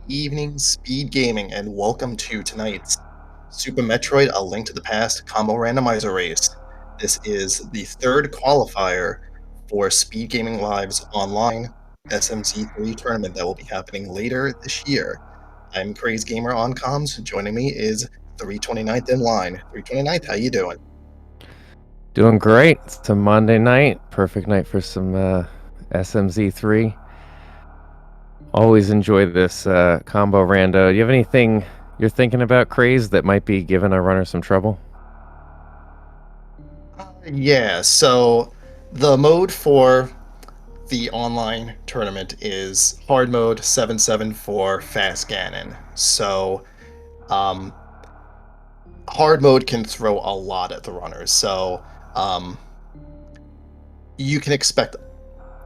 evening, Speed Gaming, and welcome to tonight's Super Metroid: A Link to the Past combo randomizer race. This is the third qualifier for Speed Gaming Live's online SMZ3 tournament that will be happening later this year. I'm Craze Gamer on comms. Joining me is 329th in line. 329th, how you doing? Doing great. It's a Monday night. Perfect night for some SMZ3. Always enjoy this combo rando. Do you have anything you're thinking about, Craze, that might be giving our runner some trouble? Yeah, so the mode for the online tournament is hard mode 774 fast Ganon. So hard mode can throw a lot at the runners. So you can expect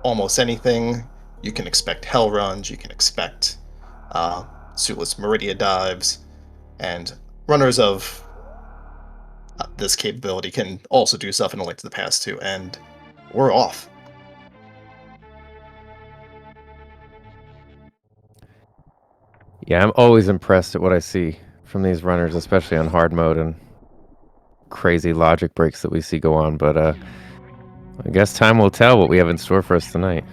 almost anything. You can expect hell runs, you can expect suitless Meridia dives, and runners of this capability can also do stuff in A Link to the Past too, and we're off. Yeah, I'm always impressed at what I see from these runners, especially on hard mode and crazy logic breaks that we see go on. But I guess time will tell what we have in store for us tonight.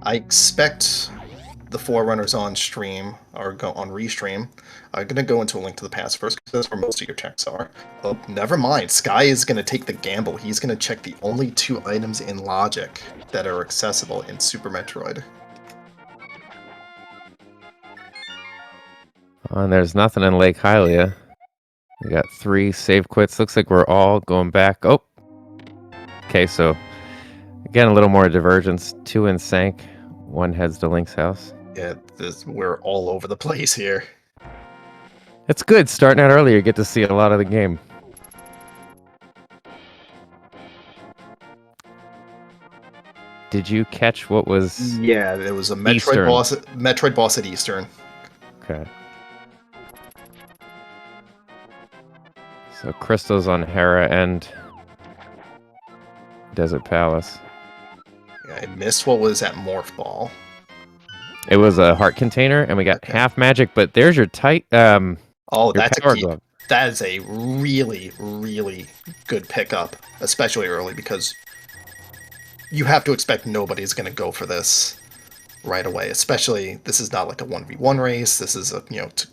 I expect the four runners on stream or go on restream are going to go into A Link to the Past first because that's where most of your checks are. Oh, never mind. Sky is going to take the gamble. He's going to check the only two items in logic that are accessible in Super Metroid. And there's nothing in Lake Hylia. We got 3 save quits. Looks like we're all going back. Oh, okay. So again, a little more divergence. 2 in Sank. 1 heads to Link's house. Yeah, we're all over the place here. It's good. Starting out early, you get to see a lot of the game. Did you catch what was... Yeah, there was a Metroid boss at Eastern. Okay. So Crystal's on Hera and Desert Palace. Yeah, I missed what was at Morph Ball. It was a heart container, and we got half magic, but there's your tight... oh, that's a key. Glove. That is a really, really good pickup, especially early, because you have to expect nobody's going to go for this right away. Especially, this is not like a 1v1 race. This is a it's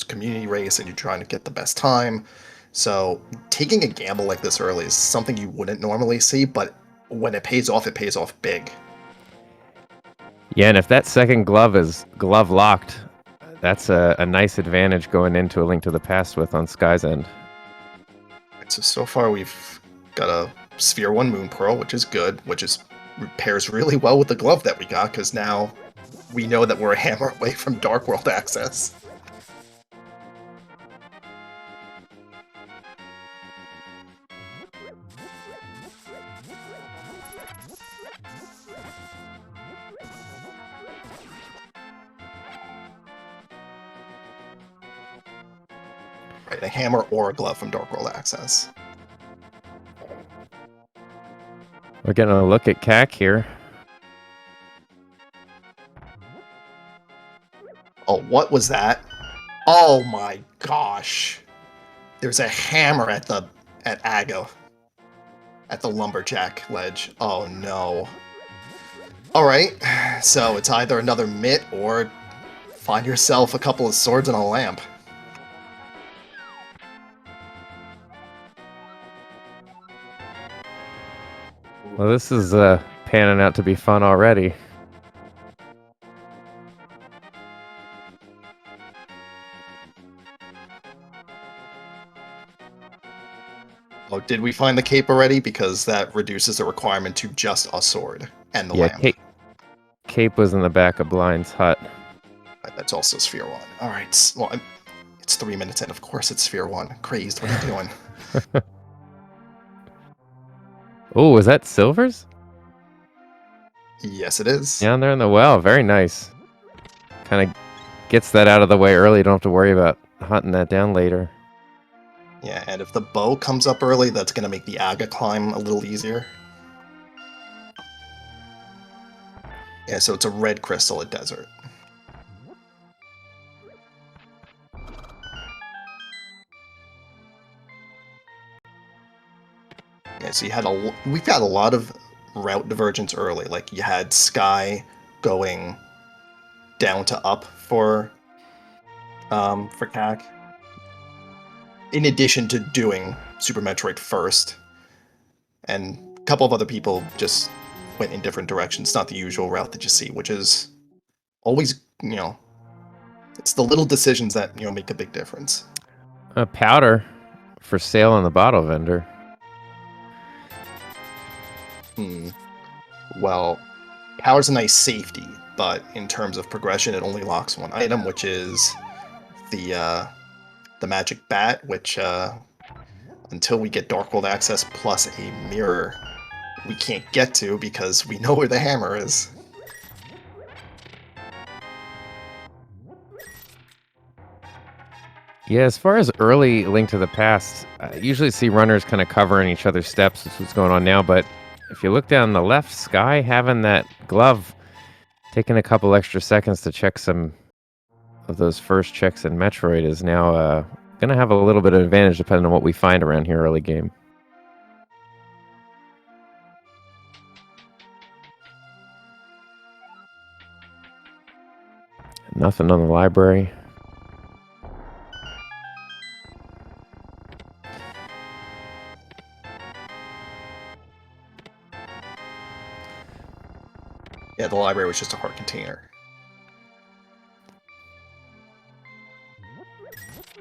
a community race, and you're trying to get the best time. So taking a gamble like this early is something you wouldn't normally see, but when it pays off big. Yeah, and if that second glove is glove locked, that's a nice advantage going into A Link to the Past with on Sky's end. So far we've got a Sphere 1 Moon Pearl, which is good, pairs really well with the glove that we got, because now we know that we're a hammer away from Dark World access. Right, a hammer or a glove from Dark World access. We're getting a look at CAC here. Oh, what was that? Oh my gosh. There's a hammer at Aga. At the lumberjack ledge. Oh no. Alright, so it's either another mitt or find yourself a couple of swords and a lamp. Well, this is panning out to be fun already. Oh, did we find the cape already? Because that reduces the requirement to just a sword and the lamp. Cape was in the back of Blind's hut. Right, that's also Sphere 1. Alright, well, it's 3 minutes in. Of course it's Sphere 1. Crazed, what are you doing? Oh, was that Silver's? Yes, it is. Down there in the well. Very nice. Kind of gets that out of the way early. You don't have to worry about hunting that down later. Yeah, and if the bow comes up early, that's going to make the Aga climb a little easier. Yeah, so it's a red crystal at Desert. So you had we've got a lot of route divergence early. Like you had Sky going down to up for CAC. In addition to doing Super Metroid first, and a couple of other people just went in different directions. Not the usual route that you see, which is always, it's the little decisions that make a big difference. A powder for sale on the bottle vendor. Well, power's a nice safety, but in terms of progression, it only locks one item, which is the magic bat, which until we get Dark World access plus a mirror, we can't get to because we know where the hammer is. Yeah, as far as early Link to the Past, I usually see runners kind of covering each other's steps. That's what's going on now. But if you look down the left, Sky having that glove, taking a couple extra seconds to check some of those first checks in Metroid is now going to have a little bit of advantage depending on what we find around here early game. Nothing on the library. Yeah, the library was just a heart container.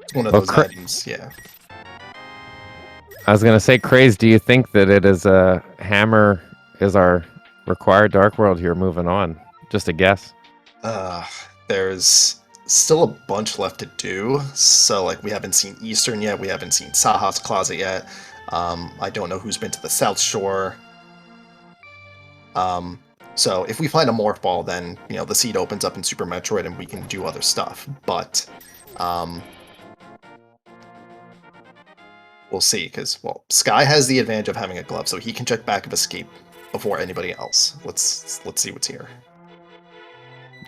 It's one of those items, yeah. I was going to say, Craze, do you think that it is a hammer is our required Dark World here moving on? Just a guess. There's still a bunch left to do. So, like, we haven't seen Eastern yet. We haven't seen Saha's Closet yet. I don't know who's been to the South Shore. So if we find a Morph Ball, then, the seed opens up in Super Metroid and we can do other stuff. But, we'll see, because, well, Sky has the advantage of having a glove, so he can check back of escape before anybody else. Let's see what's here.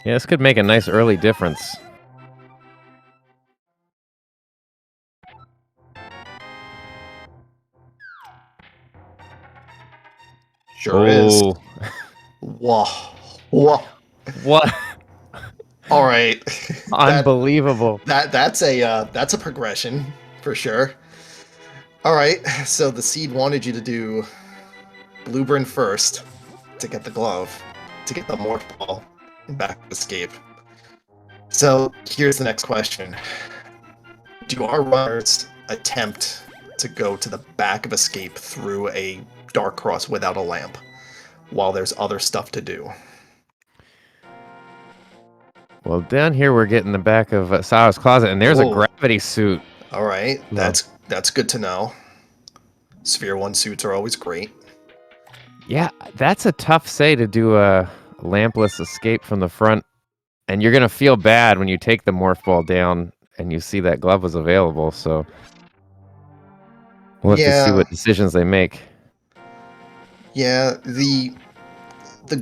Yeah, this could make a nice early difference. Sure is. Whoa. Whoa. What? All right. Unbelievable. That's a progression for sure. All right. So the seed wanted you to do Blueburn first to get the glove, to get the Morph Ball and back escape. So here's the next question. Do our runners attempt to go to the back of escape through a Dark Cross without a lamp while there's other stuff to do? Well, down here we're getting the back of Saha's Closet, and there's a gravity suit. All right, that's good to know. Sphere 1 suits are always great. Yeah, that's a tough say to do a lampless escape from the front, and you're gonna feel bad when you take the Morph Ball down and you see that glove was available. So we'll have to see what decisions they make. Yeah, the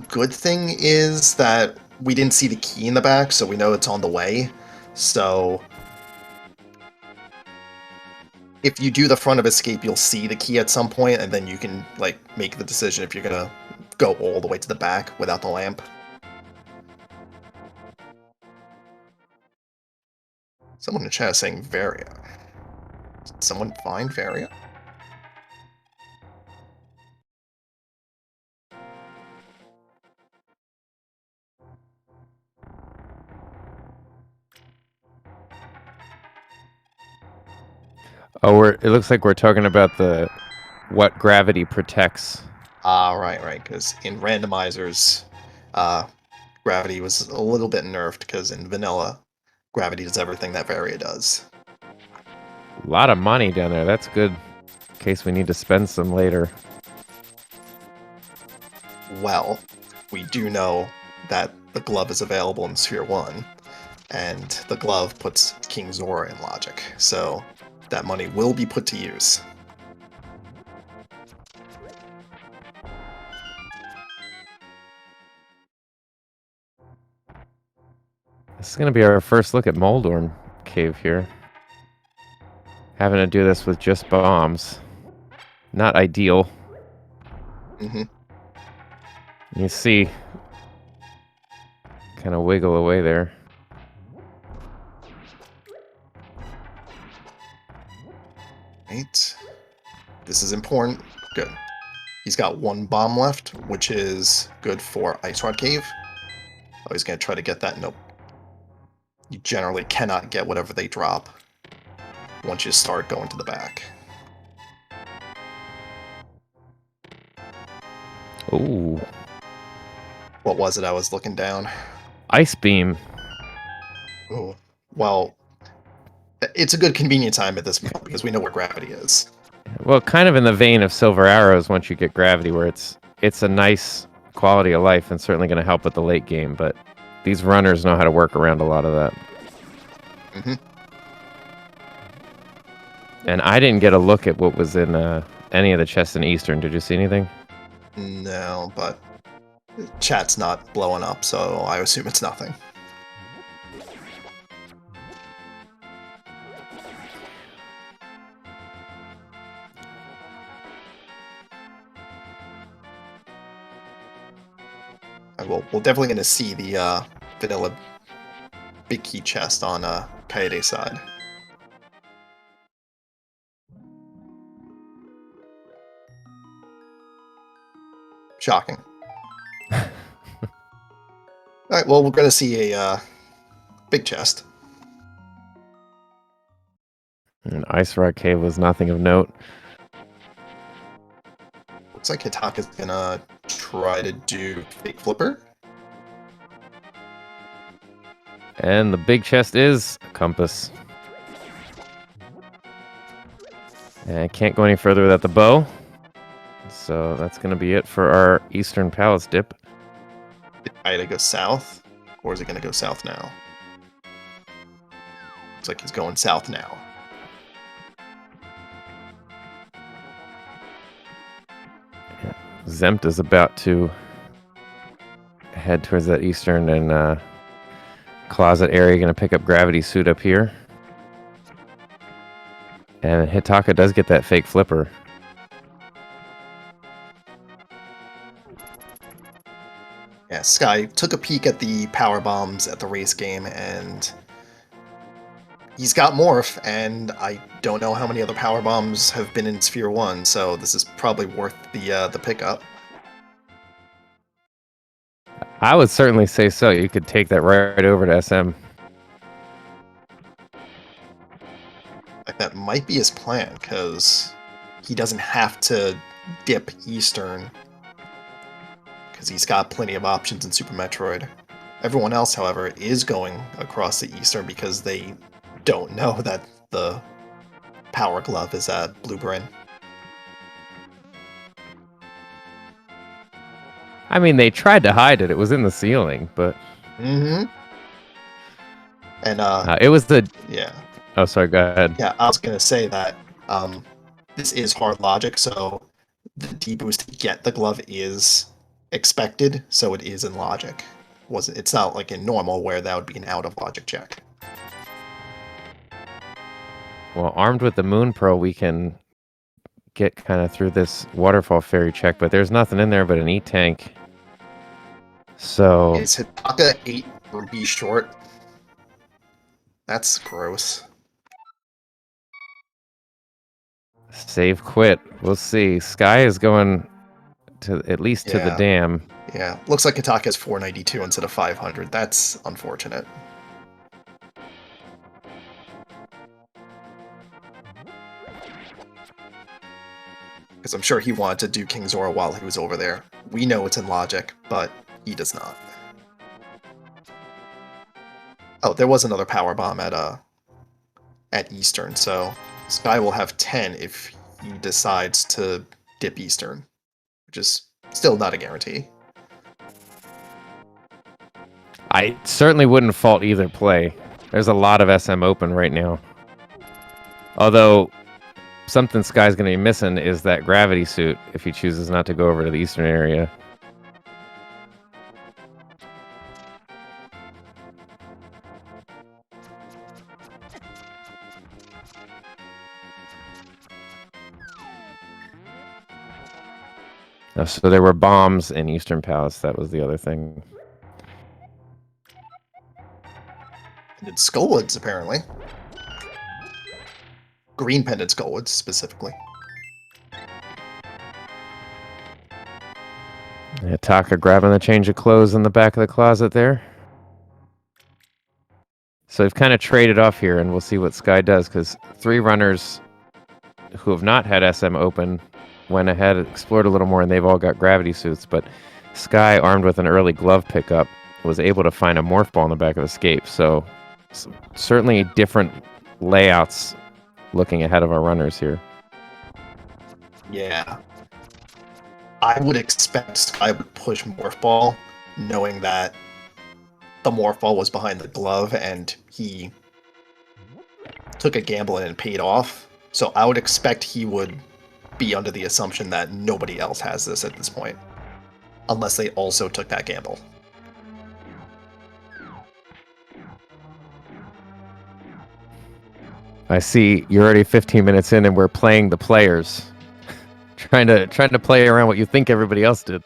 good thing is that we didn't see the key in the back, so we know it's on the way. So if you do the front of escape, you'll see the key at some point, and then you can make the decision if you're gonna go all the way to the back without the lamp. Someone in the chat is saying Varia. Did someone find Varia? Oh, it looks like we're talking about what gravity protects. Right, because in randomizers, gravity was a little bit nerfed, because in vanilla, gravity does everything that Varia does. A lot of money down there. That's good, in case we need to spend some later. Well, we do know that the glove is available in Sphere 1, and the glove puts King Zora in logic, so that money will be put to use. This is going to be our first look at Moldorm Cave here. Having to do this with just bombs. Not ideal. Mm-hmm. You see, kind of wiggle away there. Right. This is important. Good. He's got one bomb left, which is good for Ice Rod Cave. Oh, he's going to try to get that. Nope. You generally cannot get whatever they drop once you start going to the back. Ooh. What was it I was looking down? Ice Beam. Ooh. Well, it's a good convenient time at this point because we know where gravity is. Well, kind of in the vein of Silver Arrows once you get gravity, where it's a nice quality of life and certainly going to help with the late game, but these runners know how to work around a lot of that. Mm-hmm. And I didn't get a look at what was in any of the chests in Eastern. Did you see anything? No, but chat's not blowing up, so I assume it's nothing. We're definitely going to see the vanilla big key chest on Kaede's side. Shocking. Alright, well, we're going to see a big chest. And Ice Rock Cave was nothing of note. Looks like Hitaka's going to try to do Fake Flipper. And the big chest is a compass. And I can't go any further without the bow. So that's going to be it for our Eastern Palace dip. Did Kaede go south? Or is it going to go south now? Looks like he's going south now. Zempt is about to head towards that Eastern and closet area. Going to pick up Gravity Suit up here. And Hitaka does get that fake flipper. Yeah, Sky took a peek at the power bombs at the race game, and he's got Morph, and I don't know how many other power bombs have been in Sphere 1, so this is probably worth the pickup. I would certainly say so. You could take that right over to SM. Like, that might be his plan, because he doesn't have to dip Eastern, because he's got plenty of options in Super Metroid. Everyone else, however, is going across the Eastern because they don't know that the Power Glove is at Blueprint. I mean, they tried to hide it. It was in the ceiling, but... Mm-hmm. And, it was the... yeah. Oh, sorry, go ahead. Yeah, I was going to say that this is hard logic, so the deboost to get the glove is expected, so it is in logic. It's not like in normal where that would be an out of logic check. Well, armed with the Moon Pearl, we can get kind of through this Waterfall Fairy check, but there's nothing in there but an E-Tank. So... Is Hitaka 8 ruby short? That's gross. Save quit. We'll see. Sky is going to at least to the dam. Yeah, looks like Hitaka has 492 instead of 500. That's unfortunate. Because I'm sure he wanted to do King Zora while he was over there. We know it's in logic, but he does not. Oh, there was another power bomb at Eastern, so Sky will have 10 if he decides to dip Eastern, which is still not a guarantee. I certainly wouldn't fault either play. There's a lot of SM open right now. Although, something Sky's going to be missing is that gravity suit if he chooses not to go over to the Eastern area. Oh, so there were bombs in Eastern Palace. That was the other thing. Pendant Skullwoods, apparently. Green Pendant Skullwoods, specifically. Yeah, Taka grabbing the change of clothes in the back of the closet there. So we've kind of traded off here, and we'll see what Sky does, because 3 runners who have not had SM open went ahead, explored a little more, and they've all got gravity suits. But Sky, armed with an early glove pickup, was able to find a morph ball in the back of Escape. So certainly different layouts looking ahead of our runners here. Yeah. I would expect Sky would push Morph Ball, knowing that the Morph Ball was behind the glove and he took a gamble and it paid off. So I would expect he would be under the assumption that nobody else has this at this point. Unless they also took that gamble. I see you're already 15 minutes in and we're playing the players. trying to play around what you think everybody else did.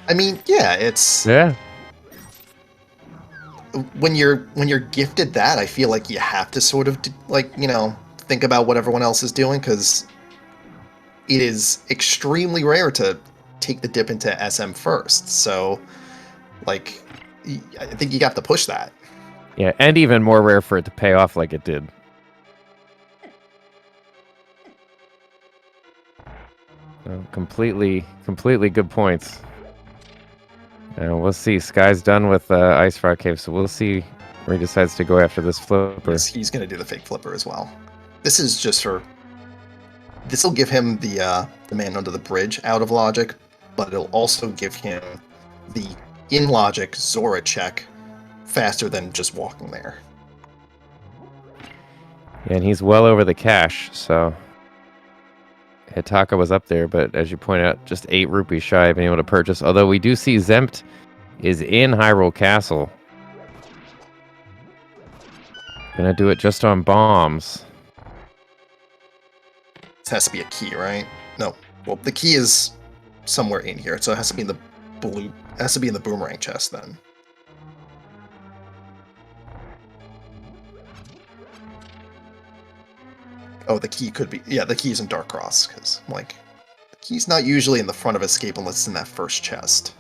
I mean, yeah, it's... Yeah. When you're gifted that, I feel like you have to sort of, like, you know, think about what everyone else is doing, because it is extremely rare to take the dip into SM first. So, like, I think you have to push that. Yeah, and even more rare for it to pay off like it did. Completely good points. And we'll see. Sky's done with Ice Frog Cave, so we'll see where he decides to go after this flipper. He's going to do the fake flipper as well. This is just for... This will give him the man under the bridge out of logic, but it'll also give him the in-logic Zora check faster than just walking there. Yeah, and he's well over the cash, so... Hitaka was up there, but as you point out, just 8 rupees shy of being able to purchase. Although we do see Zempt is in Hyrule Castle. Gonna do it just on bombs. This has to be a key, right? No. Well, the key is somewhere in here, so it has to be in the blue... It has to be in the boomerang chest, then. Oh, the key could be... Yeah, the key's in Dark Cross, because, like, the key's not usually in the front of Escape unless it's in that first chest.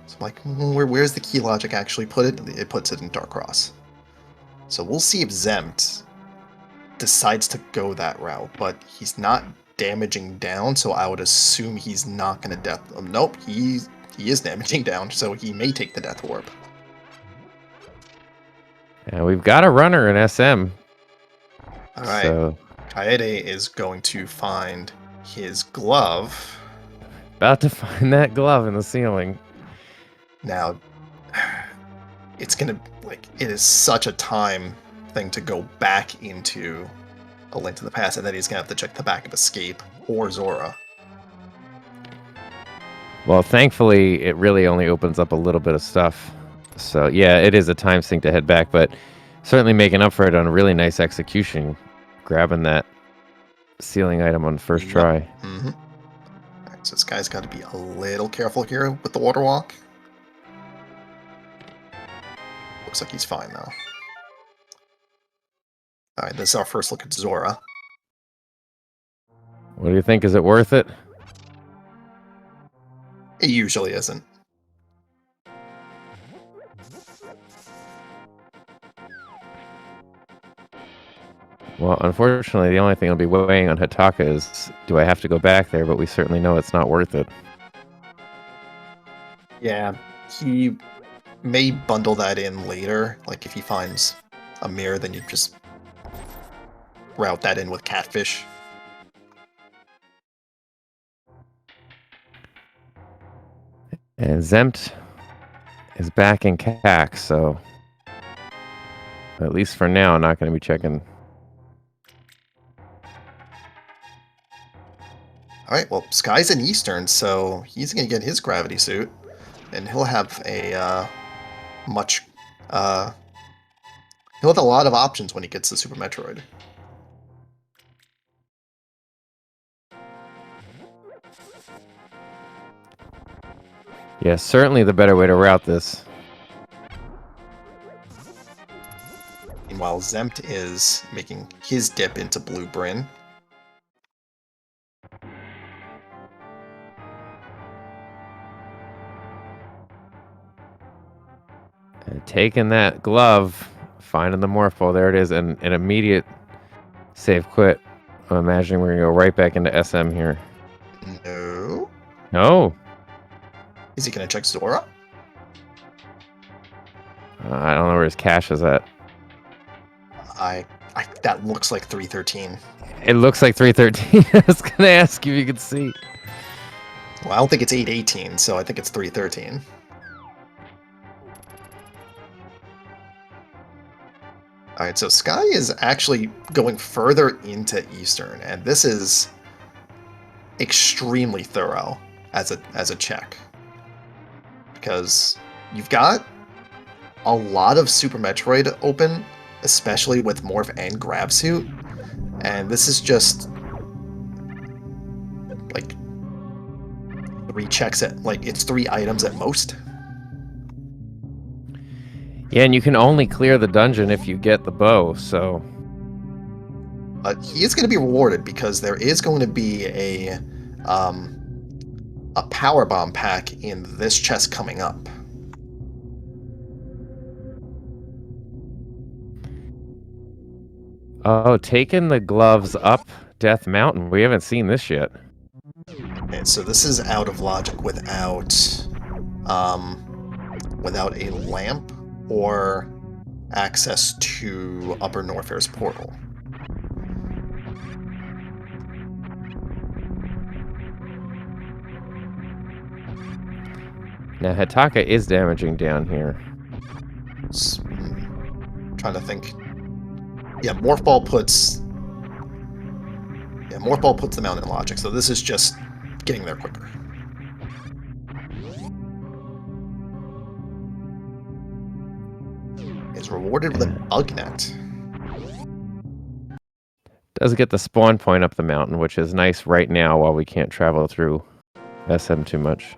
So, like, where's the key logic actually put it? It puts it in Dark Cross. So we'll see if Zempt decides to go that route, but he's not damaging down, so I would assume he's not going to death... nope, he is damaging down, so he may take the Death Orb. Yeah, we've got a runner in SM. Alright. So... Kaede is going to find his glove. About to find that glove in the ceiling. Now, it's gonna, like, it is such a time thing to go back into A Link to the Past, and then he's gonna have to check the back of Escape or Zora. Well, thankfully, it really only opens up a little bit of stuff. So, yeah, it is a time sink to head back, but certainly making up for it on a really nice execution. Grabbing that ceiling item on first try. Mm-hmm. Alright, so this guy's got to be a little careful here with the water walk. Looks like he's fine, though. Alright, this is our first look at Zora. What do you think? Is it worth it? It usually isn't. Well, unfortunately, the only thing I'll be weighing on Hitaka is, do I have to go back there? But we certainly know it's not worth it. Yeah, he may bundle that in later. Like, if he finds a mirror, then you just route that in with Catfish. And Zempt is back in CAC, so at least for now, I'm not going to be checking. Alright, well, Sky's in Eastern, so he's going to get his gravity suit, and he'll have a he'll have a lot of options when he gets the Super Metroid. Yeah, certainly the better way to route this. Meanwhile, Zempt is making his dip into Blue Bryn. Taking that glove, finding the morph ball. There it is, and an immediate save quit. I'm imagining we're going to go right back into SM here. No. No. Is he going to check Zora? I don't know where his cache is at. That looks like 313. It looks like 313. I was going to ask if you could see. Well, I don't think it's 818, so I think it's 313. Alright, so Sky is actually going further into Eastern, and this is extremely thorough as a check. Because you've got a lot of Super Metroid open, especially with Morph and Grab Suit, and this is just like 3 checks at, like, it's 3 items at most. Yeah, and you can only clear the dungeon if you get the bow, so... He is going to be rewarded because there is going to be a power bomb pack in this chest coming up. Oh, taking the gloves up Death Mountain. We haven't seen this yet. Okay, so this is out of logic without a lamp or access to Upper Norfair's portal. Now, Hitaka is damaging down here. Trying to think. Yeah, Morph Ball puts the mountain in logic, so this is just getting there quicker. Is rewarded with a bug net. Does get the spawn point up the mountain, which is nice right now while we can't travel through SM too much.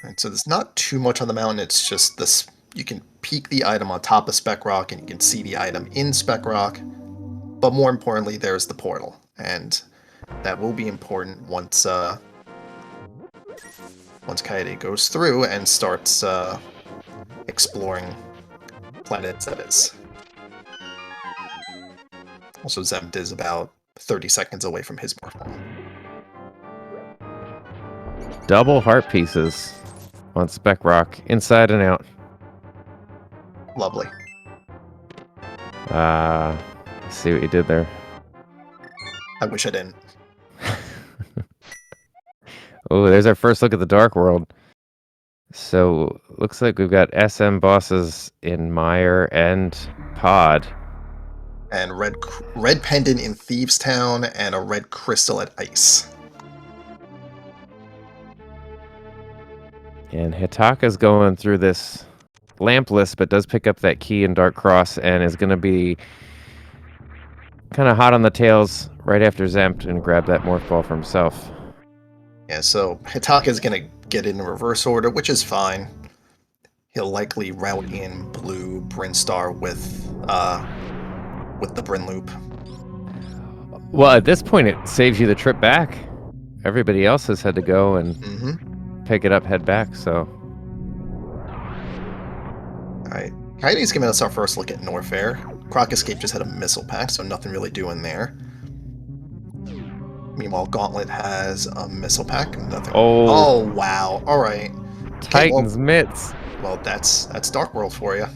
Right, so there's not too much on the mountain, it's just this. You can peek the item on top of Spec Rock and you can see the item in Spec Rock, but more importantly, there's the portal, and that will be important once Kaede goes through and starts exploring planets, that is. Also, Zempt is about 30 seconds away from his morph ball. Double heart pieces on Spec Rock, inside and out. Lovely. See what you did there. I wish I didn't. Oh, there's our first look at the Dark World. So, looks like we've got SM bosses in Mire and Pod. And red pendant in Thieves Town, and a red crystal at Ice. And Hitaka's going through this lampless, but does pick up that key in Dark Cross, and is going to be kind of hot on the tails right after Zempt and grab that morph ball for himself. Yeah, so Hitaka's going to get in reverse order, which is fine. He'll likely route in blue Bryn Star with the Bryn Loop. Well, at this point, it saves you the trip back. Everybody else has had to go and pick it up, head back, so... Alright, Kaede's giving us our first look at Norfair. Croc Escape just had a missile pack, so nothing really doing there. Meanwhile, Gauntlet has a missile pack. Nothing. Oh wow. Alright. Titan's mitts. Well, that's Dark World for you.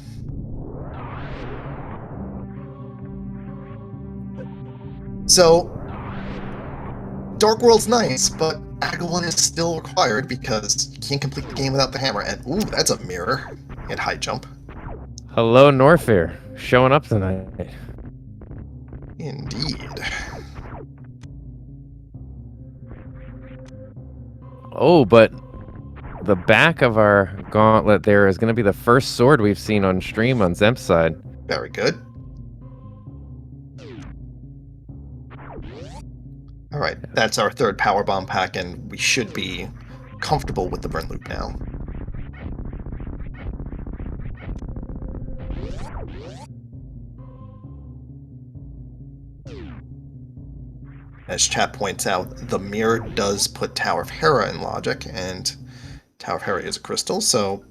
So, Dark World's nice, but Agalon is still required because you can't complete the game without the hammer. And ooh, that's a mirror and high jump. Hello, Norfair. Showing up tonight. Indeed. Oh, but the back of our gauntlet there is going to be the first sword we've seen on stream on Zemp's side. Very good. All right, that's our third power bomb pack, and we should be comfortable with the burn loop now. As chat points out, the mirror does put Tower of Hera in logic, and Tower of Hera is a crystal, so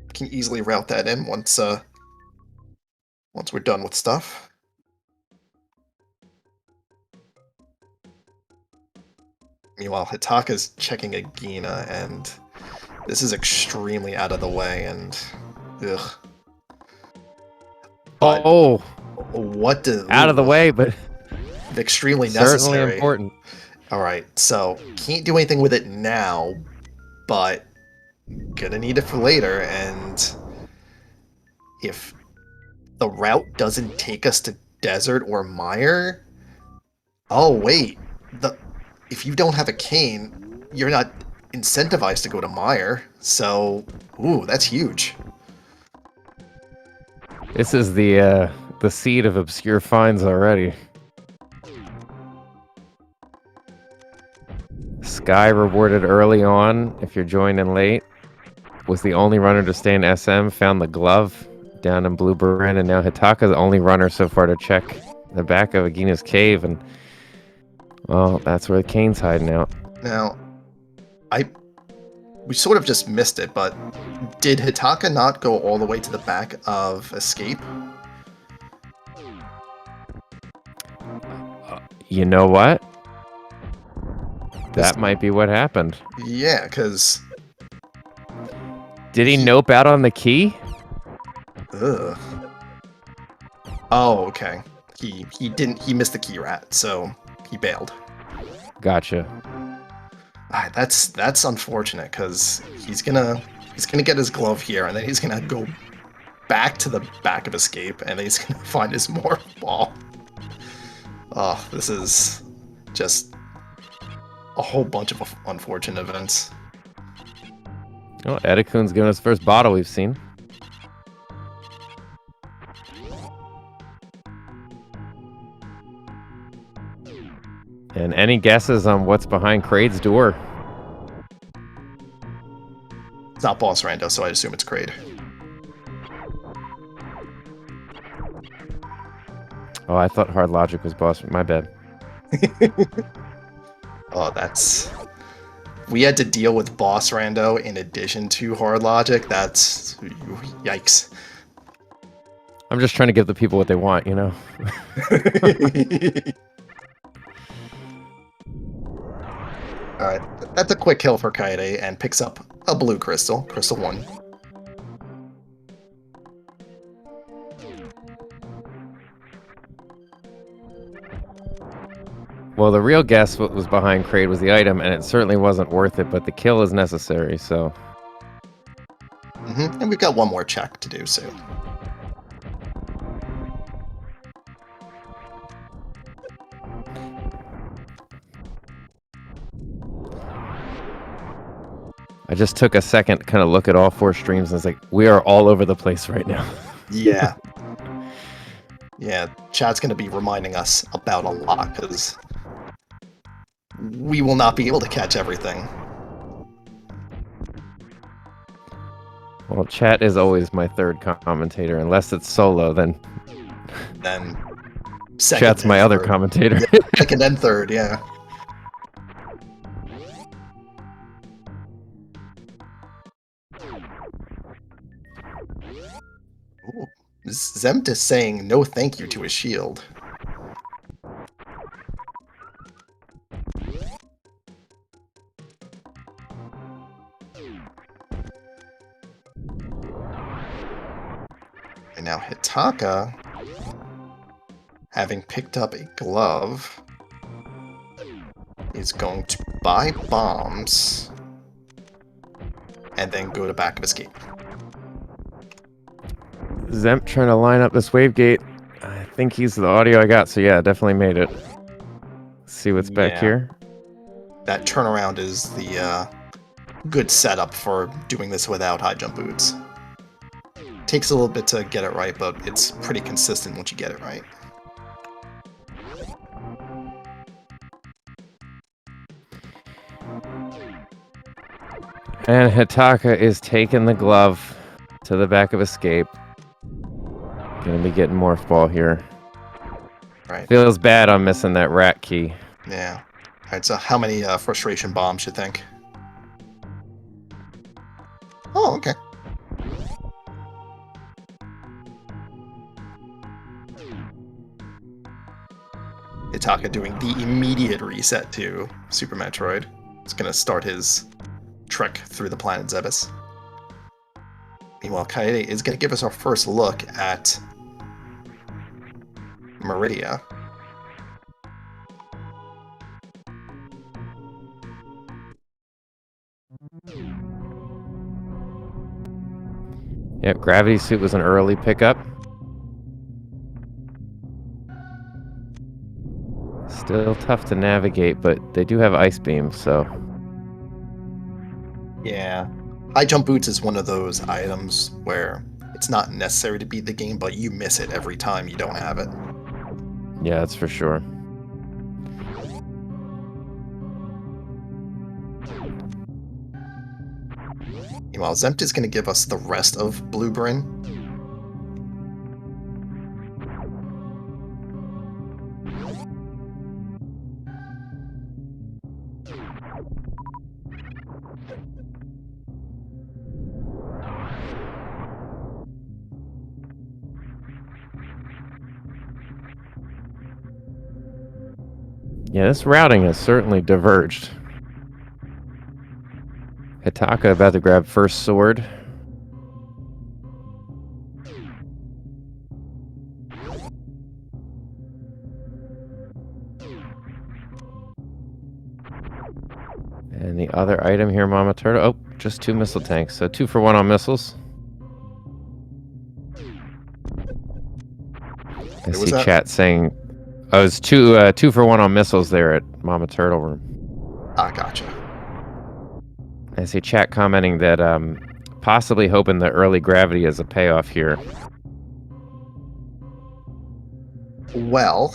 we can easily route that in once we're done with stuff. Meanwhile, Hitaka's checking a Gina, and this is extremely out of the way, and ugh. But Oh, what do out of the way, but extremely certainly necessary. important. All right, so can't do anything with it now, but gonna need it for later. And if the route doesn't take us to desert or mire, oh wait, if you don't have a cane, you're not incentivized to go to mire. So, ooh, that's huge. This is the seed of obscure finds already. Sky rewarded early on if you're joining late. Was the only runner to stay in SM. Found the glove down in Blue Baron, and now Hitaka's the only runner so far to check the back of Agina's cave, and well, that's where the Kane's hiding out. Now, we sort of just missed it, but did Hitaka not go all the way to the back of Escape? You know what? That might be what happened. Yeah, because... Did he nope out on the key? Ugh. Oh, okay. He missed the key rat, so he bailed. Gotcha. That's unfortunate, because he's gonna get his glove here, and then he's gonna go back to the back of Escape, and then he's gonna find his morph ball. Oh, this is just a whole bunch of unfortunate events. Oh, Edakun's giving us the first bottle we've seen. And any guesses on what's behind Kraid's door? It's not Boss Rando, so I assume it's Kraid. Oh, I thought Hard Logic was Boss. My bad. Oh, we had to deal with Boss Rando in addition to Hard Logic. That's... yikes. I'm just trying to give the people what they want, you know? Alright, that's a quick kill for Kaede, and picks up a blue crystal. Crystal 1. Well, the real guess what was behind Kraid was the item, and it certainly wasn't worth it, but the kill is necessary, so... And we've got one more check to do soon. I just took a second to kind of look at all 4 streams, and it's like, we are all over the place right now. Yeah. Yeah, chat's going to be reminding us about a lot, because we will not be able to catch everything. Well, chat is always my third commentator. Unless it's solo, then Second chat's my other third. commentator. Yeah, second and third, yeah. Ooh. Zempt is saying no thank you to his shield. And now Hitaka, having picked up a glove, is going to buy bombs and then go to back of Escape. Zemp trying to line up this wave gate. I think he's the audio I got, so yeah, definitely made it. See what's back here. That turnaround is the good setup for doing this without high jump boots. Takes a little bit to get it right, but it's pretty consistent once you get it right. And Hitaka is taking the glove to the back of escape. Gonna be getting Morph Ball here. Right. Feels bad on missing that rat key. Yeah. Alright, so how many frustration bombs you think? Oh, okay. Hitaka doing the immediate reset to Super Metroid. It's gonna start his trek through the planet Zebes. Meanwhile, Kaede is gonna give us our first look at Meridia. Yep, Gravity Suit was an early pickup. Still tough to navigate, but they do have Ice Beam, so... Yeah. High Jump Boots is one of those items where it's not necessary to beat the game, but you miss it every time you don't have it. Yeah, that's for sure. Meanwhile, Zempt is going to give us the rest of Blue Bryn. Yeah, this routing has certainly diverged. Hitaka about to grab first sword. And the other item here, Mama Turtle. Oh, just 2 missile tanks. So 2 for 1 on missiles. I see chat saying, oh, it's 2 for 1 on missiles there at Mama Turtle Room. Ah, gotcha. I see chat commenting that possibly hoping the early gravity is a payoff here. Well,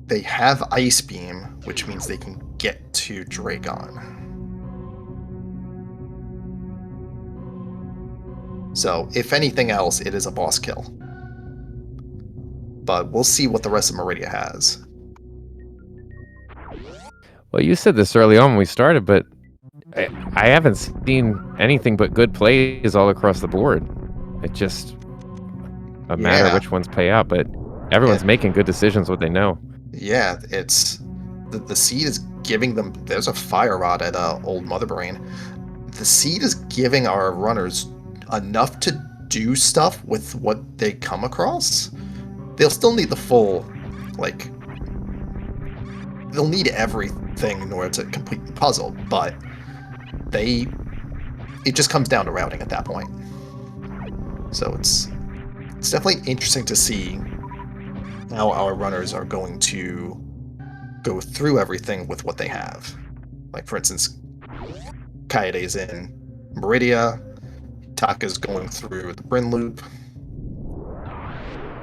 they have Ice Beam, which means they can get to Dragon. So, if anything else, it is a boss kill. But we'll see what the rest of Meridia has. Well, you said this early on when we started, but I haven't seen anything but good plays all across the board. It's just a matter of which ones pay out, but everyone's making good decisions what they know. Yeah, it's... The seed is giving them... There's a fire rod at Old Mother Brain. The seed is giving our runners enough to do stuff with what they come across. They'll still need the full, like... They'll need everything in order to complete the puzzle, but it just comes down to routing at that point. So it's definitely interesting to see how our runners are going to go through everything with what they have. Like, for instance, Kaede's in Meridia, Taka's going through the Bryn Loop.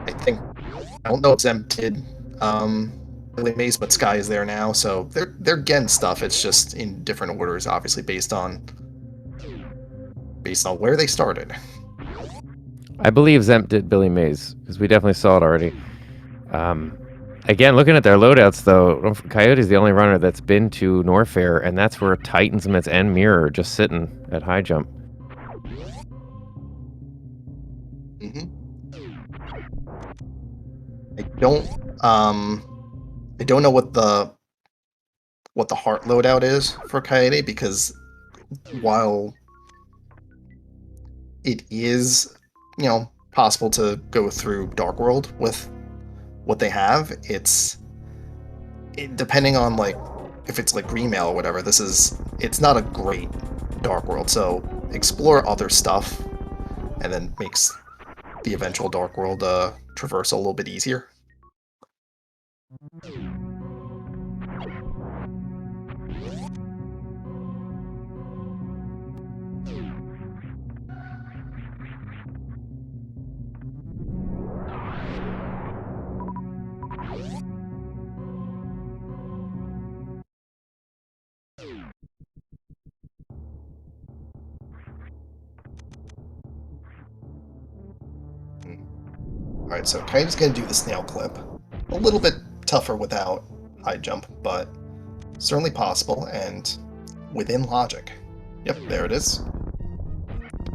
I don't know if Zem did Billy Maze, but Sky is there now, so they're getting stuff. It's just in different orders, obviously, based on where they started. I believe Zemp did Billy Maze, because we definitely saw it already. Again, looking at their loadouts, though, Coyote's the only runner that's been to Norfair, and that's where Titan's Mitts and Mirror are just sitting at high jump. I don't know what the heart loadout is for Coyote, because while it is, possible to go through Dark World with what they have, depending on, like, if it's like Greenmail or whatever, it's not a great Dark World, so explore other stuff, and then makes the eventual Dark World traversal a little bit easier. Alright, so Kite's gonna do the snail clip. A little bit tougher without high jump, but certainly possible and within logic. Yep, there it is.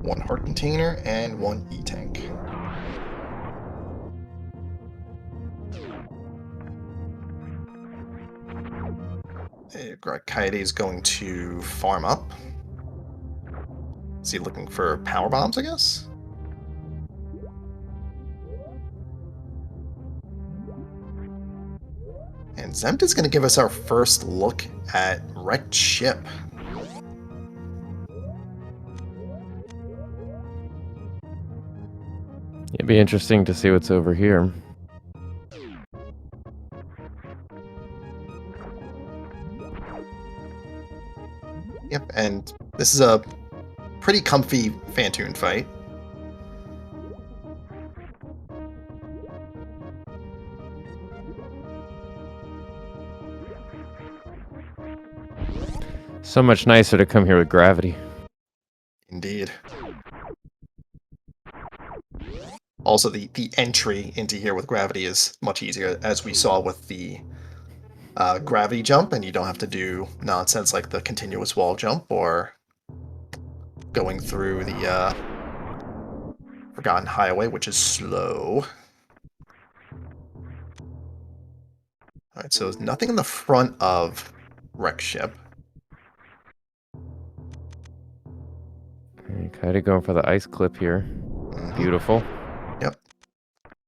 1 heart container and 1 E-tank. Coyote is going to farm up. Is he looking for power bombs, I guess? And Zempt is going to give us our first look at wrecked ship. It'd be interesting to see what's over here. Yep, and this is a pretty comfy Phantoon fight. So much nicer to come here with gravity. Indeed. Also, the entry into here with gravity is much easier, as we saw with the gravity jump, and you don't have to do nonsense like the continuous wall jump or going through the Forgotten Highway, which is slow. Alright, so there's nothing in the front of Wreck Ship. Kind of going for the ice clip here. Mm-hmm. Beautiful. Yep.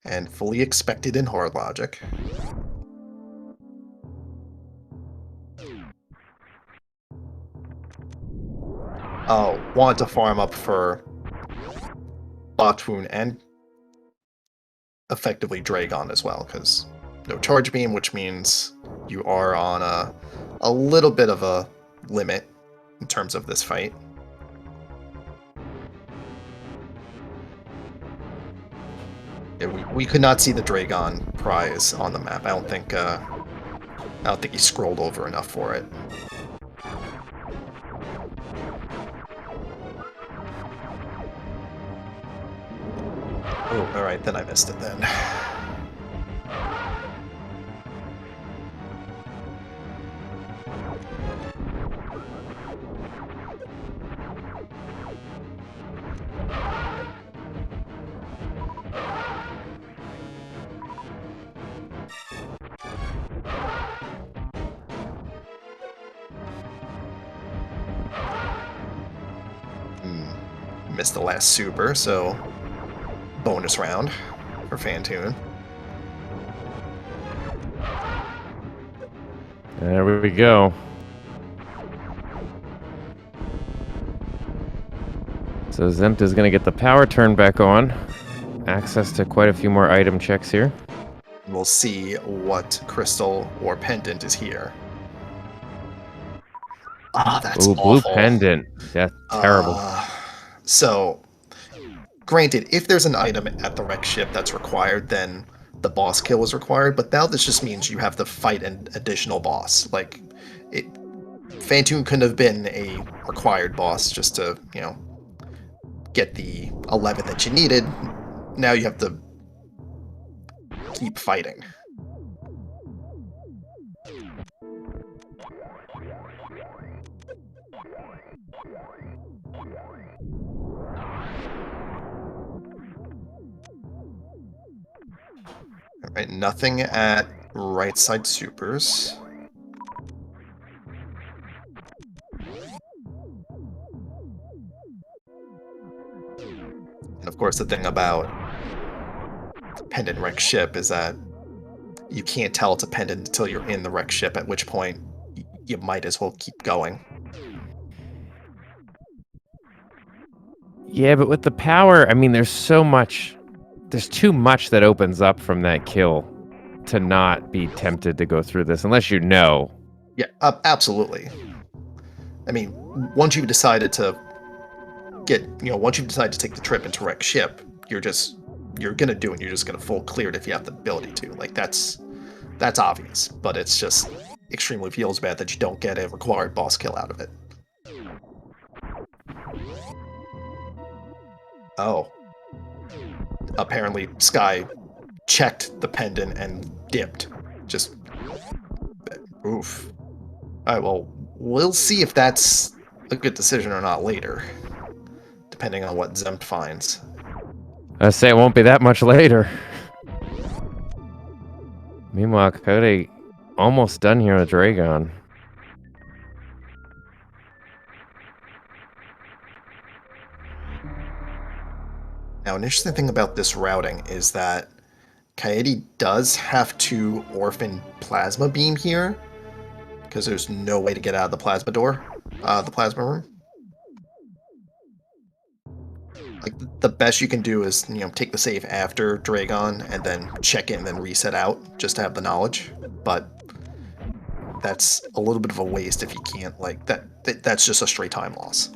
And fully expected in hard logic. Oh, want to farm up for Botwoon and effectively Dragon as well, because no charge beam, which means you are on a little bit of a limit in terms of this fight. Yeah, we could not see the Dragon prize on the map. I don't think he scrolled over enough for it. Oh, alright, then I missed it then. Missed the last super, so bonus round for Phantoon. There we go. So Zempt is going to get the power turn back on. Access to quite a few more item checks here. We'll see what crystal or pendant is here. Ah, that's awful. Blue pendant. That's terrible. So, granted, if there's an item at the wreck ship that's required, then the boss kill is required, but now this just means you have to fight an additional boss. Like, Phantoon couldn't have been a required boss just to, you know, get the 11 that you needed. Now you have to keep fighting. Alright, nothing at right side supers. And of course the thing about Pendant wreck ship is that you can't tell it's a pendant until you're in the wreck ship, at which point you might as well keep going. Yeah, but with the power, I mean, there's too much that opens up from that kill to not be tempted to go through this, unless you know. Yeah, absolutely. I mean, once you've decided to once you've decided to take the trip into wreck ship, you're gonna do it. You're just gonna full clear it if you have the ability to. Like, that's obvious, but it's just extremely feels bad that you don't get a required boss kill out of it. Oh. Apparently, Sky checked the pendant and dipped. Just oof. Alright, well, we'll see if that's a good decision or not later. Depending on what Zempt finds. I say it won't be that much later. Meanwhile, Cody almost done here with Dragon. Now, an interesting thing about this routing is that Coyote does have to orphan Plasma Beam here, because there's no way to get out of the plasma door, the plasma room. Like, the best you can do is, take the save after Dragon, and then check it and then reset out, just to have the knowledge. But that's a little bit of a waste if you can't, like, that's just a straight time loss.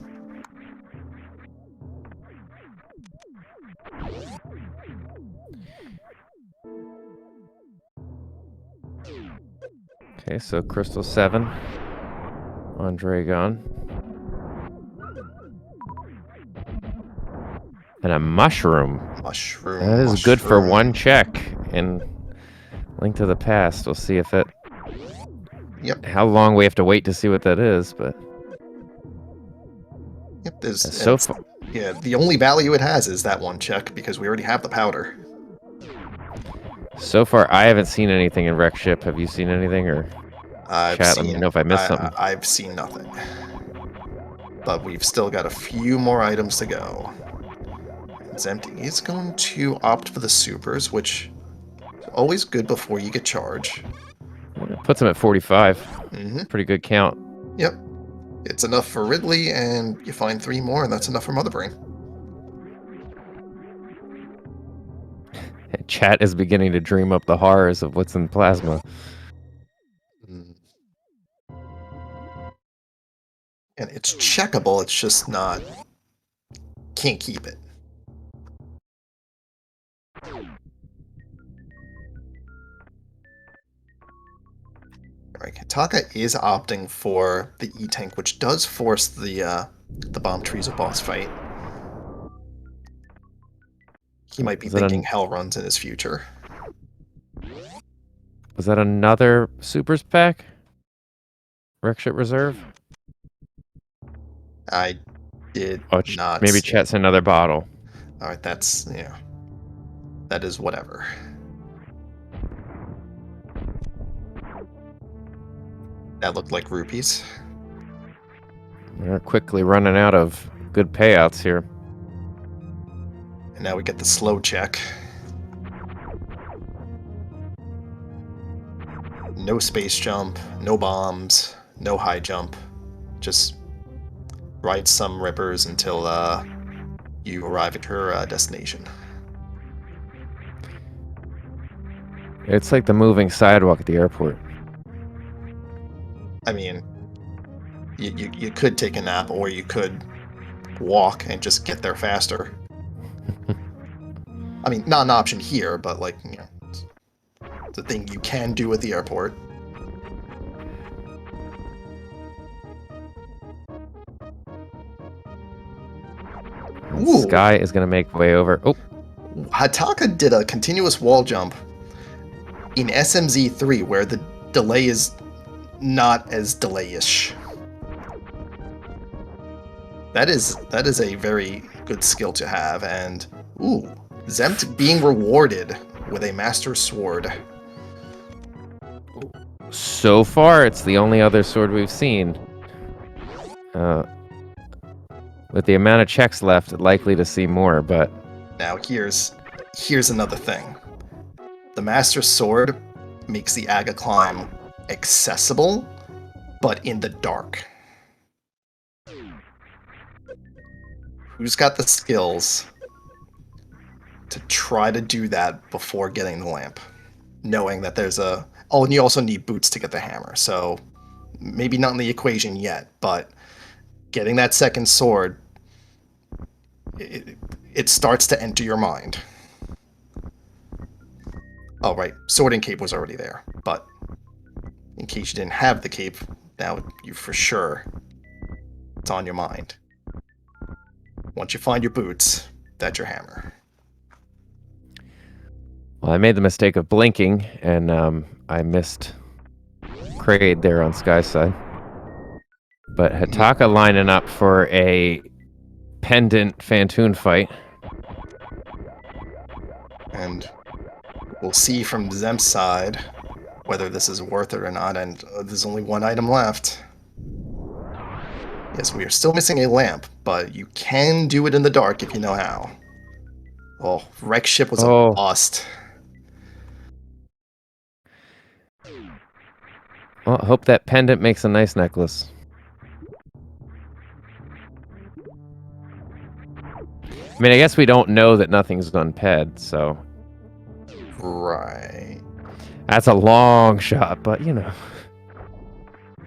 Okay, so Crystal 7 on Dragon. And a mushroom. Mushroom. That is good for one check in Link to the Past. We'll see if it... Yep. How long we have to wait to see what that is, but... Yep, there's... So far... Yeah, the only value it has is that one check, because we already have the powder. So far, I haven't seen anything in Wreck Ship. Have you seen anything, or chat? Let me know if I missed something. I've seen nothing. But we've still got a few more items to go. Zempt is going to opt for the supers, which is always good before you get charged. It puts him at 45. Mm-hmm. Pretty good count. Yep. It's enough for Ridley, and you find 3 more, and that's enough for Mother Brain. Chat is beginning to dream up the horrors of what's in plasma. And it's checkable, it's just not... Can't keep it. Alright, Kataka is opting for the E-Tank, which does force the Bomb Trees boss fight. He might be thinking hell runs in his future. Was that another Supers pack? Wreck Ship Reserve? I did not... Maybe chat's another bottle. Alright, that's... yeah. That is whatever. That looked like rupees. We're quickly running out of good payouts here. And now we get the slow check. No space jump, no bombs, no high jump. Just ride some rippers until you arrive at your destination. It's like the moving sidewalk at the airport. I mean, you could take a nap, or you could walk and just get there faster. I mean, not an option here, but like, it's a thing you can do at the airport. Ooh. Sky is going to make way over. Oh, Hataka did a continuous wall jump in SMZ3, where the delay is not as delay-ish. That is a very good skill to have, and ooh, Zempt being rewarded with a Master Sword. So far, it's the only other sword we've seen. With the amount of checks left, likely to see more, but... Now here's another thing. The Master Sword makes the Aga climb accessible, but in the dark. Who's got the skills to try to do that before getting the lamp? Knowing that there's a... Oh, and you also need boots to get the hammer, so maybe not in the equation yet, but getting that second sword, it starts to enter your mind. Oh, right, sword and cape was already there, but in case you didn't have the cape, now you for sure, it's on your mind. Once you find your boots, that's your hammer. Well, I made the mistake of blinking, and I missed Kraid there on Skyside. But Hataka lining up for a Pendant Fantoon fight. And we'll see from Zem's side whether this is worth it or not, and there's only one item left. Yes, we are still missing a lamp, but you can do it in the dark if you know how. Oh, Wreck Ship was a bust. Well, I hope that pendant makes a nice necklace. I mean, I guess we don't know that nothing's done ped, so... Right. That's a long shot, but, you know.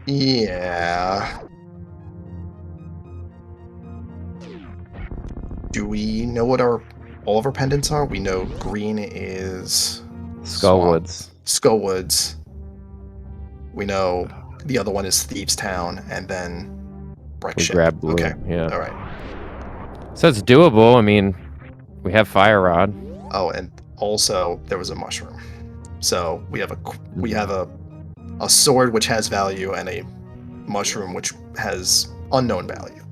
Yeah. Do we know what all of our pendants are? We know green is... Skullwoods. Skullwoods. We know the other one is Thieves Town, and then Wreck Ship. Grab blue. Okay. Yeah. All right. So it's doable. I mean, we have Fire Rod. Oh, and also there was a mushroom. So we have a sword which has value and a mushroom which has unknown value.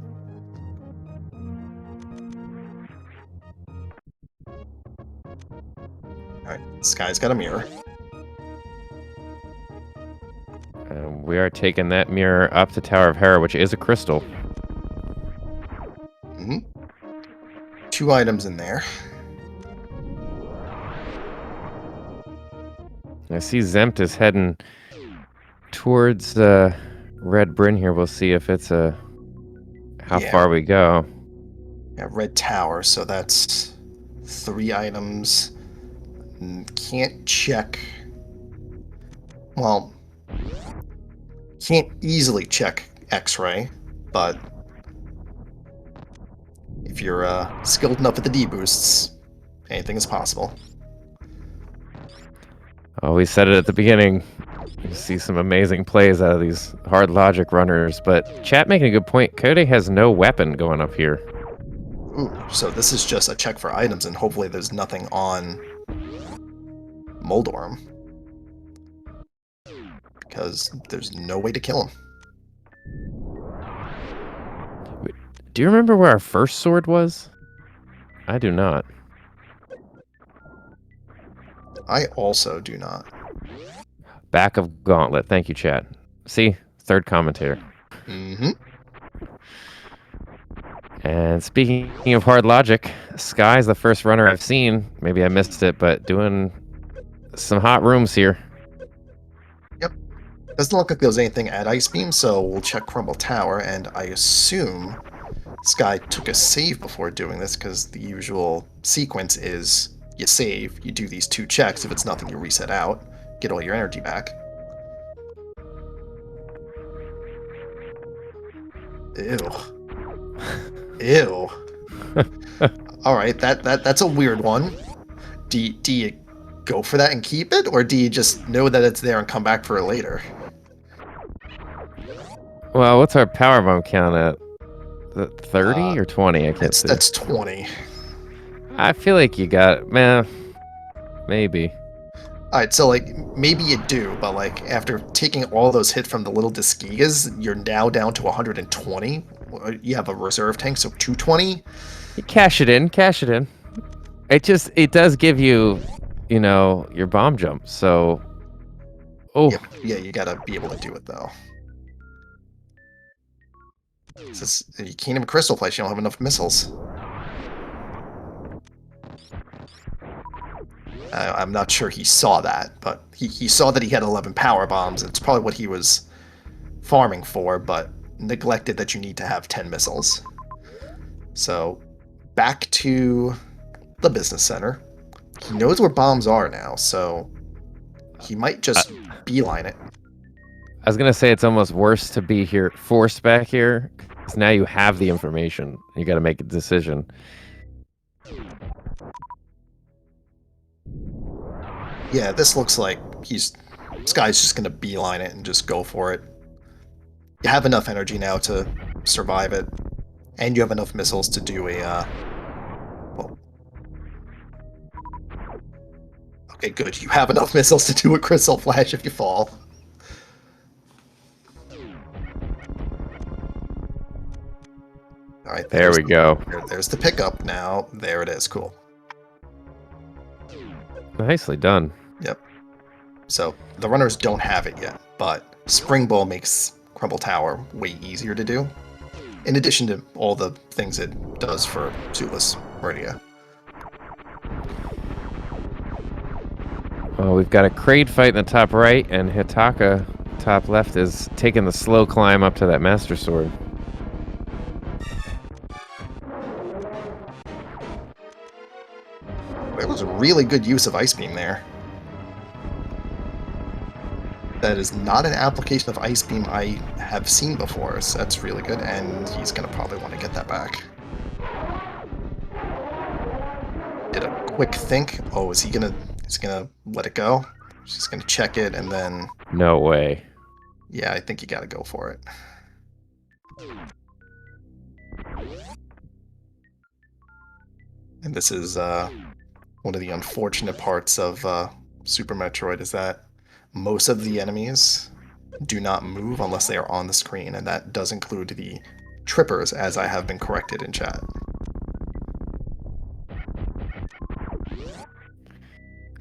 All right. Sky's got a mirror. We are taking that mirror up to Tower of Hera, which is a crystal. Mm-hmm. 2 items in there. I see Zempt is heading towards Red Bryn here. We'll see if it's how far we go. Yeah, Red Tower, so that's 3 items. Can't check... Well... Can't easily check X-ray, but if you're skilled enough at the D-boosts, anything is possible. Oh, we said it at the beginning. You see some amazing plays out of these hard logic runners, but chat making a good point. Code has no weapon going up here. Ooh, so this is just a check for items, and hopefully there's nothing on Moldorum. Because there's no way to kill him. Do you remember where our first sword was? I do not. I also do not. Back of Gauntlet. Thank you, chat. See? Third commentator. Mm-hmm. And speaking of hard logic, Sky's the first runner I've seen. Maybe I missed it, but doing some hot rooms here. Yep. Doesn't look like there was anything at Ice Beam, so we'll check Crumble Tower, and I assume Sky took a save before doing this, because the usual sequence is you save, you do these 2 checks, if it's nothing you reset out, get all your energy back. Ew. Ew. Alright, that's a weird one. Do you go for that and keep it, or do you just know that it's there and come back for it later? Well, what's our power bomb count at? 30 or 20? I can't see. That's 20. I feel like you got, man, maybe. Alright, so, like, maybe you do, but, like, after taking all those hits from the little Disgigas, you're now down to 120. You have a reserve tank, so 220. You cash it in, cash it in. It does give you, you know, your bomb jump, so... Oh. Yeah, you gotta be able to do it, though. You can't even crystal place, you don't have enough missiles. I'm not sure he saw that, but he saw that he had 11 power bombs. It's probably what he was farming for, but neglected that you need to have 10 missiles. So, back to the business center. He knows where bombs are now, so he might just beeline it. I was gonna say it's almost worse to be here, forced back here, because now you have the information. You gotta make a decision. Yeah, this looks like Sky's just gonna beeline it and just go for it. You have enough energy now to survive it, and you have enough missiles to do a Okay, good. You have enough missiles to do a Crystal Flash if you fall. All right, There we go. There's the pickup now. There it is. Cool. Nicely done. Yep. So the runners don't have it yet, but Spring Ball makes Crumble Tower way easier to do. In addition to all the things it does for Zula's Meridia. Oh, we've got a Kraid fight in the top right, and Hitaka, top left, is taking the slow climb up to that Master Sword. There was a really good use of Ice Beam there. That is not an application of Ice Beam I have seen before, so that's really good, and he's going to probably want to get that back. Did a quick think. Oh, is he gonna let it go? He's just gonna check it, and then... No way. Yeah, I think you gotta go for it. And this is one of the unfortunate parts of Super Metroid, is that most of the enemies do not move unless they are on the screen, and that does include the trippers, as I have been corrected in chat.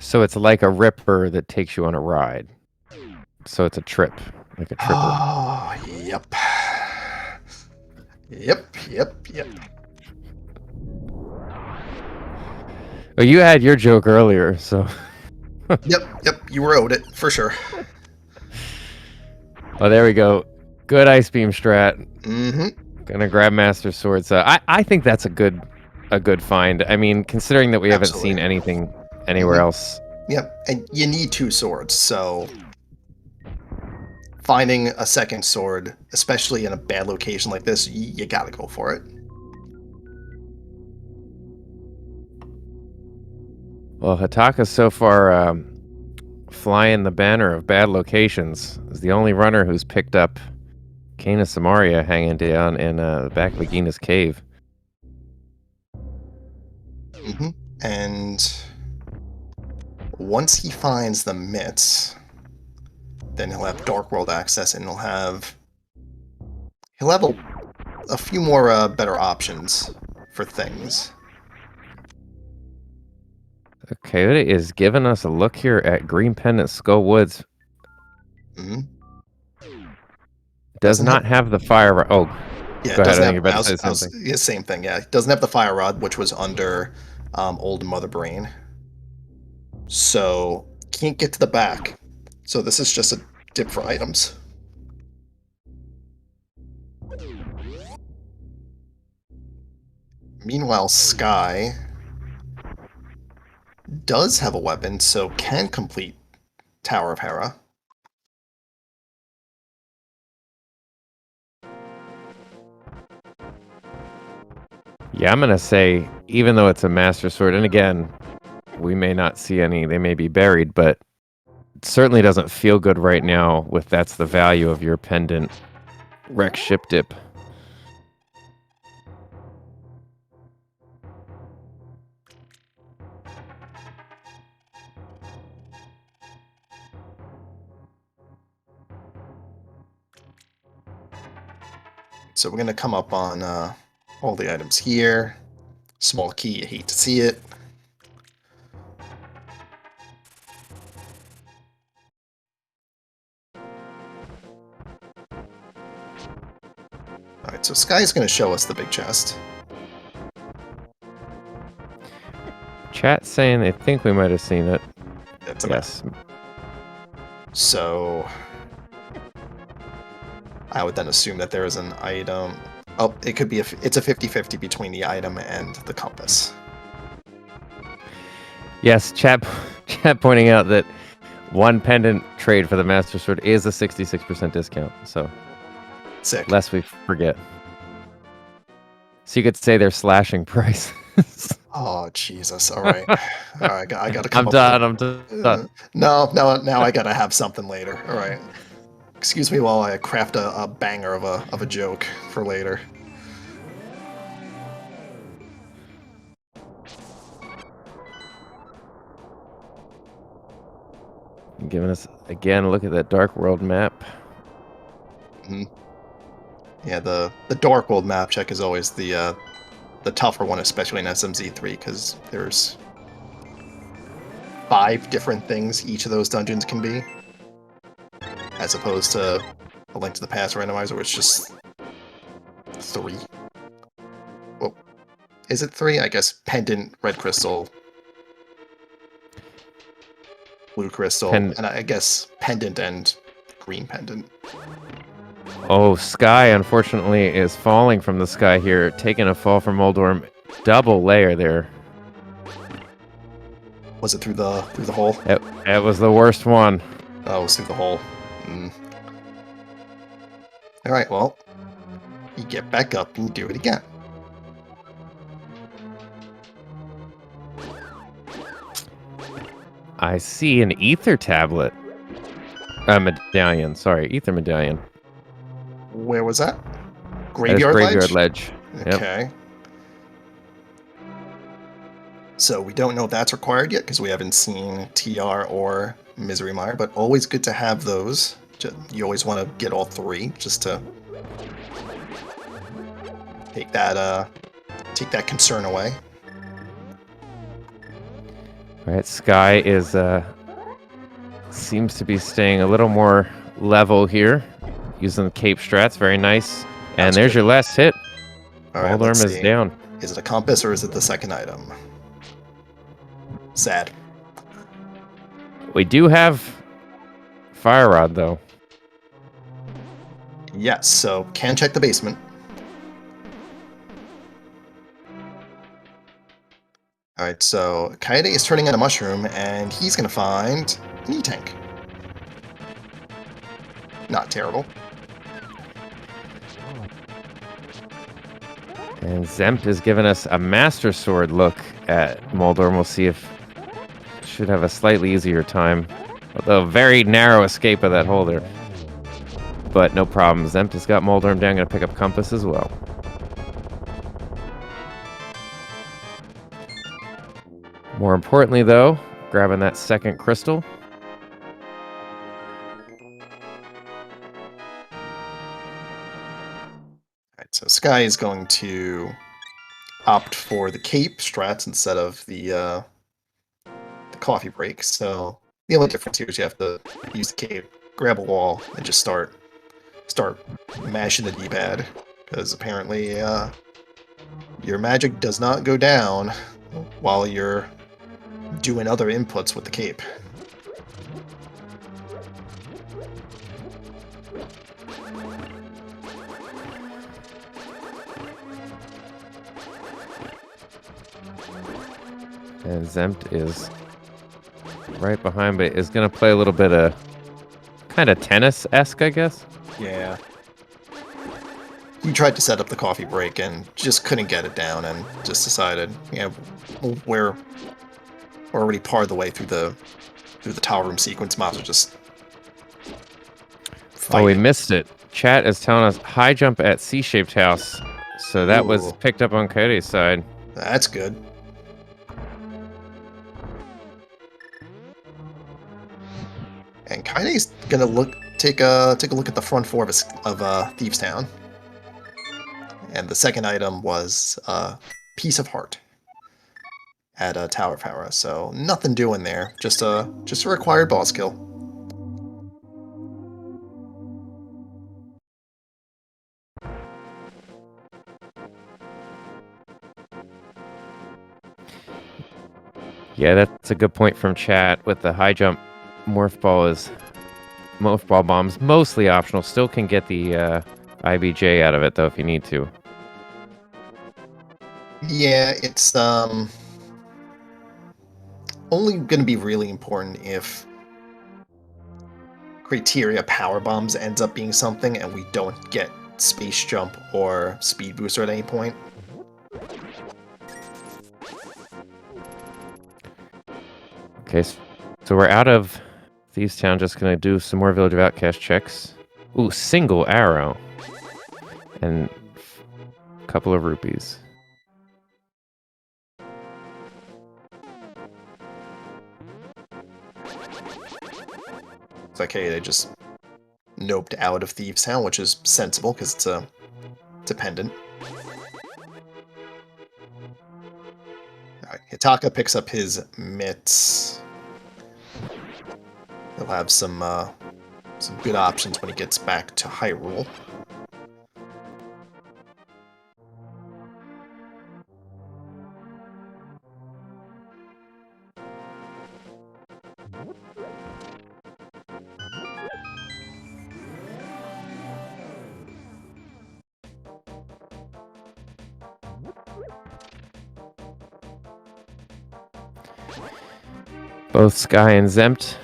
So it's like a Ripper that takes you on a ride. So it's a trip, like a tripper. Oh, yep. Yep. Oh, you had your joke earlier, so... Yep, you wrote it, for sure. Oh, there we go. Good Ice Beam strat. Mm-hmm. Gonna grab Master Sword. So I think that's a good find. I mean, considering that we haven't seen anything anywhere else. Yep, and you need 2 swords, so finding a second sword, especially in a bad location like this, you gotta go for it. Well, Hataka's so far flying the banner of bad locations. Is the only runner who's picked up Kana Samaria hanging down in the back of Agina's cave. Mm-hmm. And once he finds the mitts, then he'll have Dark World access, and he'll have a few more better options for things. Okay, it is giving us a look here at Green Pendant Skull Woods. Mm-hmm. Does not have the fire rod. Oh, yeah, go ahead. I think have, you're about to say something. Yeah, same thing. Yeah, it doesn't have the fire rod, which was under Old Mother Brain. So can't get to the back. So this is just a dip for items. Meanwhile, Sky does have a weapon, so can complete Tower of Hera. Yeah, I'm going to say, even though it's a Master Sword, and again, we may not see any, they may be buried, but it certainly doesn't feel good right now with that's the value of your Pendant Rex ship dip. So we're going to come up on all the items here. Small key, you hate to see it. Alright, so Sky's going to show us the big chest. Chat saying they think we might have seen it. That's yes. So I would then assume that there is an item. Oh, it could be it's a 50-50 between the item and the compass. Yes, chat pointing out that one pendant trade for the Master Sword is a 66% discount. So sick. Lest we forget. So you could say they're slashing prices. Oh Jesus! All right, all right. I gotta come. I'm done. No, now I gotta have something later. All right. Excuse me while I craft a banger of a joke for later. Giving us, again, a look at that Dark World map. Mhm. Yeah, the Dark World map check is always the tougher one, especially in SMZ3, because there's 5 different things each of those dungeons can be, as opposed to A Link to the Past Randomizer, which is just 3. Well, is it 3? I guess Pendant, Red Crystal, Blue Crystal, and I guess Pendant and Green Pendant. Oh, Sky, unfortunately, is falling from the sky here, taking a fall from Moldorm. Double layer there. Was it through the hole? It was the worst one. Oh, it was through the hole. Mm. Alright, well, you get back up and do it again. I see an ether tablet. Medallion. Sorry, ether medallion. Where was that? Graveyard Graveyard ledge? Okay. Yep. So we don't know if that's required yet because we haven't seen TR or Misery Mire, but always good to have those. You always want to get all 3 just to take that concern away. All right, Sky is seems to be staying a little more level here, using the cape strats. Very nice. And there's your last hit. All right, Moldorm is down. Is it a compass or is it the second item? Sad. We do have Fire Rod, though. Yes, so can check the basement. Alright, so Kaede is turning in a mushroom, and he's going to find an E-Tank. Not terrible. And Zempt is giving us a Master Sword look at Moldorm. We'll see if should have a slightly easier time. Although very narrow escape of that hole there. But no problem. Zempt has got Moldorm down. Going to pick up Compass as well. More importantly, though, grabbing that second crystal. Alright, so Sky is going to opt for the cape strats instead of the coffee break. So the only difference here is you have to use the cape, grab a wall, and just start mashing the D-pad. Because apparently your magic does not go down while you're doing other inputs with the cape. And Zempt is right behind, but is going to play a little bit of kind of tennis-esque, I guess. Yeah. He tried to set up the coffee break and just couldn't get it down, and just decided, yeah, we're already part of the way through the tower room sequence. Might as well just fight. Oh, we missed it. Chat is telling us high jump at C-shaped house, so that was picked up on Cody's side. That's good. And Kaine's gonna take a look at the front floor of Thieves Town. And the second item was Piece of Heart at Tower of Power. So nothing doing there. Just a required boss kill. Yeah, that's a good point from chat with the high jump. Morph ball bombs mostly optional. Still can get the IBJ out of it though if you need to. Yeah, it's only going to be really important if criteria power bombs ends up being something and we don't get space jump or speed booster at any point. Okay, so we're out of Thieves Town. Just gonna do some more Village of Outcast checks. Ooh, single arrow and a couple of rupees. It's like, hey, they just noped out of Thieves' Town, which is sensible because it's a pendant. Alright, Hitaka picks up his mitts. He'll have some good options when he gets back to Hyrule. Both Sky and Zempt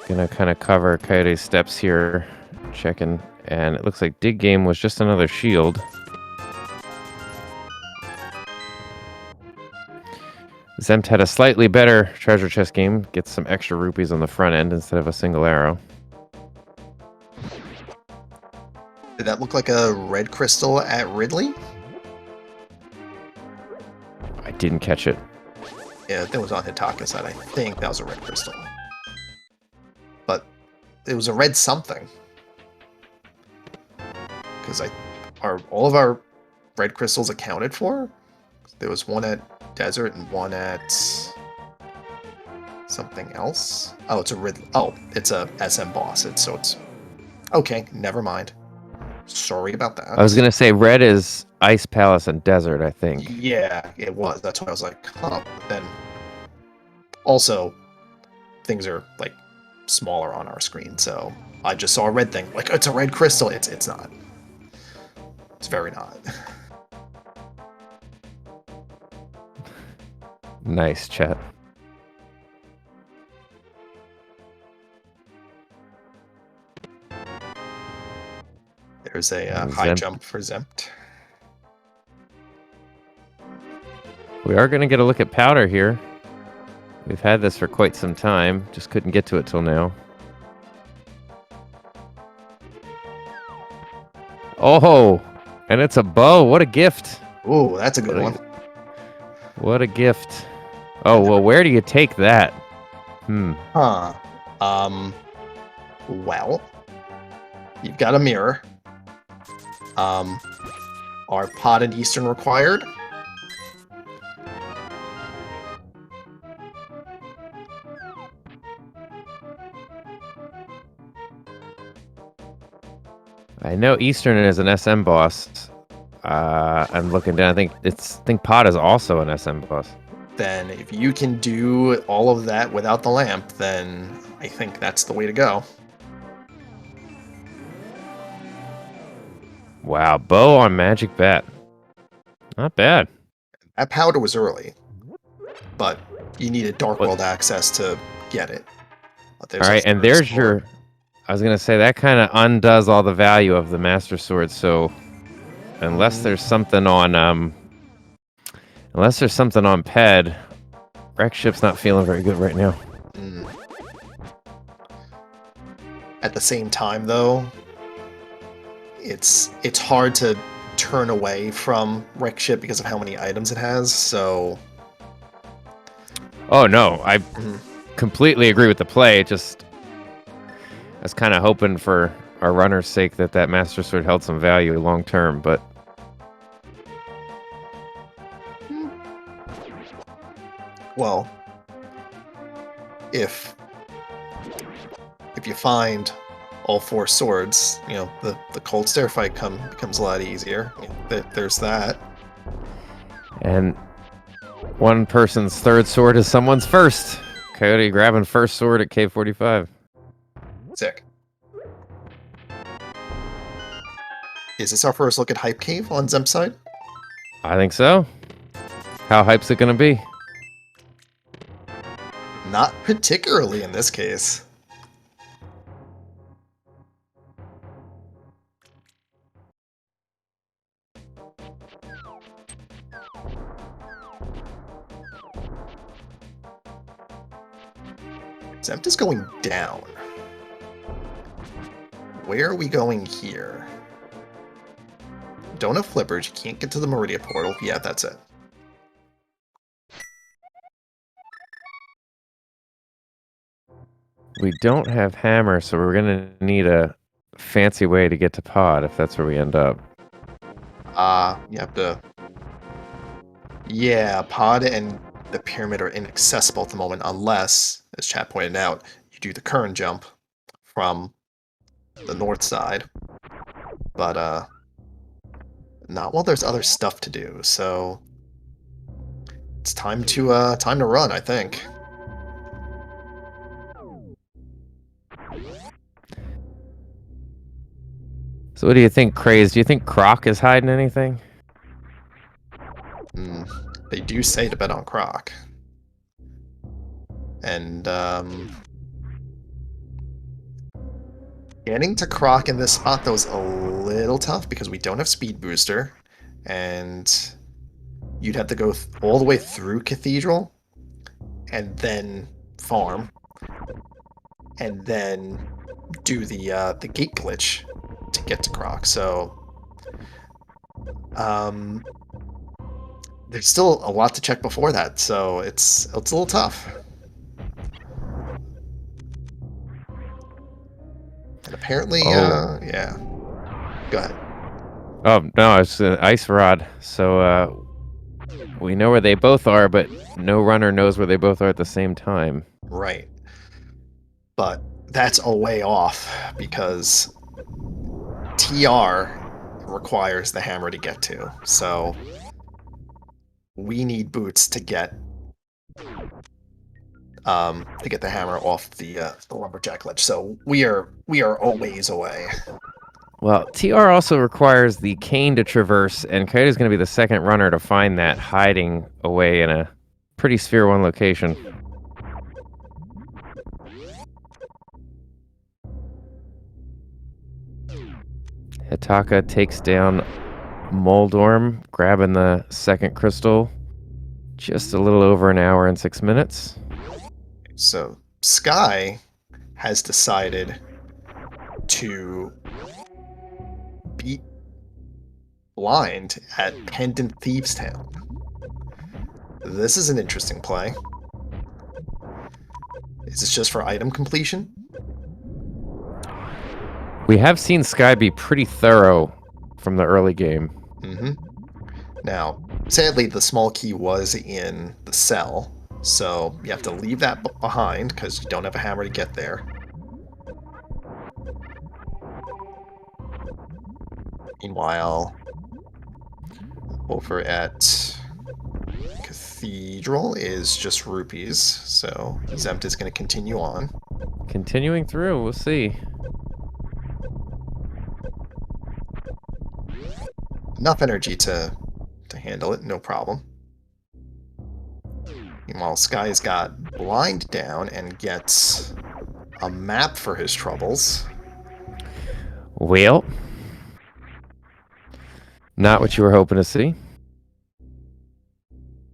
gonna kind of cover Coyote's steps here, checking, and it looks like Dig Game was just another shield. Zempt had a slightly better treasure chest game, gets some extra rupees on the front end instead of a single arrow. Did that look like a red crystal at Ridley? I didn't catch it. Yeah, that was on Hitaka's side. I think that was a red crystal. But it was a red something. Because are all of our red crystals accounted for? There was one at Desert and one at something else. Oh, it's a Ridley. Oh, it's a SM boss. So it's okay. Never mind. Sorry about that. I was gonna say red is Ice Palace and Desert, I think. Yeah, it was. That's why I was like, huh. But then also things are like smaller on our screen, so I just saw a red thing. Like, it's a red crystal. It's not. It's very not. Nice chat. There's a high jump for Zempt. We are going to get a look at Powder here. We've had this for quite some time. Just couldn't get to it till now. Oh, and it's a bow. What a gift. Ooh, that's a good one. What a gift. Oh, well, where do you take that? Huh. Well, you've got a mirror. Are Pot and Eastern required? I know Eastern is an SM boss. I'm looking down. I think Pot is also an SM boss. Then if you can do all of that without the lamp, then I think that's the way to go. Wow, bow on Magic Bat. Not bad. That powder was early, but you needed Dark World access to get it. All right, and there's your... I was going to say, that kind of undoes all the value of the Master Sword, so unless there's something on... Unless there's something on Ped, Wreckship's not feeling very good right now. At the same time, though, it's hard to turn away from Wreckship because of how many items it has, so... Oh, no, I completely agree with the play. Just, I was kind of hoping for our runner's sake that Master Sword held some value long term, but... Well, if you find all four swords, you know, the Cold Stare fight becomes a lot easier. You know, there's that. And one person's third sword is someone's first. Coyote grabbing first sword at K45. Sick. Is this our first look at Hype Cave on Zemp's side? I think so. How hype's it gonna be? Not particularly in this case. Zempt is going down. Where are we going here? Don't have flippers. You can't get to the Meridia portal. Yeah, that's it. We don't have hammer, so we're gonna need a fancy way to get to pod if that's where we end up. You have to... Yeah, pod and the pyramid are inaccessible at the moment unless, as chat pointed out, you do the current jump from the north side. But, not while there's other stuff to do, so... It's time to run, I think. So what do you think, Craze? Do you think Croc is hiding anything? They do say to bet on Croc. And, getting to Croc in this spot, though, is a little tough because we don't have Speed Booster, and you'd have to go all the way through Cathedral, and then farm, and then do the gate glitch to get to Croc. So, there's still a lot to check before that, so it's a little tough. And apparently, yeah. Go ahead. Oh, no, it's an ice rod. So, we know where they both are, but no runner knows where they both are at the same time. Right. But that's a way off, because TR requires the hammer to get to. So we need boots to get the hammer off the lumberjack ledge. So we are a ways away. Well, TR also requires the cane to traverse, and Coyote's going to be the second runner to find that hiding away in a pretty Sphere 1 location. Hitaka takes down Moldorm, grabbing the second crystal. Just a little over an hour and 6 minutes. So Sky has decided to beat blind at Pendant Thieves Town. This is an interesting play. Is this just for item completion? We have seen Sky be pretty thorough from the early game. Now, sadly, the small key was in the cell, so you have to leave that behind because you don't have a hammer to get there. Meanwhile, over at Cathedral is just rupees, so Zempt is going to continue on. Continuing through, we'll see. Enough energy to handle it, no problem. Meanwhile, Sky's got blind down and gets a map for his troubles. Well, not what you were hoping to see.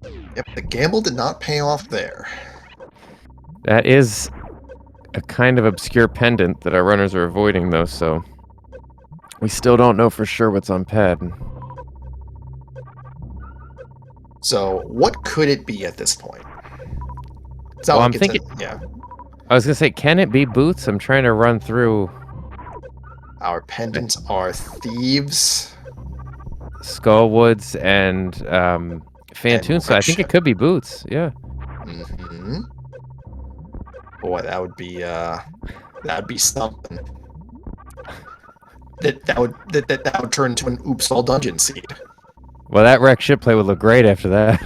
Yep, the gamble did not pay off there. That is a kind of obscure pendant that our runners are avoiding, though, so we still don't know for sure what's on Ped. So, what could it be at this point? Well, I'm thinking... yeah. I was going to say, can it be boots? I'm trying to run through... Our pendants are thieves. Skullwoods and Fantoon, so I think it could be boots, yeah. Boy, that'd be something. That would turn into an oops all dungeon seed. Well, that wreck ship play would look great after that.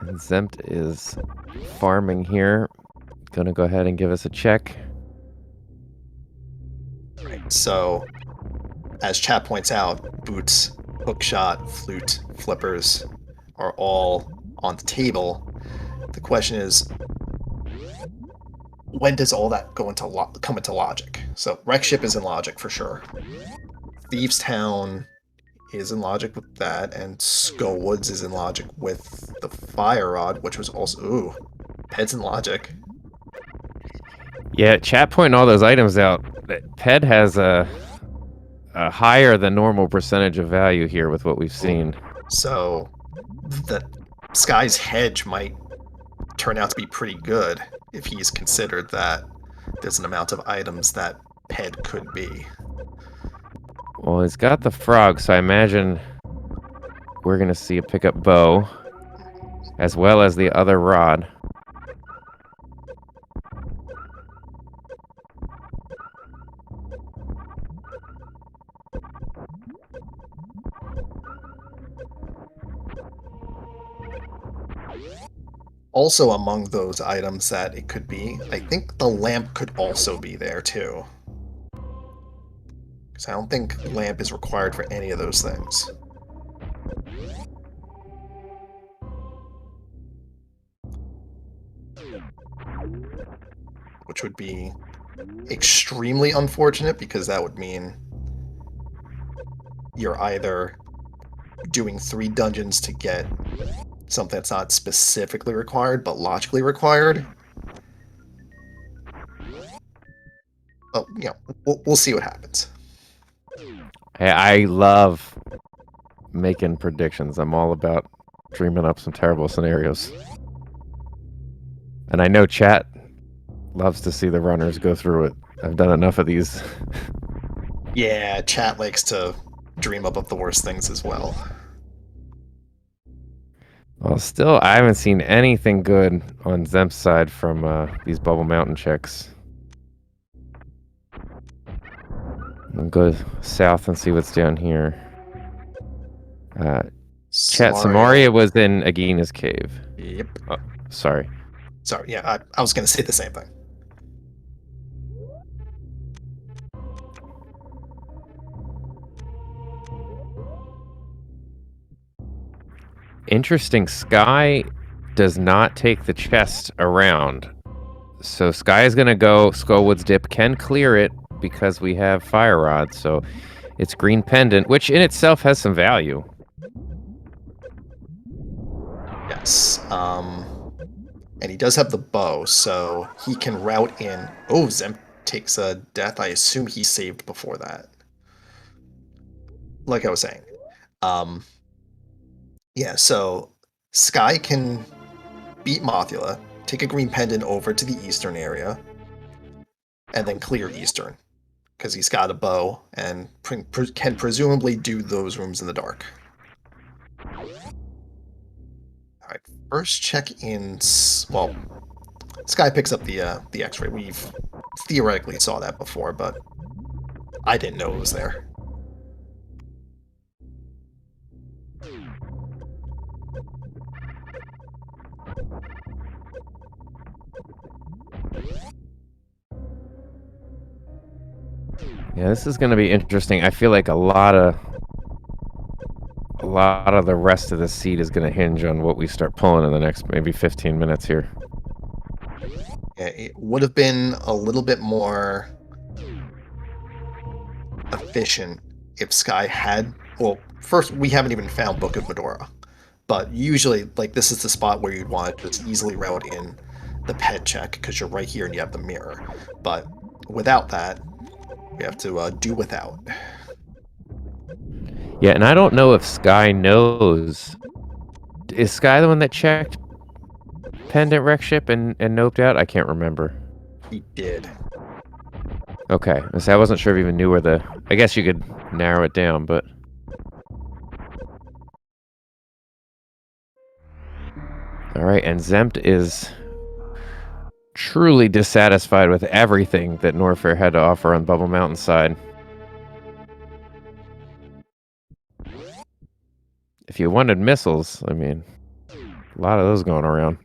And Zempt is farming here. Gonna go ahead and give us a check. Right, so, as chat points out, boots, hookshot, flute, flippers are all on the table. The question is, when does all that come into logic? So, wreck ship is in logic for sure. Thieves Town is in logic with that, and Skullwoods is in logic with the fire rod, which was also... Ooh, Ped's in logic. Yeah, chat pointing all those items out. Ped has a a higher than normal percentage of value here with what we've seen. So the Sky's hedge might turn out to be pretty good if he's considered that there's an amount of items that Ped could be. Well, he's got the frog, so I imagine we're going to see a pickup bow as well as the other rod. Also among those items that it could be, I think the lamp could also be there too. Because I don't think lamp is required for any of those things. Which would be extremely unfortunate because that would mean you're either doing 3 dungeons to get something that's not specifically required but logically required. Oh, you know, we'll see what happens. Hey, I love making predictions. I'm all about dreaming up some terrible scenarios. And I know chat loves to see the runners go through it. I've done enough of these. Yeah, chat likes to dream up of the worst things as well. Well, still, I haven't seen anything good on Zemp's side from these Bubble Mountain checks. I'll go south and see what's down here. Chat, Samaria was in Agina's cave. Yep. Oh, sorry. Sorry, yeah, I was going to say the same thing. Interesting. Sky does not take the chest around. So Sky is going to go Skullwood's Dip, can clear it because we have Fire Rod. So it's Green Pendant, which in itself has some value. Yes. And he does have the bow, so he can route in. Oh, Zemp takes a death. I assume he saved before that. Like I was saying. Yeah, so Sky can beat Mothula, take a Green Pendant over to the eastern area, and then clear eastern. Because he's got a bow and can presumably do those rooms in the dark. Alright, first check in. Well, Sky picks up the X-ray. We've theoretically saw that before, but I didn't know it was there. Yeah, this is going to be interesting. I feel like a lot of the rest of the seed is going to hinge on what we start pulling in the next maybe 15 minutes here. Yeah, it would have been a little bit more efficient if Sky had. Well, first, we haven't even found Book of Medora, but usually, like, this is the spot where you'd want to just easily route in the pet check because you're right here and you have the mirror. But without that, we have to do without. Yeah, and I don't know if Sky knows. Is Sky the one that checked Pendant Wreck Ship and noped out? I can't remember. He did. Okay, so I wasn't sure if you even knew where the... I guess you could narrow it down, but... Alright, and Zempt is truly dissatisfied with everything that Norfair had to offer on Bubble Mountain side. If you wanted missiles, I mean, a lot of those going around.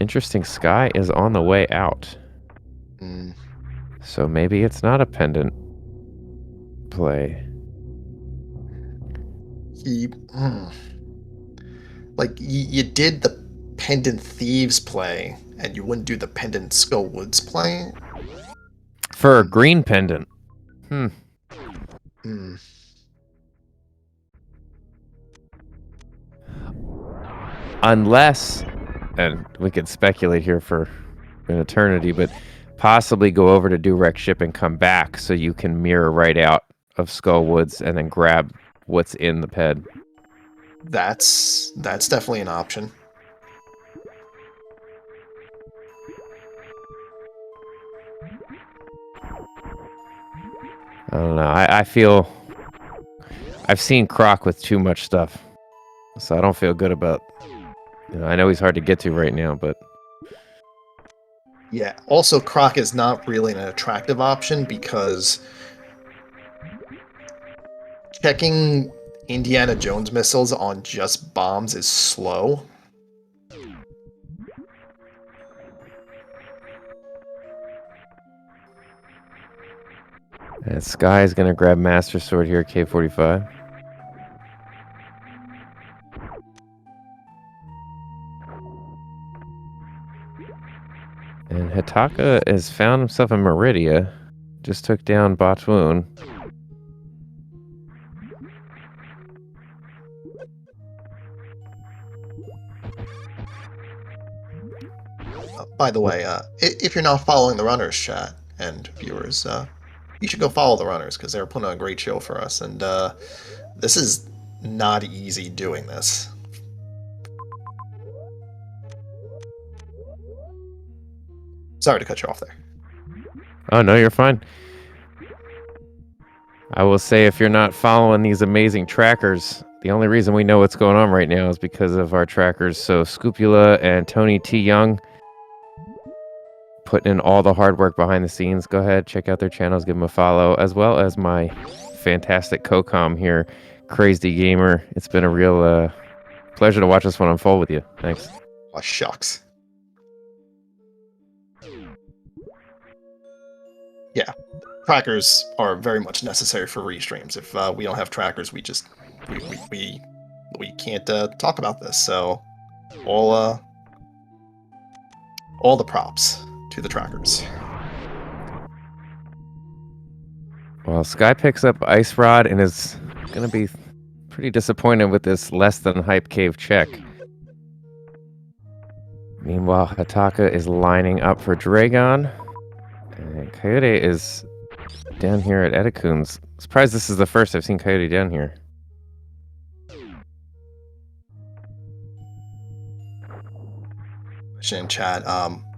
Interesting, Sky is on the way out. So maybe it's not a pendant play. Like, you did the Pendant Thieves play, and you wouldn't do the Pendant Skullwoods play? For a green pendant. Unless, and we could speculate here for an eternity, but possibly go over to do wreck ship and come back so you can mirror right out of Skullwoods and then grab what's in the ped. That's definitely an option. I don't know. I feel I've seen Croc with too much stuff, so I don't feel good about. I know he's hard to get to right now, but Yeah. Also, Croc is not really an attractive option because checking Indiana Jones missiles on just bombs is slow. and Sky's gonna grab Master Sword here, K45. And Hitaka has found himself in Meridia. Just took down Batwoon. By the way, if you're not following the runners chat and viewers, you should go follow the runners because they're putting on a great show for us. And this is not easy doing this. Sorry to cut you off there. Oh, no, you're fine. I will say if you're not following these amazing trackers, the only reason we know what's going on right now is because of our trackers. So Scupula and Tony T. Young putting in all the hard work behind the scenes. Go ahead, check out their channels, give them a follow, as well as my fantastic co-com here, Crazy Gamer. It's been a real pleasure to watch this one unfold with you. Thanks. Oh, shucks. Yeah, trackers are very much necessary for restreams. If we don't have trackers, we just we can't talk about this. So all the props to the trackers. Well, Sky picks up Ice Rod and is going to be pretty disappointed with this less than hype cave check. Meanwhile, Hitaka is lining up for Dragon. And Coyote is down here at Edicoon's. Surprised this is the first I've seen Coyote down here. In chat,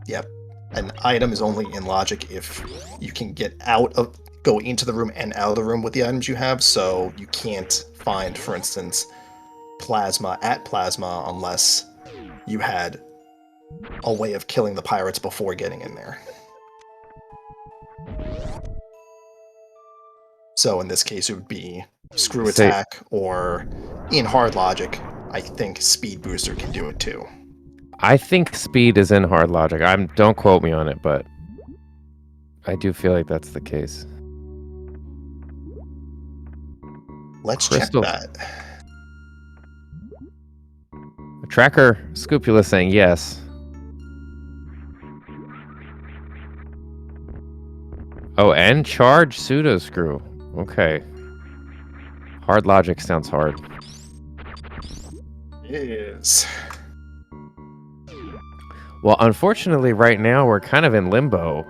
yep. An item is only in logic if you can go into the room and out of the room with the items you have, so you can't find, for instance, plasma at plasma unless you had a way of killing the pirates before getting in there. So in this case, it would be screw attack, or in hard logic, I think speed booster can do it too. I think speed is in hard logic. Don't quote me on it, but I do feel like that's the case. Let's Crystal. check that. A tracker Scupula saying yes. Oh, and charge pseudo screw. Okay. Hard logic sounds hard. It is. Well, unfortunately, right now we're kind of in limbo.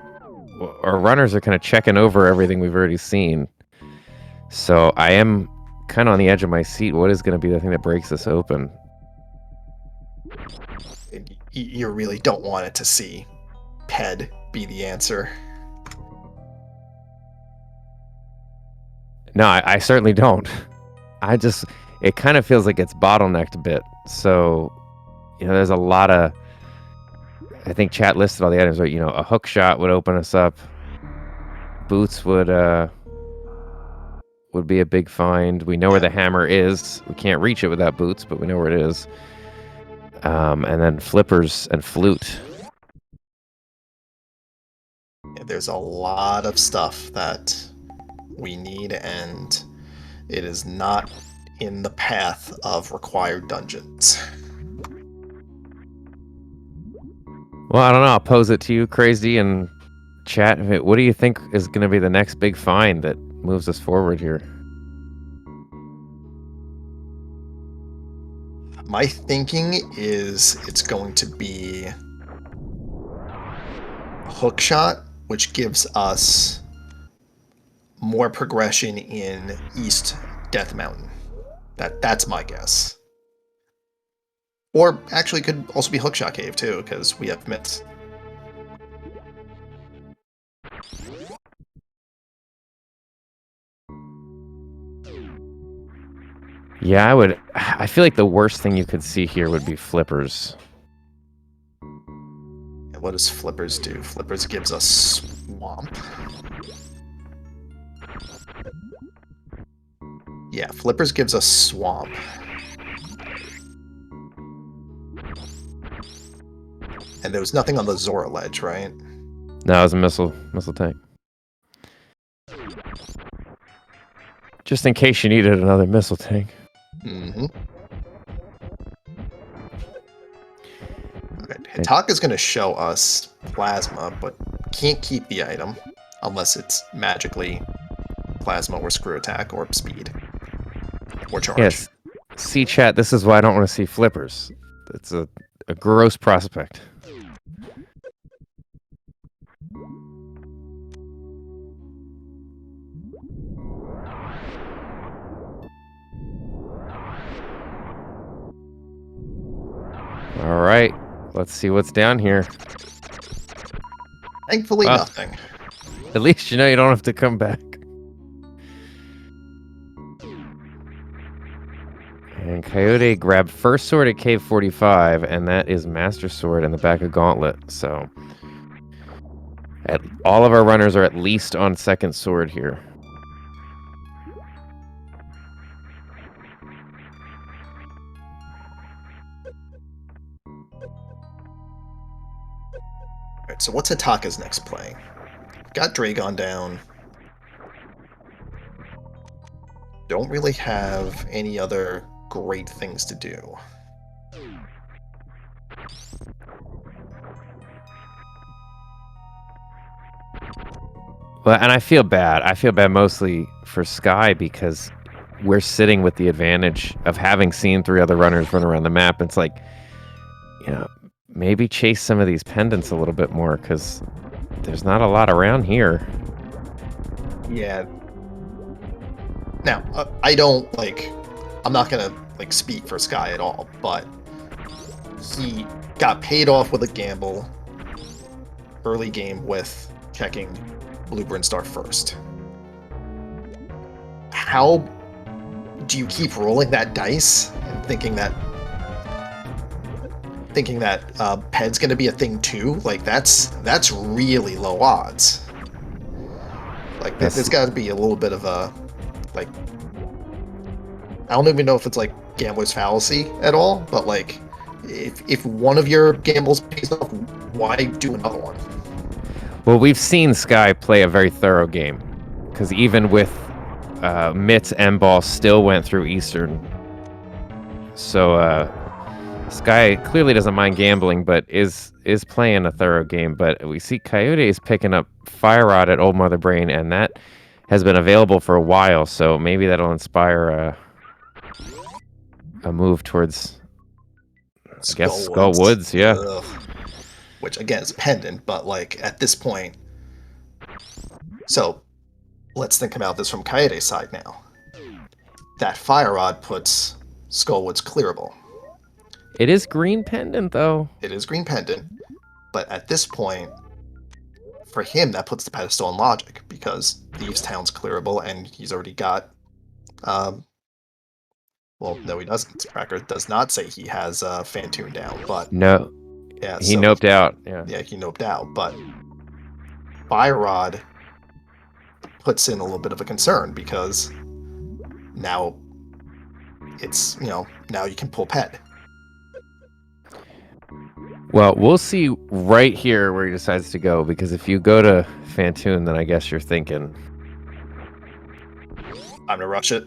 Our runners are kind of checking over everything we've already seen. So I am kind of on the edge of my seat. What is going to be the thing that breaks this open? You really don't want it to see Ped be the answer. No, I certainly don't. It kind of feels like it's bottlenecked a bit. So, there's a lot of, I think chat listed all the items, right? A hook shot would open us up. Boots would be a big find. We know where the hammer is. We can't reach it without boots, but we know where it is. And then flippers and flute. Yeah, there's a lot of stuff that we need, and it is not in the path of required dungeons. Well, I don't know. I'll pose it to you, Crazy, and chat. What do you think is going to be the next big find that moves us forward here? My thinking is it's going to be hookshot which gives us more progression in East Death Mountain. That's my guess. Or actually could also be Hookshot Cave too, because we have mitts. Yeah, I feel like the worst thing you could see here would be flippers. And what does flippers do? Flippers gives us swamp. Yeah, flippers gives us swamp. And there was nothing on the Zora ledge, right? No, it was a missile tank. Just in case you needed another missile tank. Mm-hmm. Okay, Hitaka's going to show us plasma, but can't keep the item unless it's magically plasma or screw attack or speed or charge. Yes. See, chat, this is why I don't want to see flippers. It's a gross prospect. All right, let's see what's down here. Thankfully, nothing. At least you know you don't have to come back. And Coyote grabbed first sword at Cave 45, and that is Master Sword in the back of Gauntlet. So, all of our runners are at least on second sword here. Alright, so what's Hitaka's next play? Got Dragon down. Don't really have any other great things to do. Well, and I feel bad. I feel bad mostly for Sky because we're sitting with the advantage of having seen 3 other runners run around the map. It's like, you know, maybe chase some of these pendants a little bit more because there's not a lot around here. Yeah. Now, I don't, I'm not going to, speak for Sky at all, but he got paid off with a gamble early game with checking Blueprint Star first. How do you keep rolling that dice and thinking that Ped's going to be a thing too? That's really low odds. There's got to be a little bit of a I don't even know if it's gambler's fallacy at all, but if one of your gambles pays off, why do another one? Well, we've seen Sky play a very thorough game because even with Mitts and Ball still went through Eastern. So Sky clearly doesn't mind gambling, but is playing a thorough game. But we see Coyote is picking up Fire Rod at Old Mother Brain, and that has been available for a while. So maybe that'll inspire a move towards, I guess, Skull Woods. Yeah. Ugh. Which again is Pendant, but at this point. So let's think about this from Coyote's side now. That Fire Rod puts Skullwood's clearable. It is green pendant, though. It is green pendant, but at this point, for him, that puts the pedestal in logic, because Thieves Town's clearable, and he's already got... well, no, he doesn't. Cracker does not say he has Fantoon down, but... No. Yeah, he noped out. Yeah, he noped out, but Fire Rod puts in a little bit of a concern, because now it's, now you can pull Ped. Well, we'll see right here where he decides to go, because if you go to Fantoon, then I guess you're thinking... I'm gonna rush it.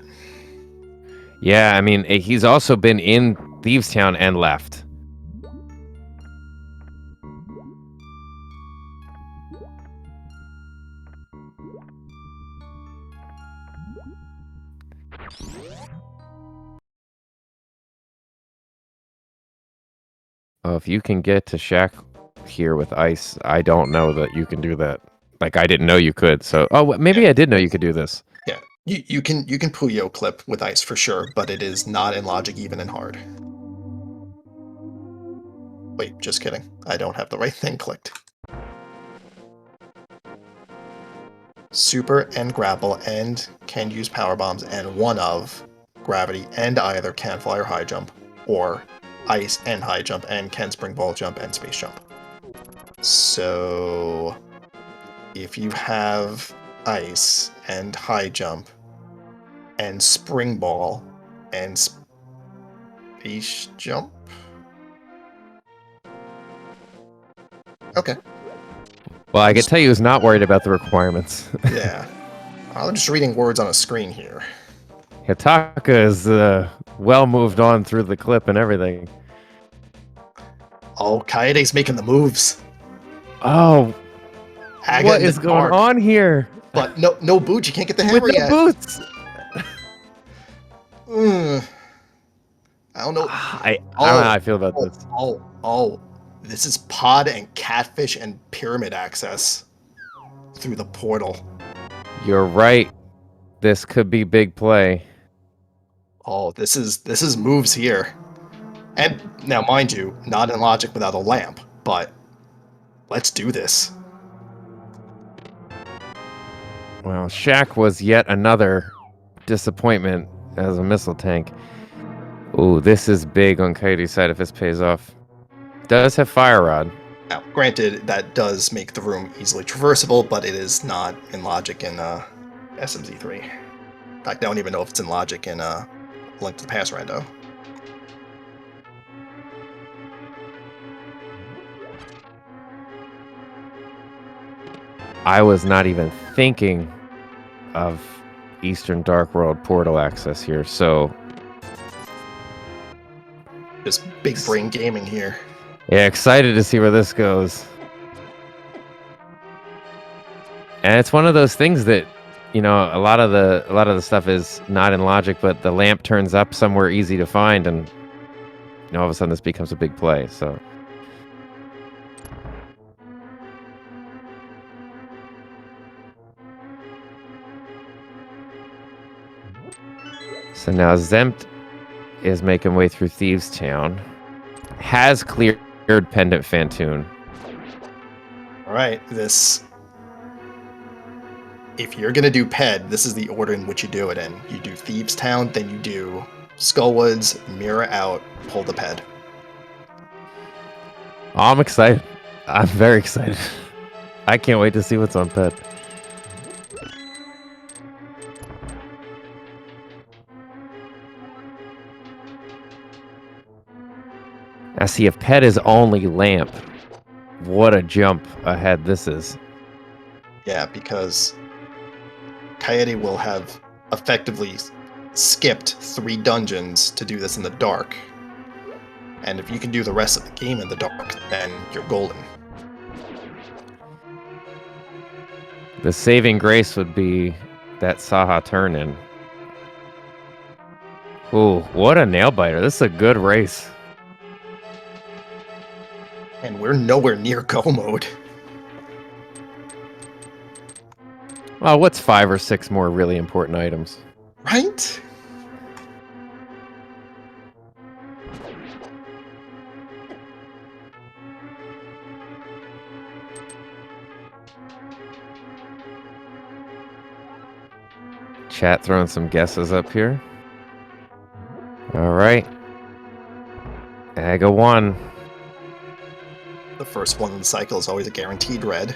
Yeah, I mean, he's also been in Thieves Town and left. Oh, if you can get to Shack here with ice, I don't know that you can do that. like I didn't know you could. So, oh, maybe Yeah. I did know you could do this. Yeah, you can Puyo clip with ice for sure, but it is not in logic even in hard. Wait, just kidding. I don't have the right thing clicked. Super and grapple and can use power bombs and one of gravity and either can fly or high jump, or ice and high jump and can spring ball jump and space jump. So if you have ice and high jump and spring ball and space jump. Okay. Well, I can tell you, was not worried about the requirements. Yeah. I'm just reading words on a screen here. Hitaka is well moved on through the clip and everything. Oh, Kaede's making the moves. Oh, Haga what in the is going dark. on here? But no boots. You can't get the hammer With the yet. boots. I don't know. I don't know how I feel about this. Oh. This is pod and catfish and pyramid access through the portal. You're right. This could be big play. Oh, this is moves here. And now, mind you, not in logic without a lamp, but let's do this. Well, Shaq was yet another disappointment as a missile tank. Ooh, this is big on Coyote's side if this pays off. Does have Fire Rod. Now, granted, that does make the room easily traversable, but it is not in logic in SMZ3. In fact, I don't even know if it's in logic in Link to the Past Rando. I was not even thinking of Eastern Dark World portal access here, so... Just big brain gaming here. Yeah, excited to see where this goes. And it's one of those things that, you know, a lot of the stuff is not in logic, but the lamp turns up somewhere easy to find, and you know, all of a sudden this becomes a big play. So now Zempt is making way through Thieves Town. Has cleared Pendant Fantoon. Alright, this... If you're gonna do Ped, this is the order in which you do it in. You do Thieves Town, then you do Skullwoods, Mirror out, pull the Ped. Oh, I'm excited. I'm very excited. I can't wait to see what's on Ped. Now see, if Ped is only lamp, what a jump ahead this is. Yeah, because Coyote will have effectively skipped 3 dungeons to do this in the dark. And if you can do the rest of the game in the dark, then you're golden. The saving grace would be that Saha turn-in. Ooh, what a nail-biter. This is a good race. And we're nowhere near go mode. Well, what's 5 or 6 more really important items? Right? Chat throwing some guesses up here. All right. Aga 1. The first one in the cycle is always a guaranteed red.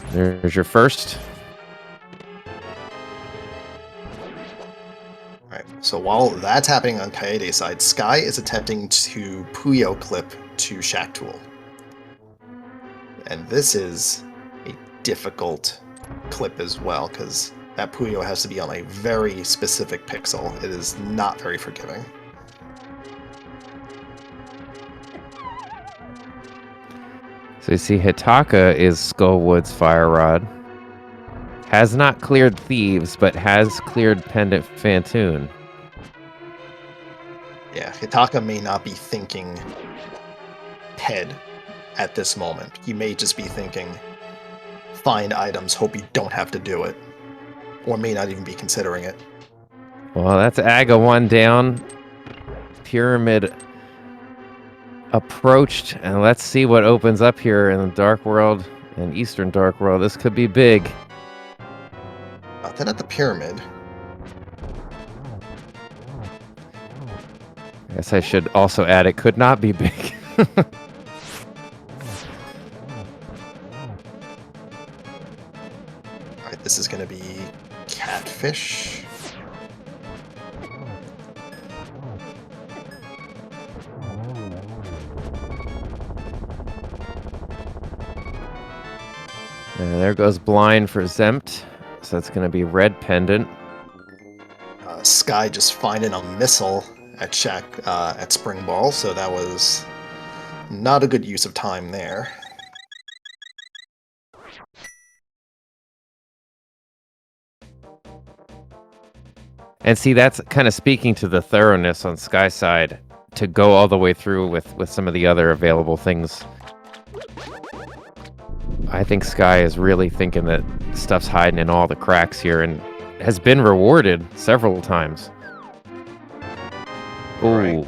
There's your first. Alright, so while that's happening on Coyote's side, Sky is attempting to Puyo clip to Shack Tool. And this is a difficult clip as well, because that Puyo has to be on a very specific pixel. It is not very forgiving. So you see Hitaka is Skullwood's Fire Rod. Has not cleared Thieves, but has cleared Pendant Fantoon. Yeah, Hitaka may not be thinking Ped at this moment. He may just be thinking, find items, hope you don't have to do it. Or may not even be considering it. Well, that's Aga 1 down. Pyramid approached, and let's see what opens up here in the Dark World and Eastern Dark World. This could be big. Nothing at the pyramid. I guess I should also add it could not be big. Alright, this is going to be catfish. And there goes blind for Zempt. So that's going to be red pendant. Sky just finding a missile at at Spring Ball, so that was not a good use of time there. And see, that's kind of speaking to the thoroughness on Sky's side to go all the way through with some of the other available things. I think Sky is really thinking that stuff's hiding in all the cracks here and has been rewarded several times. Ooh.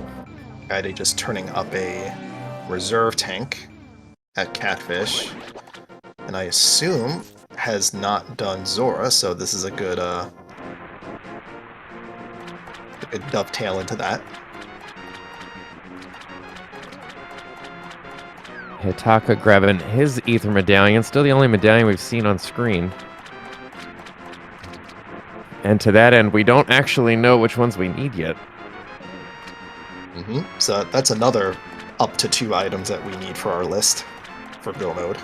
Right. Just turning up a reserve tank at Catfish. And I assume has not done Zora, so this is a good dovetail into that. Hitaka grabbing his Ether Medallion, still the only medallion we've seen on screen. And to that end, we don't actually know which ones we need yet. So that's another up to 2 items that we need for our list for Go Mode.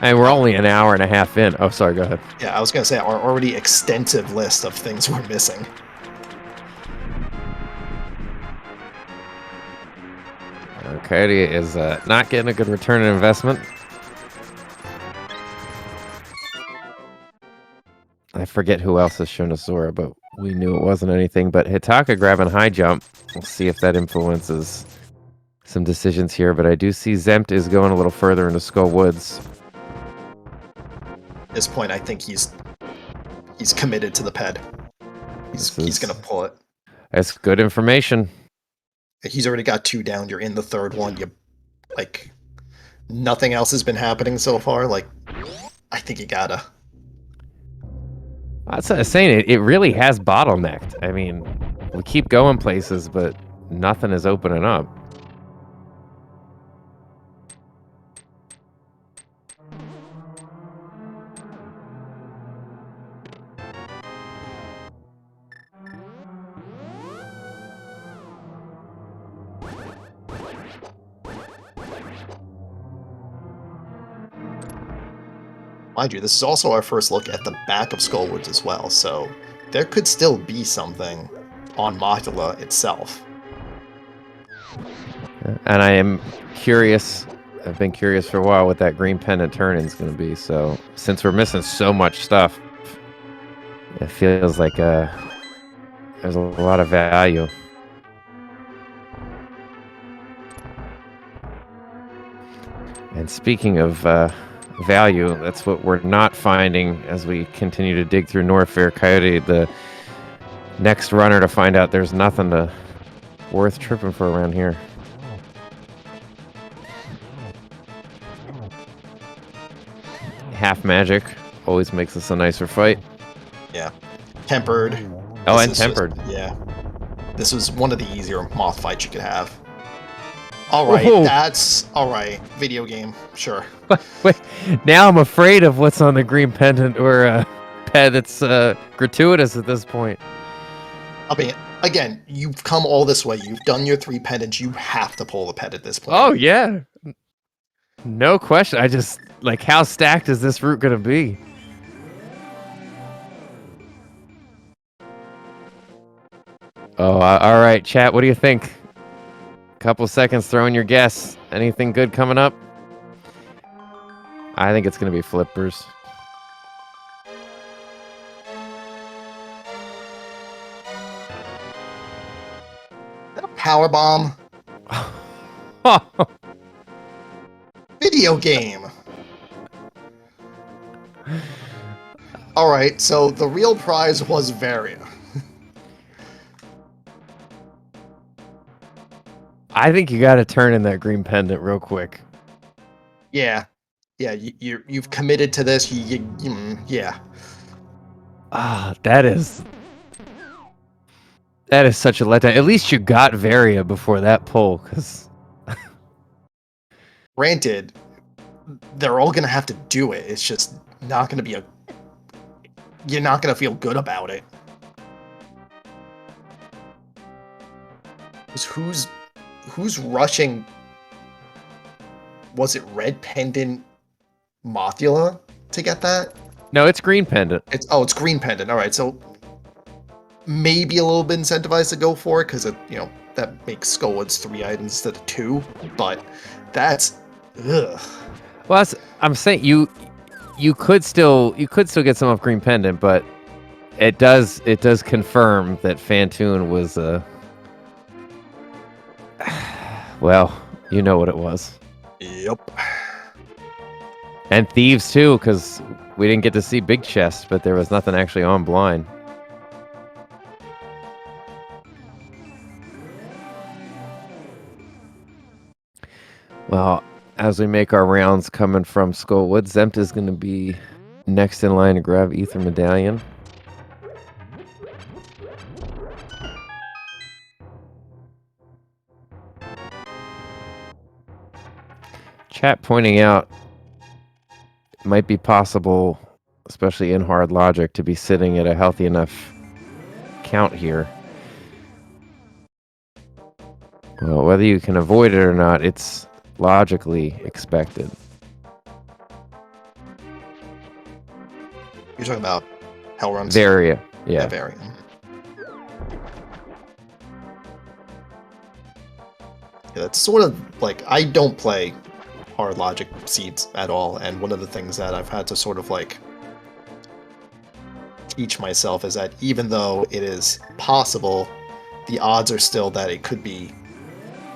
And we're only an hour and a half in. Oh, sorry, go ahead. Yeah, I was going to say our already extensive list of things we're missing. Coyote is not getting a good return on investment. I forget who else has shown us Zora, but we knew it wasn't anything. But Hitaka grabbing high jump. We'll see if that influences some decisions here. But I do see Zempt is going a little further into Skull Woods. At this point, I think he's committed to the ped. He's going to pull it. That's good information. He's already got 2 down. You're in the 3rd one. Nothing else has been happening so far. I think you gotta. That's what I was saying. It really has bottlenecked. I mean, we keep going places, but nothing is opening up. Mind you, this is also our first look at the back of Skullwoods as well, so there could still be something on Modula itself. And I am curious, I've been curious for a while what that green pendant turn-in is going to be, so since we're missing so much stuff, it feels like there's a lot of value. And speaking of value, that's what we're not finding as we continue to dig through Norfair. Coyote, the next runner to find out there's nothing worth tripping for around here. Half magic always makes this a nicer fight. Yeah. Tempered. Oh, and tempered. Yeah. This was one of the easier moth fights you could have. Alright, that's... Alright, video game, sure. Wait, now I'm afraid of what's on the green pendant or ped that's gratuitous at this point. I mean, again, you've come all this way. You've done your 3 pendants. You have to pull the ped at this point. Oh, yeah. No question. I just, how stacked is this route going to be? Oh, all right, chat. What do you think? Couple seconds, throw in your guess. Anything good coming up? I think it's going to be flippers. power bomb. Video game. Alright, so the real prize was Varia. I think you got to turn in that green pendant real quick. Yeah. Yeah, you've committed to this. Yeah. Ah, that is such a letdown. At least you got Varia before that pull, because Granted, they're all gonna have to do it. It's just not gonna be a... You're not gonna feel good about it. 'Cause who's rushing? Was it Red Pendant Mothula to get that? no, it's green pendant. It's Green Pendant. All right, so maybe a little bit incentivized to go for it because that makes Skullwood's 3 items instead of 2. But that's ugh. Well, I'm saying you could still get some off green pendant, but it does confirm that Fantoon was well, you know what it was. Yep. And Thieves too, because we didn't get to see Big Chest, but there was nothing actually on blind. Well, as we make our rounds coming from Skullwood, Zempt is going to be next in line to grab Ether Medallion. Chat pointing out it might be possible, especially in hard logic, to be sitting at a healthy enough count here. Well, whether you can avoid it or not, it's logically expected. You're talking about Hell Runs? Varia, yeah. Varia. Yeah, that's sort of like, I don't play hard logic seeds at all, and one of the things that I've had to sort of like teach myself is that even though it is possible, the odds are still that it could be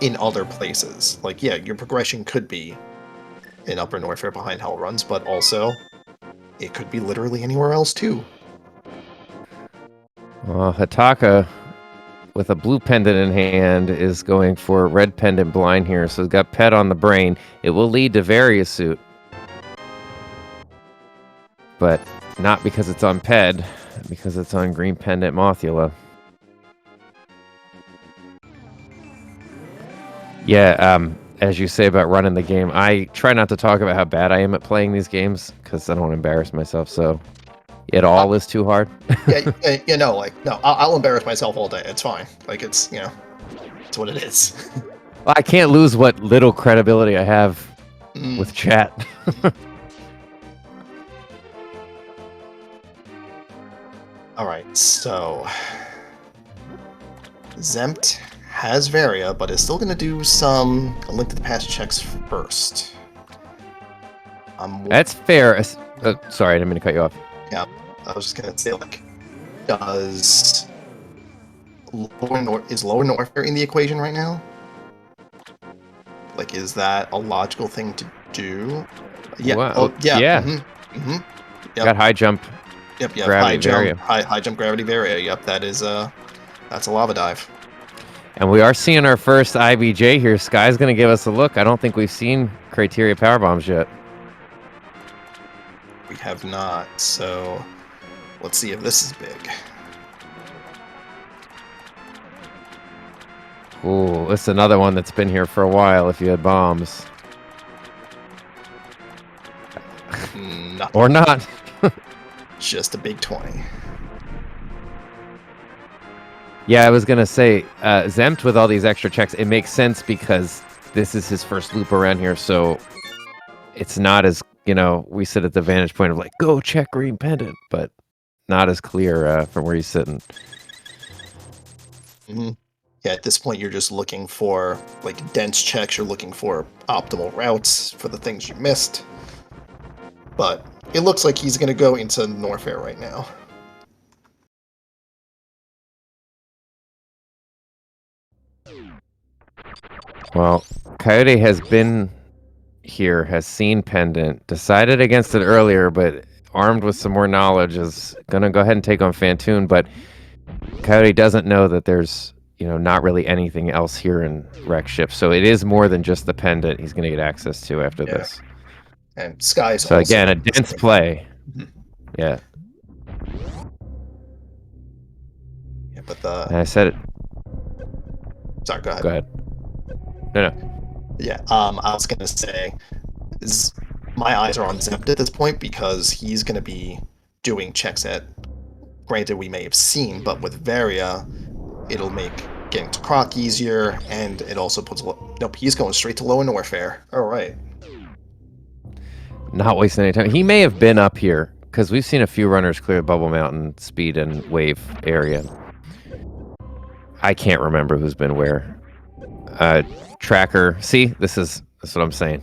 in other places. Like, yeah, your progression could be in Upper Norfair behind Hell Runs, but also it could be literally anywhere else too. Well, Hataka, with a blue pendant in hand, is going for red pendant blind here, so he's got Pet on the brain. It will lead to Varia Suit, but not because it's on Ped, because it's on green pendant Mothula. Yeah, as you say about running the game, I try not to talk about how bad I am at playing these games, because I don't want to embarrass myself, so it all is too hard. I'll embarrass myself all day. It's fine. Like, it's what it is. Well, I can't lose what little credibility I have with chat. Alright, so Zempt has Varia, but is still going to do some A Link to the Past checks first. That's fair. Sorry, I didn't mean to cut you off. Yeah, I was just going to say, like, is Lower Norfair in the equation right now? Like, is that a logical thing to do? Yeah. Wow. Oh, yeah. Yeah. Yep. Got high jump. Yep. Gravity Varia. High jump gravity Varia. Yep. That's a lava dive. And we are seeing our first IBJ here. Sky's going to give us a look. I don't think we've seen Criteria Power Bombs yet. We have not. So let's see if this is big. Ooh, this is another one that's been here for a while if you had bombs. Nothing. Or not. Just a big 20. Yeah, I was going to say, Zempt with all these extra checks, it makes sense because this is his first loop around here, so it's not as, we sit at the vantage point of like, go check green pendant, but not as clear from where he's sitting. Mm-hmm. Yeah, at this point, you're just looking for, like, dense checks. You're looking for optimal routes for the things you missed. But it looks like he's going to go into Norfair right now. Well, Coyote has been here, has seen Pendant, decided against it earlier, but armed with some more knowledge is gonna go ahead and take on Fantoon. But Coyote doesn't know that there's, not really anything else here in Wreck Ship. So it is more than just the Pendant he's gonna get access to after Yeah. this. And Sky's So also again, a the dense same. play. Mhm. Yeah. Yeah, but the... And I said it. Sorry, go ahead. Go ahead. No. Yeah, I was gonna say, my eyes are on Zempt at this point because he's gonna be doing checks at... Granted, we may have seen, but with Varia, it'll make getting to Croc easier, and it also puts... Nope, he's going straight to low warfare. Alright. Not wasting any time. He may have been up here because we've seen a few runners clear Bubble Mountain, Speed, and Wave area. I can't remember who's been where. Tracker. See, that's what I'm saying.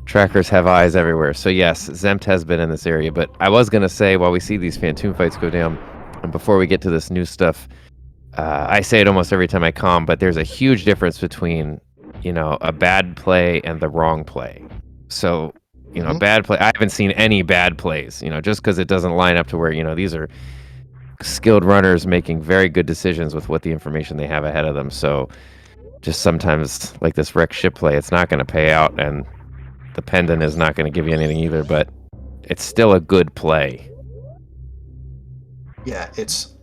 Trackers have eyes everywhere. So yes, Zempt has been in this area. But I was gonna say, while we see these Fantoon fights go down, and before we get to this new stuff, I say it almost every time I come, but there's a huge difference between, a bad play and the wrong play. So, bad play. I haven't seen any bad plays. Just because it doesn't line up to where these are skilled runners making very good decisions with what the information they have ahead of them. So just sometimes like this Wreck Ship play, it's not going to pay out, and the Pendant is not going to give you anything either, but it's still a good play. Yeah, it's...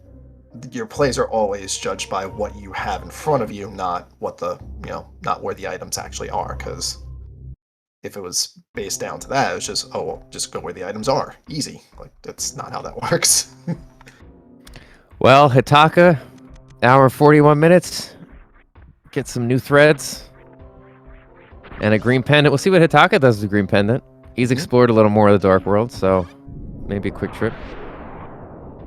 Your plays are always judged by what you have in front of you, not what the, not where the items actually are, because if it was based down to that, it was just, oh, well, just go where the items are. Easy. Like, that's not how that works. Well, Hitaka, hour 41 minutes. Get some new threads. And a green pendant. We'll see what Hitaka does with the green pendant. He's explored a little more of the Dark World, so maybe a quick trip.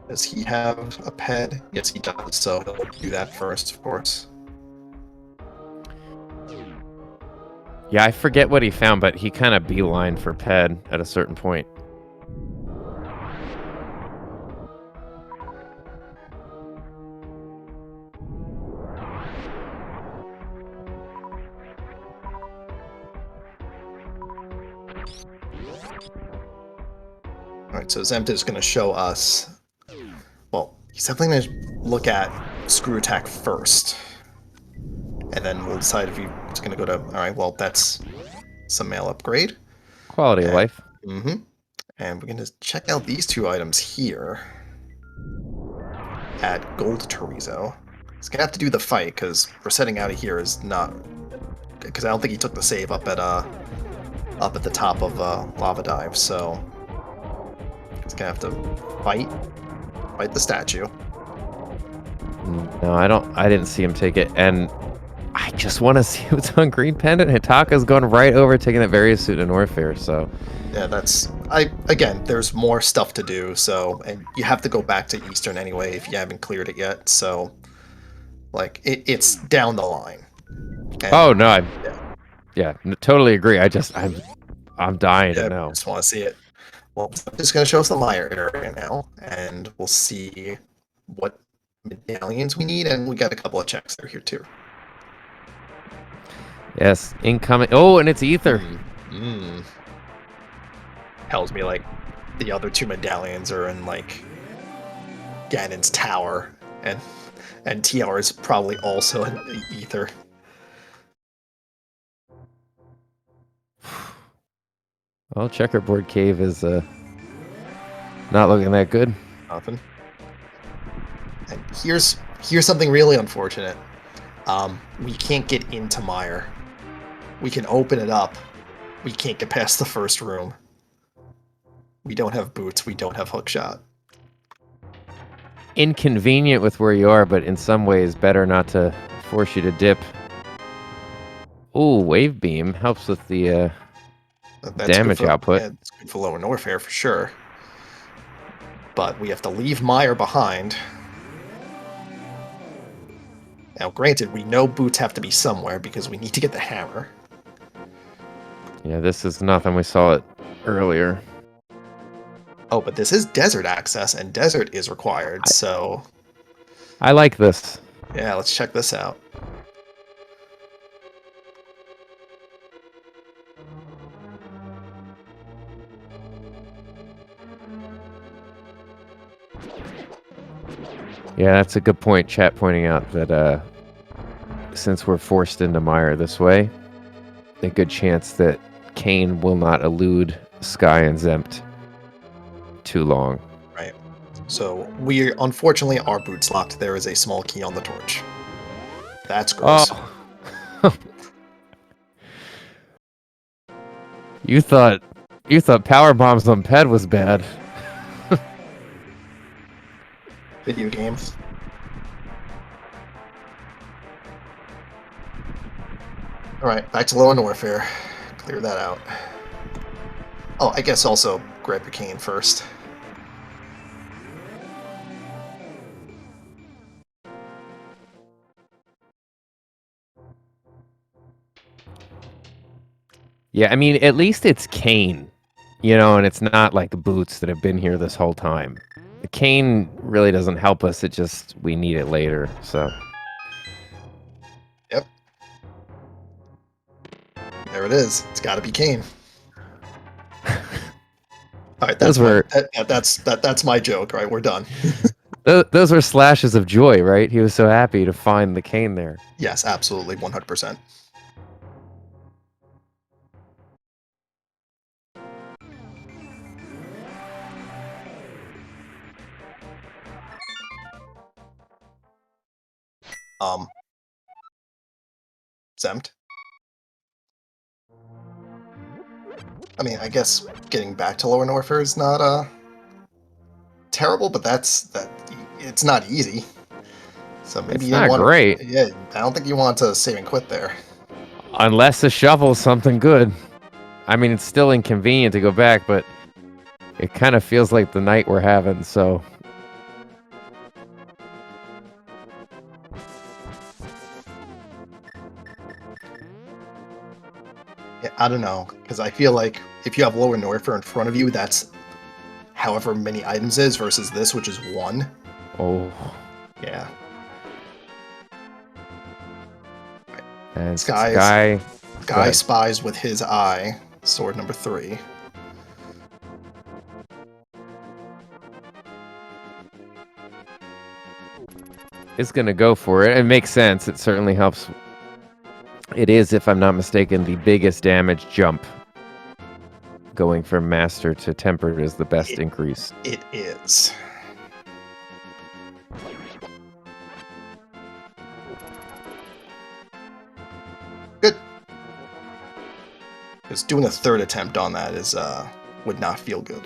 Does he have a ped? Yes, he does, so he'll do that first, of course. Yeah, I forget what he found, but he kind of beelined for ped at a certain point. Alright, so Zempt is going to show us... Well, he's definitely going to look at Screw Attack first. And then we'll decide if he's going to go to... Alright, well, that's some mail upgrade. Quality of life. Mm-hmm. And we're going to check out these two items here. At Gold Chorizo. He's going to have to do the fight, because resetting out of here is not... Because I don't think he took the save up at the top of Lava Dive, so... He's gonna have to fight the statue. No, I didn't see him take it, and I just want to see what's on green pendant. Hitaka's gone right over taking that various suit in Warfare, so... Yeah, again, there's more stuff to do, so... And you have to go back to Eastern anyway if you haven't cleared it yet, so... Like, it's down the line. And, oh, no, totally agree. I'm dying to know. I just want to see it. Well, I'm just going to show us the Mire area now, and we'll see what medallions we need, and we got a couple of checks that are here too. Yes, incoming. Oh, and it's Ether. Tells me, like, the other two medallions are in, like, Ganon's tower, and TR is probably also in Ether. Well, Checkerboard Cave is not looking that good. Nothing. And here's something really unfortunate. We can't get into Mire. We can open it up. We can't get past the first room. We don't have boots. We don't have hookshot. Inconvenient with where you are, but in some ways better not to force you to dip. Ooh, Wave Beam helps with the damage output. Yeah, it's good for lower warfare for sure. But we have to leave Mire behind. Now, granted, we know boots have to be somewhere because we need to get the hammer. Yeah, this is nothing. We saw it earlier. Oh, but this is desert access, and desert is required, so... I like this. Yeah, let's check this out. Yeah, that's a good point. Chat pointing out that since we're forced into mire this way, a good chance that Kane will not elude Sky and Zempt too long. Right. So we unfortunately are boots locked. There is a small key on the torch. That's gross. Oh, you thought power bombs on Ped was bad. Video games. Alright, back to Lower Norfair. Clear that out. Oh, I guess also grab your cane first. Yeah, I mean, at least it's Kane, you know, and it's not like the boots that have been here this whole time. The Kane really doesn't help us. It just, we need it later, so. Yep. There it is. It's got to be Kane. All right, that's my joke. Right, we're done. Those were slashes of joy, right? He was so happy to find the Kane there. Yes, absolutely, 100%. Zempt. I mean, I guess getting back to Lower Norfair is not terrible, but it's not easy. So maybe It's you not want great. Yeah, I don't think you want to save and quit there. Unless the shovel's something good. I mean, it's still inconvenient to go back, but it kind of feels like the night we're having, so. Yeah, I don't know, because I feel like if you have Lower Norfair in front of you, that's however many items is versus this, which is 1. Oh. Yeah. And Sky ahead. spies with his eye. Sword number 3. Is going to go for it. It makes sense. It certainly helps. It is, if I'm not mistaken, the biggest damage jump. Going from Master to Tempered is the best increase. It is. Good. Because doing a 3rd attempt on that is would not feel good.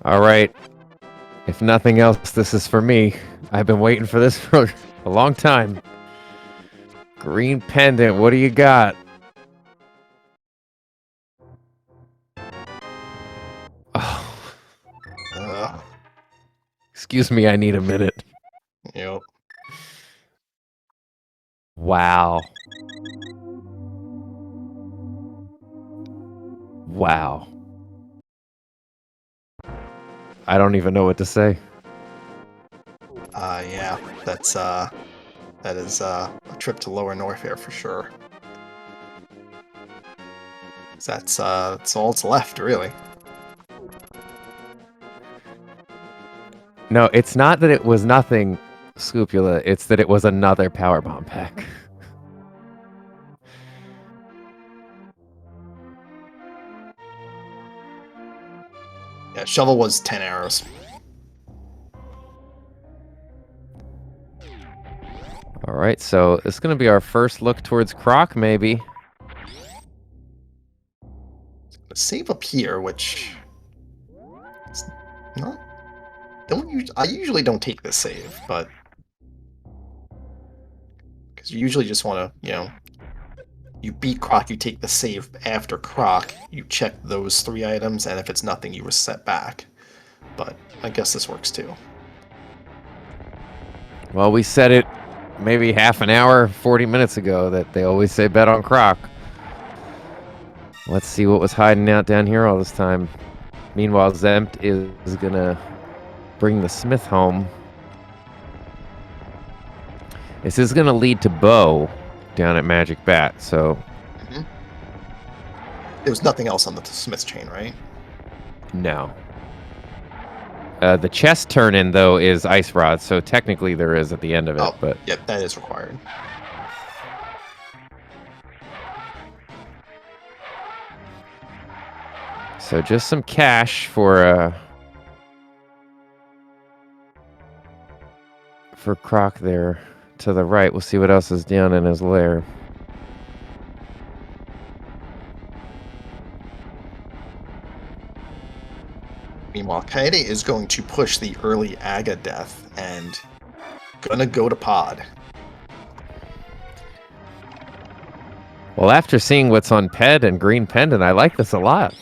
All right. If nothing else, this is for me. I've been waiting for this for a long time. Green Pendant, what do you got? Oh. Excuse me, I need a minute. Yep. Wow. Wow. I don't even know what to say. Yeah, that is a trip to Lower Norfair for sure. That's all that's left, really. No, it's not that it was nothing, Scupula. It's that it was another power bomb pack. Yeah, shovel was 10 arrows. All right, so it's going to be our first look towards Croc, maybe. Save up here, which not. I usually don't take this save, but because you usually just want to, you beat Croc, you take the save after Croc, you check those 3 items, and if it's nothing, you reset back. But I guess this works too. Well, we said it maybe half an hour, 40 minutes ago that they always say bet on Croc. Let's see what was hiding out down here all this time. Meanwhile, Zempt is going to bring the Smith home. This is going to lead to Bo down at Magic Bat, so... There was nothing else on the Smith chain, right? No. The chest turn-in, though, is Ice Rod, so technically there is at the end of it, but... Yep, that is required. So just some cash for Croc there to the right. We'll see what else is down in his lair. Meanwhile, Kaede is going to push the early Aga death and gonna go to pod. Well, after seeing what's on Ped and Green Pendant, I like this a lot.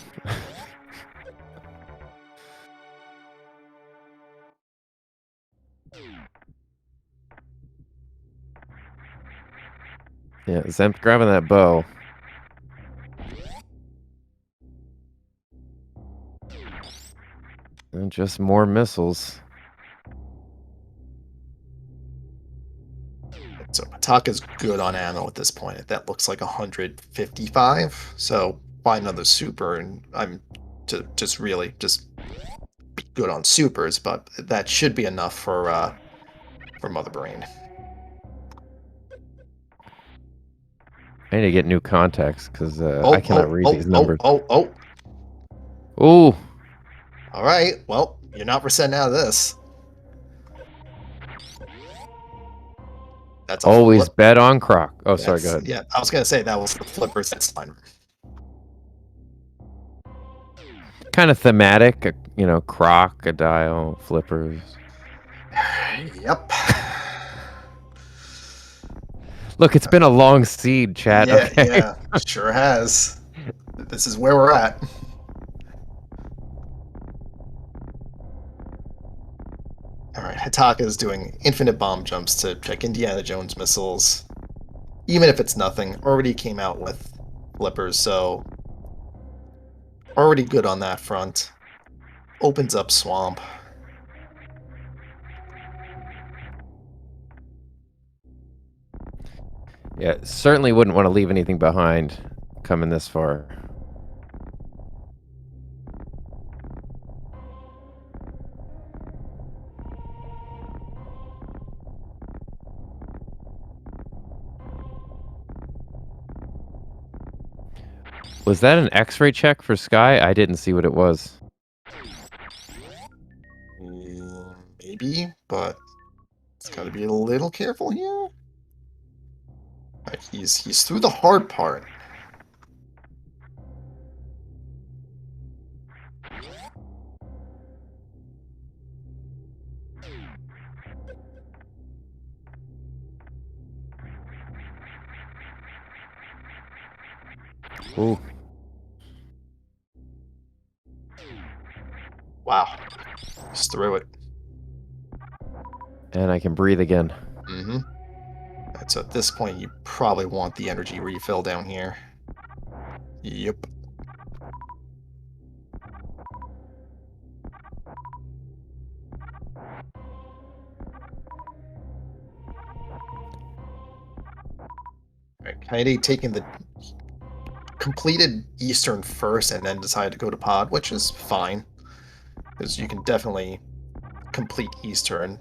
Yeah, Zemp grabbing that bow. And just more missiles. So Pataka's good on ammo at this point. That looks like 155. So buy another super, and I'm just really be good on supers. But that should be enough for Mother Brain. I need to get new contacts because I cannot read these numbers. Ooh. All right. Well, you're not percent out of this. That's always bet on Croc. Oh, sorry, go ahead. Yeah, I was gonna say that was the flippers this time. Kind of thematic, you know, crocodile, flippers. Yep. Look, it's been a long seed, chat. Yeah, okay. yeah, sure has. This is where we're at. Alright, Hataka is doing infinite bomb jumps to check Indiana Jones missiles. Even if it's nothing, already came out with flippers, so already good on that front. Opens up swamp. Yeah, certainly wouldn't want to leave anything behind coming this far. Was that an X-ray check for Sky? I didn't see what it was. Maybe, but it's got to be a little careful here. Right, he's through the hard part. Ooh. Wow. Just threw it. And I can breathe again. Mm-hmm. Right, so at this point, you probably want the energy refill down here. Yep. Right, Kaede taking the completed Eastern first and then decided to go to pod, which is fine. Because you can definitely complete Eastern.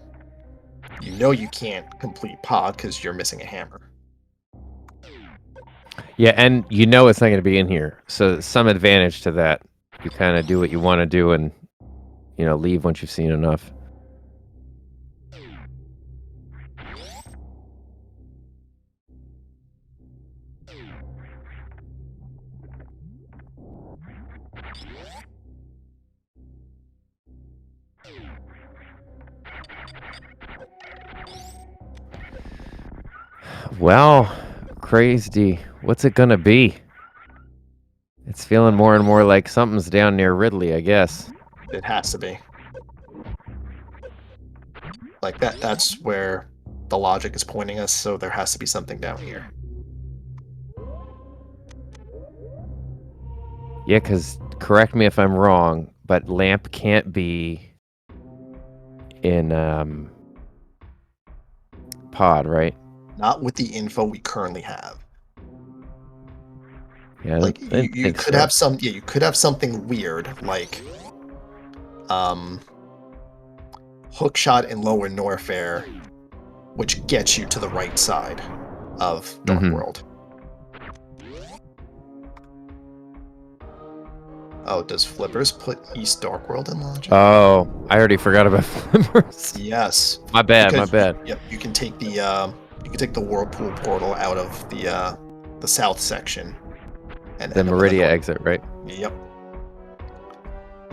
You know you can't complete pod because you're missing a hammer. Yeah, and you know it's not going to be in here. So some advantage to that. You kind of do what you want to do and, you know, leave once you've seen enough. Well, crazy. What's it gonna be? It's feeling more and more like something's down near Ridley, I guess. It has to be. Like that's where the logic is pointing us, so there has to be something down here. Yeah, because correct me if I'm wrong, but Lamp can't be in pod, right? Not with the info we currently have. Yeah, like you could have some. Yeah, you could have something weird, like hookshot and lower Norfair, which gets you to the right side of Dark World. Oh, does Flippers put East Dark World in logic? Oh, I already forgot about Flippers. Yes. My bad, Because my bad. Yep, you can take the Whirlpool portal out of the south section and The end up with Meridia exit, right? Yep.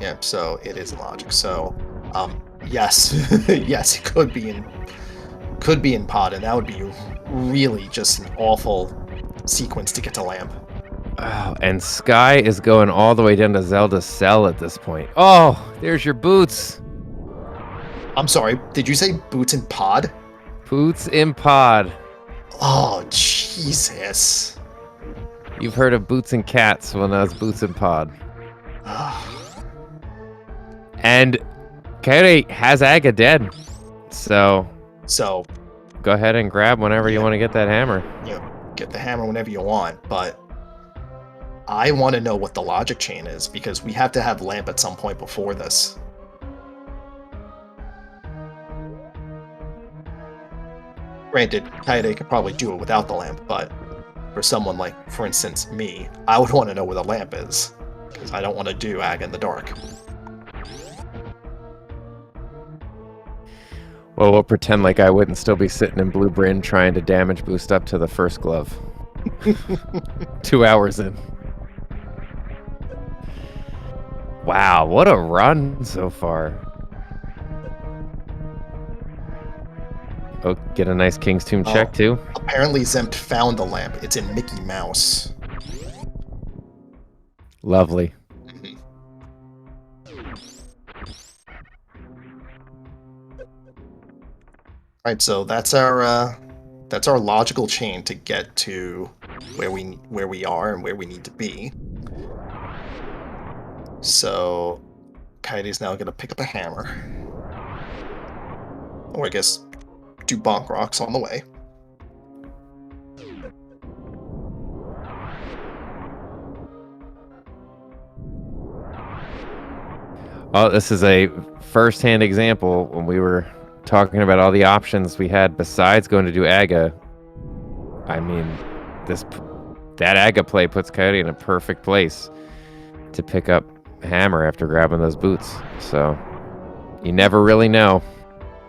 Yep, so it is logic. So yes. Yes, it could be in pod, and that would be really just an awful sequence to get to Lamp. Oh, and Sky is going all the way down to Zelda's cell at this point. Oh, there's your boots. I'm sorry, did you say boots in pod? Boots in pod. Oh, Jesus. You've heard of boots and cats, well, now it's boots in pod. And Coyote has Aga dead. So go ahead and grab whenever you want to get that hammer. Get the hammer whenever you want, but I want to know what the logic chain is, because we have to have Lamp at some point before this. Granted, Coyote could probably do it without the Lamp, but for someone like, for instance, me, I would want to know where the Lamp is, because I don't want to do Aga in the dark. Well, we'll pretend like I wouldn't still be sitting in Blue Bryn trying to damage boost up to the first glove. 2 hours in. Wow, what a run so far. Oh, get a nice King's Tomb check too. Apparently Zempt found the Lamp. It's in Mickey Mouse. Lovely. Alright, so that's our logical chain to get to where we are and where we need to be. So Coyote's now gonna pick up a hammer. Or I guess do bonk rocks on the way. Oh, this is a first-hand example when we were talking about all the options we had besides going to do Aga. I mean, that Aga play puts Coyote in a perfect place to pick up hammer after grabbing those boots. So you never really know.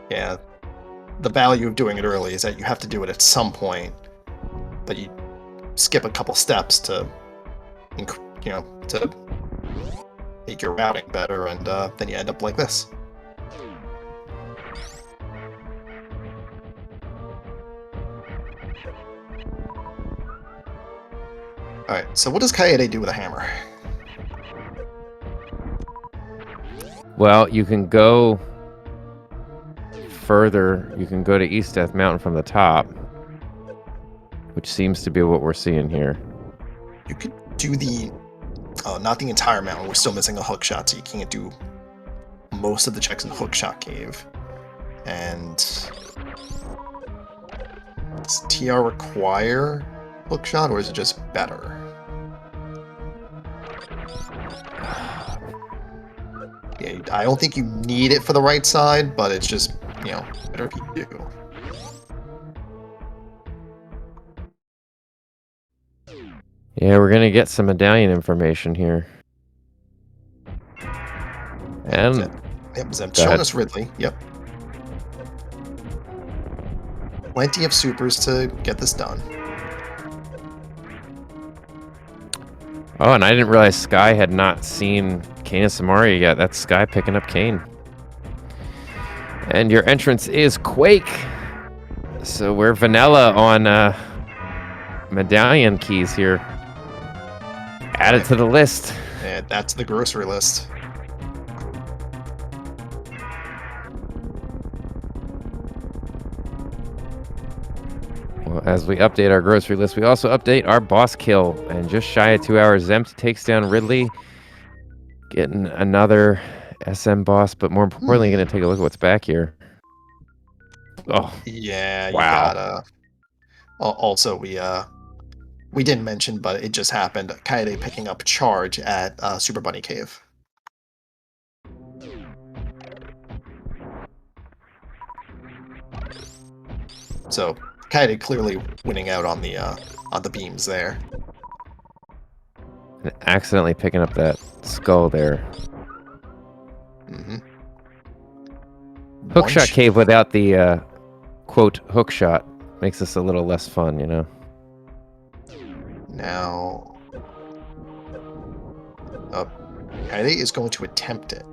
Yeah. The value of doing it early is that you have to do it at some point, but you skip a couple steps to make your routing better, and then you end up like this. Alright, so what does Coyote do with a hammer? Well, you can go further. You can go to East Death Mountain from the top, which seems to be what we're seeing here. You could do not the entire mountain. We're still missing a hookshot, so you can't do most of the checks in the hookshot cave. And does TR require hookshot, or is it just better? Yeah, I don't think you need it for the right side, but it's just, better if you do. Yeah, we're gonna get some medallion information here. And yep, Zempt showing us Ridley. Yep. Plenty of supers to get this done. Oh, and I didn't realize Sky had not seen Kane and Samaria yet. That's Sky picking up Kane. And your entrance is Quake. So we're vanilla on medallion keys here. Added to the list. And that's the grocery list. Well, as we update our grocery list, we also update our boss kill. And just shy of 2 hours, Zempt takes down Ridley. Getting another SM boss, but more importantly, going to take a look at what's back here. Oh, yeah, you wow. gotta. Also, we didn't mention, but it just happened. Coyote picking up charge at Super Bunny Cave. So Kaede clearly winning out on the beams there. And accidentally picking up that skull there. Mm-hmm. Hookshot cave without the quote hookshot makes this a little less fun, you know. Now, Kaede is going to attempt it.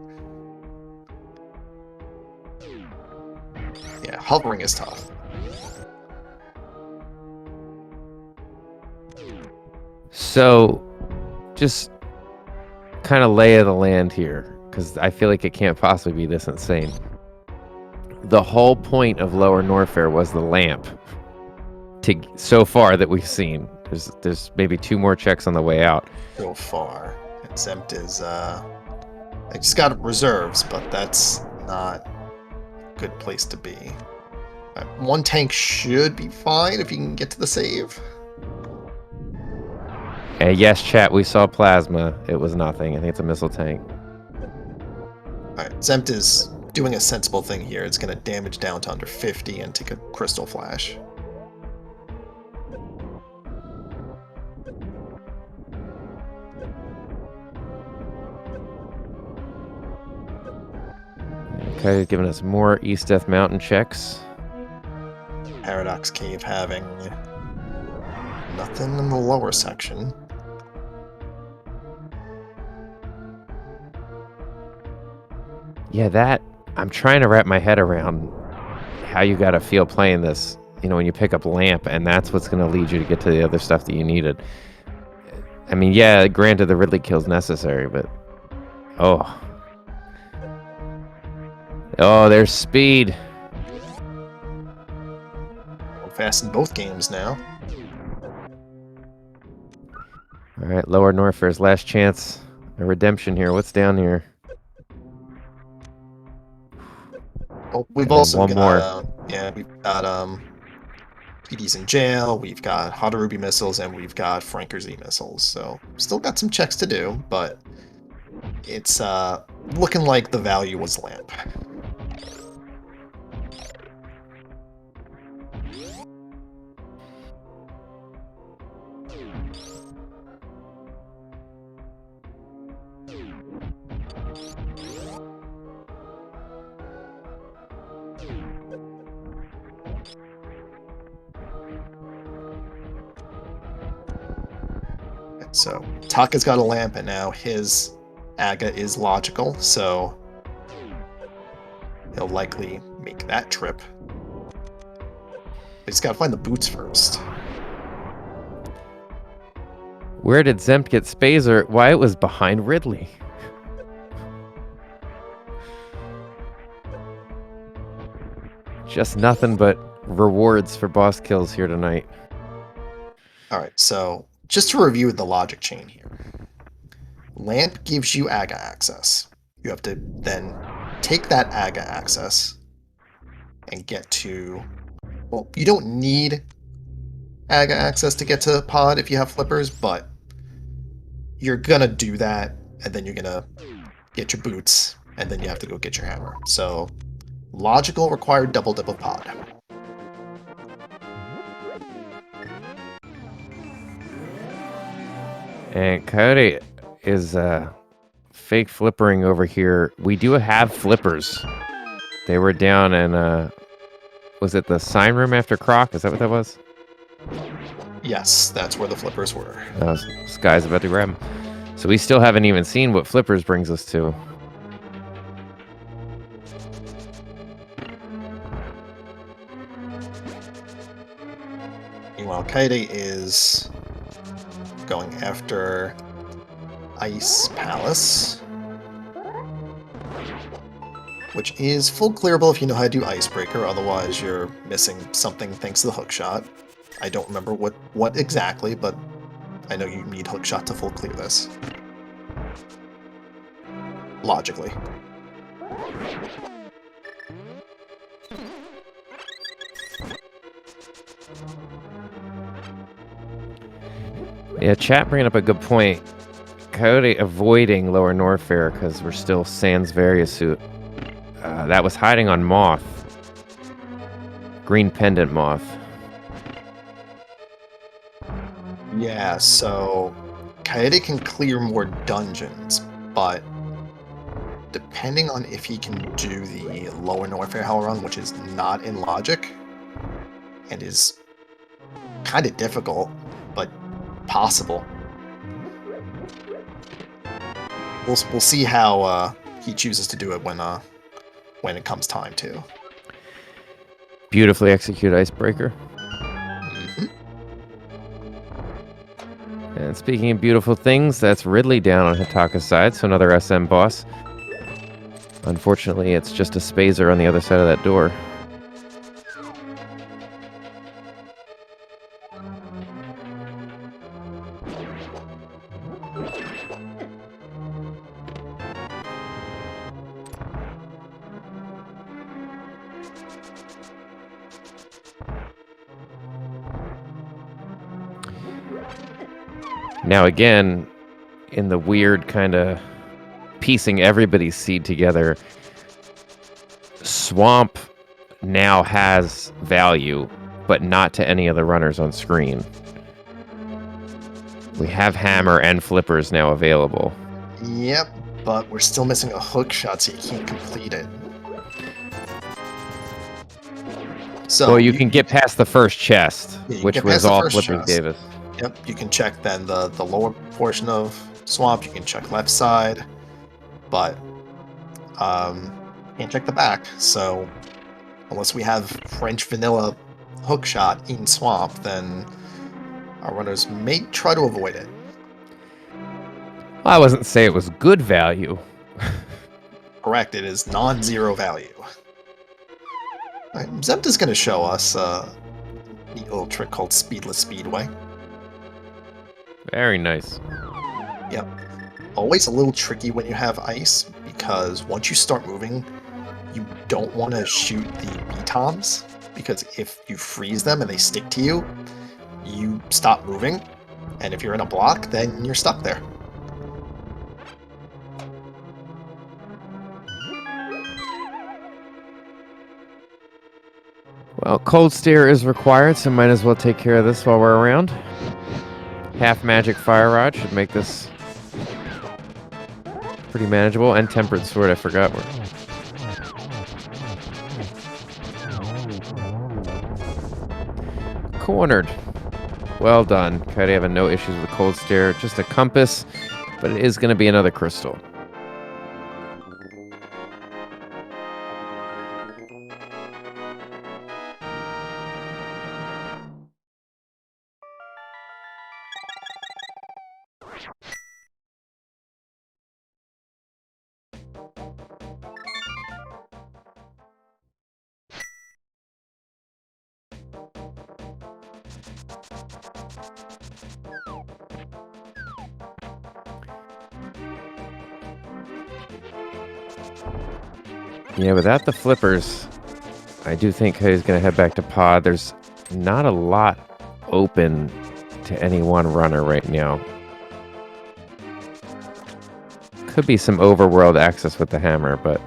Yeah, hovering is tough. So, just kind of lay of the land here, because I feel like it can't possibly be this insane. The whole point of Lower Norfair was the lamp. So far that we've seen, there's maybe 2 more checks on the way out. So far, Zempt is I just got reserves, but that's not a good place to be. 1 tank should be fine if you can get to the save. Yes, chat, we saw plasma. It was nothing. I think it's a missile tank. Alright, Zempt is doing a sensible thing here. It's going to damage down to under 50 and take a crystal flash. Okay, giving us more East Death Mountain checks. Paradox Cave having nothing in the lower section. Yeah, I'm trying to wrap my head around how you gotta feel playing this, you know, when you pick up Lamp, and that's what's gonna lead you to get to the other stuff that you needed. I mean, yeah, granted the Ridley kill's necessary, but... Oh, there's speed. Fast in both games now. Alright, Lower Norfair's last chance. A redemption here. What's down here? Well, we've And also one got, more. Yeah, we've got PD's in jail, we've got Hadarubi missiles, and we've got Franker Z missiles. So, still got some checks to do, but it's looking like the value was Lamp. So Taka's got a lamp, and now his Aga is logical, so he'll likely make that trip. But he's got to find the boots first. Where did Zempt get Spazer? Why, it was behind Ridley. Just nothing but rewards for boss kills here tonight. Alright, so just to review the logic chain here. Lamp gives you Aga access. You have to then take that Aga access and get to... Well, you don't need Aga access to get to Pod if you have flippers, but you're gonna do that, and then you're gonna get your boots, and then you have to go get your hammer. So, logical required double dip of Pod. And Coyote is fake flippering over here. We do have flippers. They were down in, was it the sign room after Croc? Is that what that was? Yes, that's where the flippers were. This guy's about to grab him. So we still haven't even seen what flippers brings us to. Meanwhile, Kaede is going after Ice Palace, which is full clearable if you know how to do Icebreaker, otherwise you're missing something thanks to the hookshot. I don't remember what exactly, but I know you need hookshot to full clear this. Logically. Yeah, chat bringing up a good point. Coyote avoiding Lower Norfair because we're still Sans Variasuit. That was hiding on Moth. Green Pendant Moth. Yeah, so Coyote can clear more dungeons, but depending on if he can do the lower Norfair Hell run, which is not in logic, and is kind of difficult, but possible. We'll see how he chooses to do it when it comes time to. Beautifully executed icebreaker. Mhm. And speaking of beautiful things, that's Ridley down on Hitaka's side, so another SM boss. Unfortunately, it's just a Spazer on the other side of that door. Now again, in the weird kind of piecing everybody's seed together, Swamp now has value, but not to any of the runners on screen. We have Hammer and Flippers now available. Yep, but we're still missing a hook shot, so you can't complete it. So well, you can get past the first chest, Yeah, which get was past the all first Flippers chest. gave us. Yep, you can check then the lower portion of Swamp, you can check left side, but can't check the back, so unless we have French vanilla hookshot in Swamp, then our runners may try to avoid it. Well, I wasn't say it was good value. Correct, it is non-zero value. Alright, Zemta's going to show us a neat little trick called Speedless Speedway. Very nice. Yep. Always a little tricky when you have ice, because once you start moving, you don't want to shoot the B-toms, because if you freeze them and they stick to you, you stop moving, and if you're in a block, then you're stuck there. Well, cold steer is required, so might as well take care of this while we're around. Half magic fire rod should make this pretty manageable, and tempered sword. I forgot. Cornered. Well done. Coyote having no issues with the cold steer. Just a compass, but it is going to be another crystal. Yeah, without the flippers, I do think Coyote's going to head back to pod. There's not a lot open to any one runner right now. Could be some overworld access with the hammer, but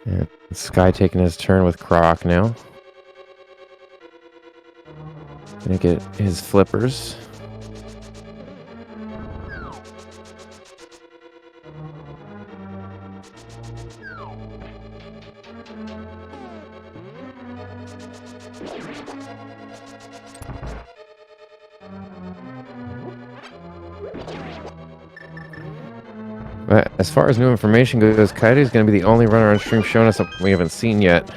yeah, Sky taking his turn with Croc now. Gonna get his flippers. But as far as new information goes, Coyote is going to be the only runner on stream showing us something we haven't seen yet.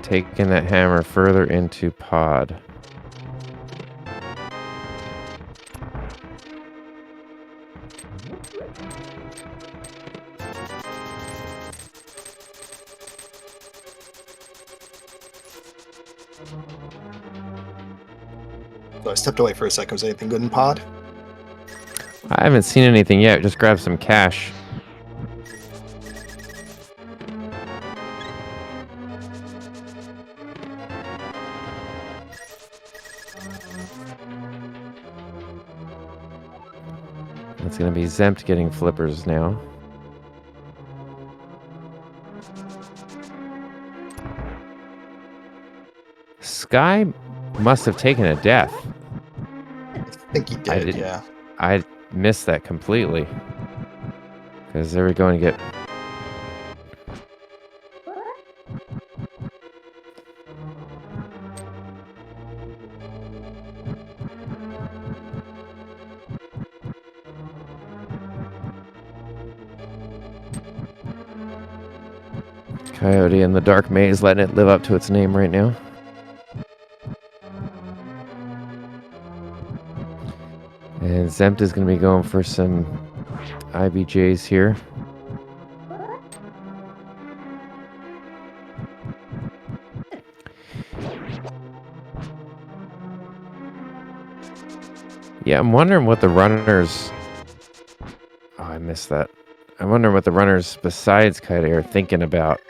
Taking that hammer further into pod. So I stepped away for a second. Was anything good in pod? I haven't seen anything yet. Just grab some cash. It's going to be Zempt getting flippers now. Sky must have taken a death. I think he did, yeah. I missed that completely. Because they were going to get... Coyote in the dark maze, letting it live up to its name right now. And Zempt is going to be going for some IBJs here. Yeah, I'm wondering what the runners... Oh, I missed that. I wonder what the runners besides Coyote are thinking about.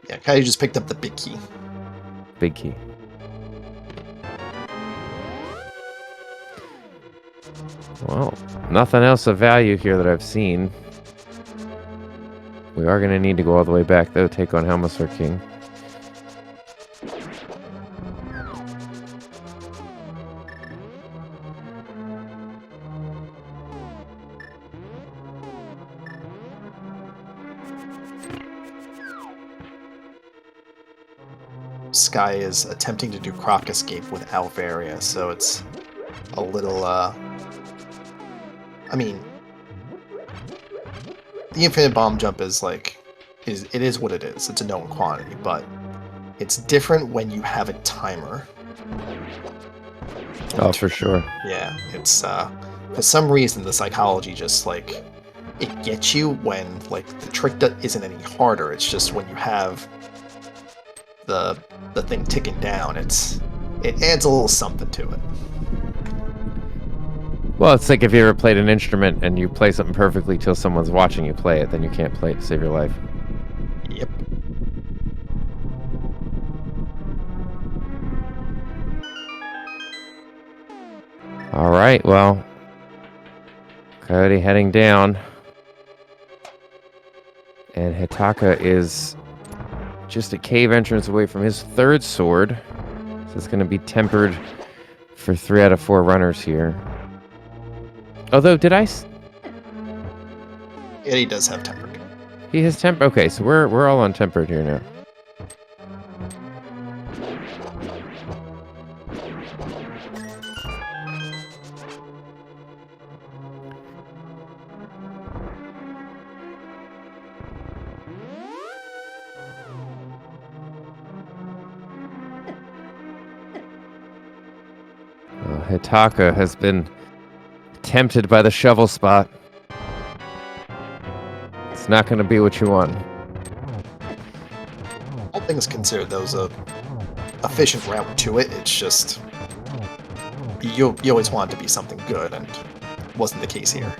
Yeah, Coyote just picked up the big key. Big key. Well, nothing else of value here that I've seen. We are going to need to go all the way back, though, take on Helmsor King. Sky is attempting to do Croc escape with Alvaria, so it's a little, I mean, the infinite bomb jump is like, it is what it is. It's a known quantity, but it's different when you have a timer. Oh, for sure. Yeah, it's, for some reason, the psychology just, like, it gets you when, like, the trick isn't any harder. It's just when you have the thing ticking down, it adds a little something to it. Well, it's like if you ever played an instrument and you play something perfectly till someone's watching you play it, then you can't play it to save your life. Yep. All right, well, Coyote heading down. And Hitaka is just a cave entrance away from his third sword. So it's going to be tempered for 3 out of 4 runners here. Although, did I... Yeah, he does have tempered. He has tempered... Okay, so we're all on tempered here now. Hitaka has been tempted by the shovel spot. It's not going to be what you want. All things considered, that was a efficient route to it. It's just you always want it to be something good, and it wasn't the case here.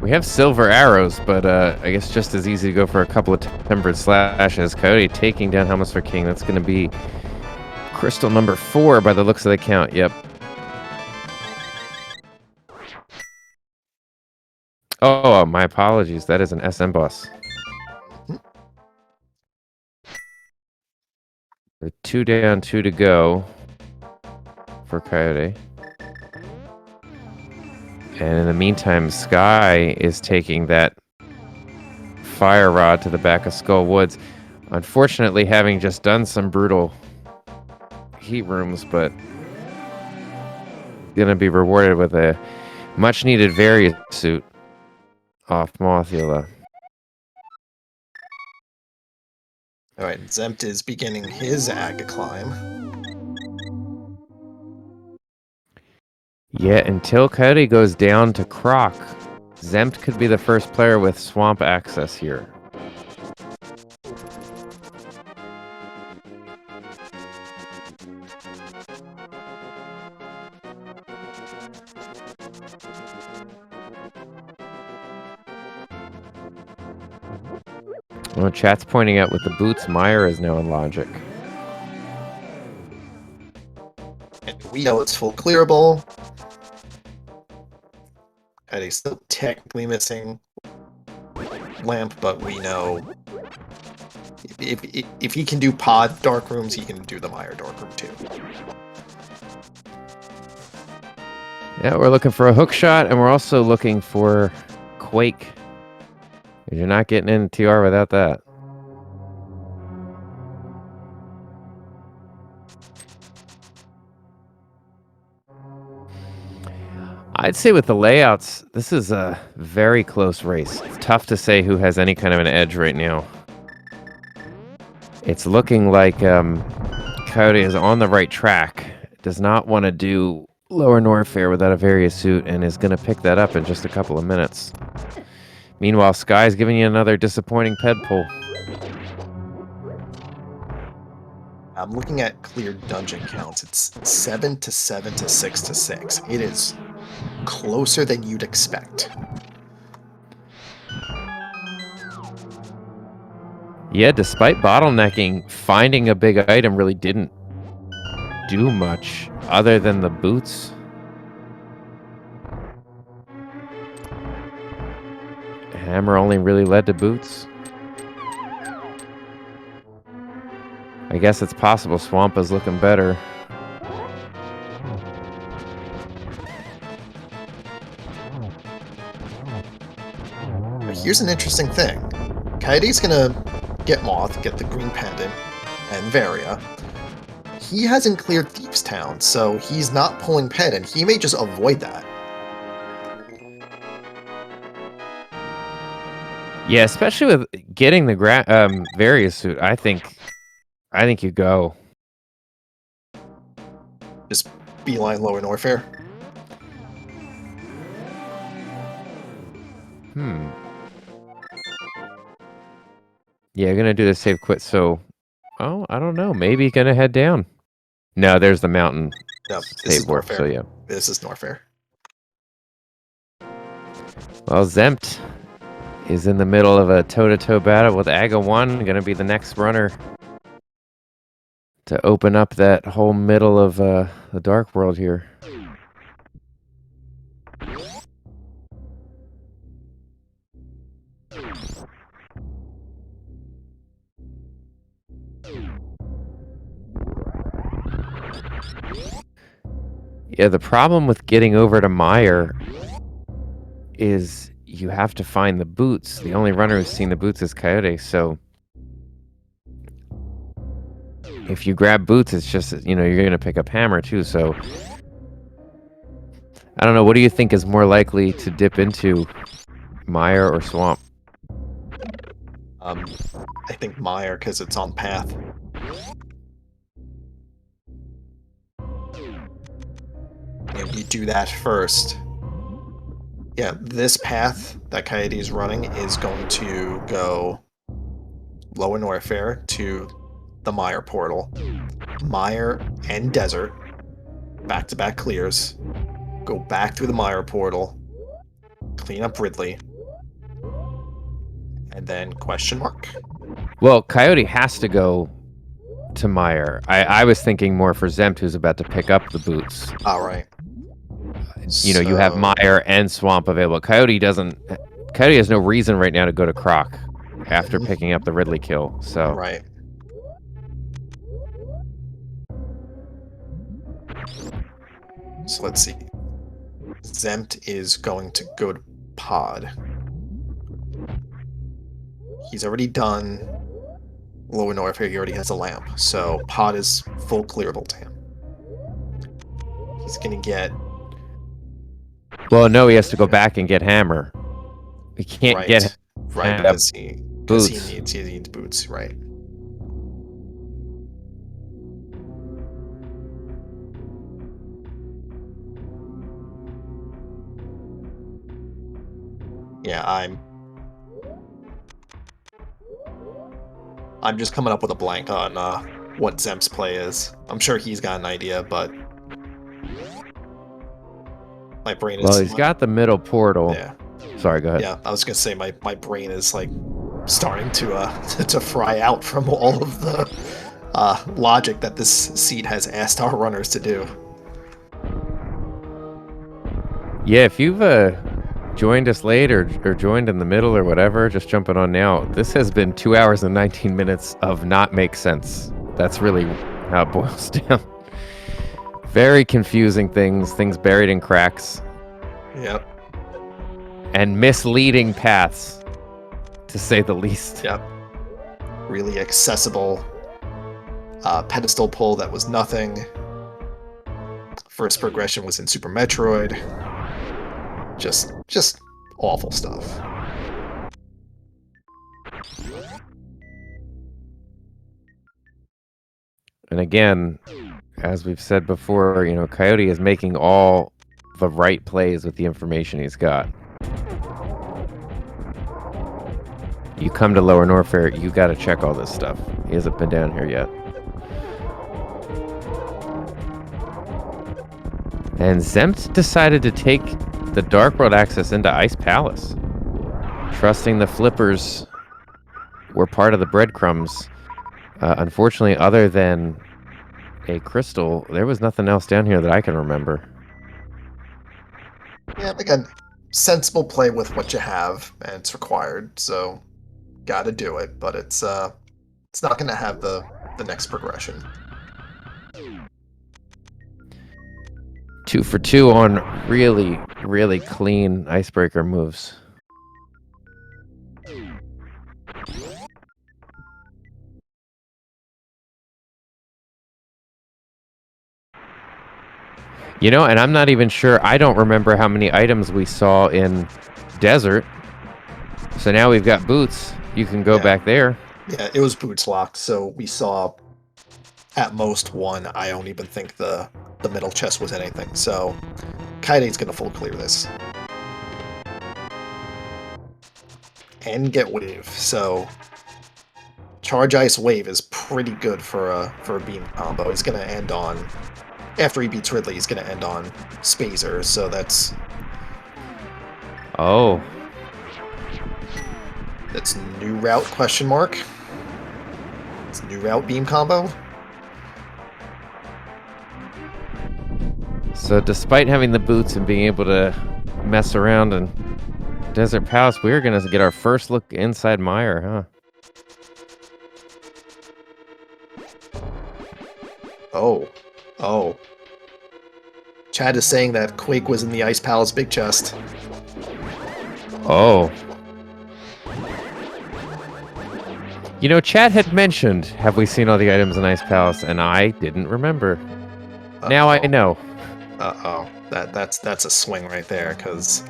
We have silver arrows, but I guess just as easy to go for a couple of tempered slashes. Coyote taking down Helmsor King. That's going to be crystal number 4 by the looks of the count. Yep. Oh, my apologies. That is an SM boss. 2 down, 2 to go for Coyote. And in the meantime, Sky is taking that fire rod to the back of Skull Woods. Unfortunately, having just done some brutal heat rooms, but gonna be rewarded with a much-needed various suit off Mothula. Alright, Zempt is beginning his Aga climb. Yeah, until Coyote goes down to Croc, Zempt could be the first player with swamp access here. Well, chat's pointing out with the boots, Meyer is now in logic. And we know it's full clearable. And he's still technically missing lamp, but we know if he can do pod dark rooms, he can do the Meyer dark room too. Yeah, we're looking for a hook shot, and we're also looking for Quake. You're not getting in TR without that. I'd say with the layouts, this is a very close race. It's tough to say who has any kind of an edge right now. It's looking like Coyote is on the right track. Does not want to do Lower Norfair without a various suit and is going to pick that up in just a couple of minutes. Meanwhile, Sky's giving you another disappointing ped pull. I'm looking at clear dungeon counts. It's 7 to 7 to 6 to 6. It is closer than you'd expect. Yeah, despite bottlenecking, finding a big item really didn't do much other than the boots. Hammer only really led to boots. I guess it's possible Swamp is looking better. But here's an interesting thing. Coyote's gonna get Moth, get the green pendant, and Varia. He hasn't cleared Thieves Town, so he's not pulling Pendant. He may just avoid that. Yeah, especially with getting the various suit, I think you go. Just beeline Lower Norfair. Yeah, you're gonna do the save quit, so I don't know. Maybe gonna head down. No, there's the mountain. No, this is warp, Norfair. so yeah. This is Norfair. Well, Zempt is in the middle of a toe-to-toe battle with Aga 1, gonna be the next runner to open up that whole middle of the dark world here. Yeah, the problem with getting over to Meyer is you have to find the boots. The only runner who's seen the boots is Coyote, so if you grab boots, it's just, you're going to pick up Hammer too, so I don't know. What do you think is more likely to dip into, Meyer or Swamp? I think Meyer, because it's on path. And you do that first. Yeah, this path that Coyote is running is going to go Lower Norfair to the Meyer portal. Meyer and Desert, back-to-back clears. Go back through the Meyer portal, clean up Ridley, and then question mark. Well, Coyote has to go to Meyer. I was thinking more for Zempt, who's about to pick up the boots. All right. You have Meyer and Swamp available. Coyote has no reason right now to go to Croc after picking up the Ridley kill. So right. So let's see. Zempt is going to go to Pod. He's already done Lower Norfair. He already has a lamp, so Pod is full clearable to him. He's gonna get. Well, no, he has to go back and get Hammer. He can't get because he needs boots, right? Yeah, I'm just coming up with a blank on what Zemp's play is. I'm sure he's got an idea, but my brain is... Well, he's got the middle portal. Yeah. Sorry, go ahead. Yeah, I was gonna say my brain is like starting to to fry out from all of the logic that this seed has asked our runners to do. Yeah, if you've joined us late or joined in the middle or whatever, just jumping on now. This has been 2 hours and 19 minutes of not make sense. That's really how it boils down. Very confusing things buried in cracks. Yep. And misleading paths, to say the least. Yep. Really accessible pedestal pull that was nothing. First progression was in Super Metroid. Just awful stuff. And again, as we've said before, you know, Coyote is making all the right plays with the information he's got. You come to Lower Norfair, you got to check all this stuff. He hasn't been down here yet. And Zempt decided to take the Dark World access into Ice Palace, trusting the flippers were part of the breadcrumbs. Unfortunately, other than a crystal, there was nothing else down here that I can remember. Yeah, again, sensible play with what you have, and it's required, so gotta do it, but it's not gonna have the next progression. 2 for 2 on really, really clean icebreaker moves. You know, and I'm not even sure. I don't remember how many items we saw in Desert. So now we've got boots. You can go back there. Yeah, it was boots locked, so we saw at most one. I don't even think the middle chest was anything, so Kaide's gonna full clear this. And get wave, so Charge Ice Wave is pretty good for a beam combo. He's gonna end on, after he beats Ridley, he's gonna end on Spazer, so that's... Oh. That's new route, question mark? It's new route beam combo? So despite having the boots and being able to mess around in Desert Palace, we're going to get our first look inside Meyer, huh? Oh. Chad is saying that Quake was in the Ice Palace big chest. Oh. You know, Chad had mentioned, have we seen all the items in Ice Palace? And I didn't remember. Now I know. Uh-oh. That's a swing right there, because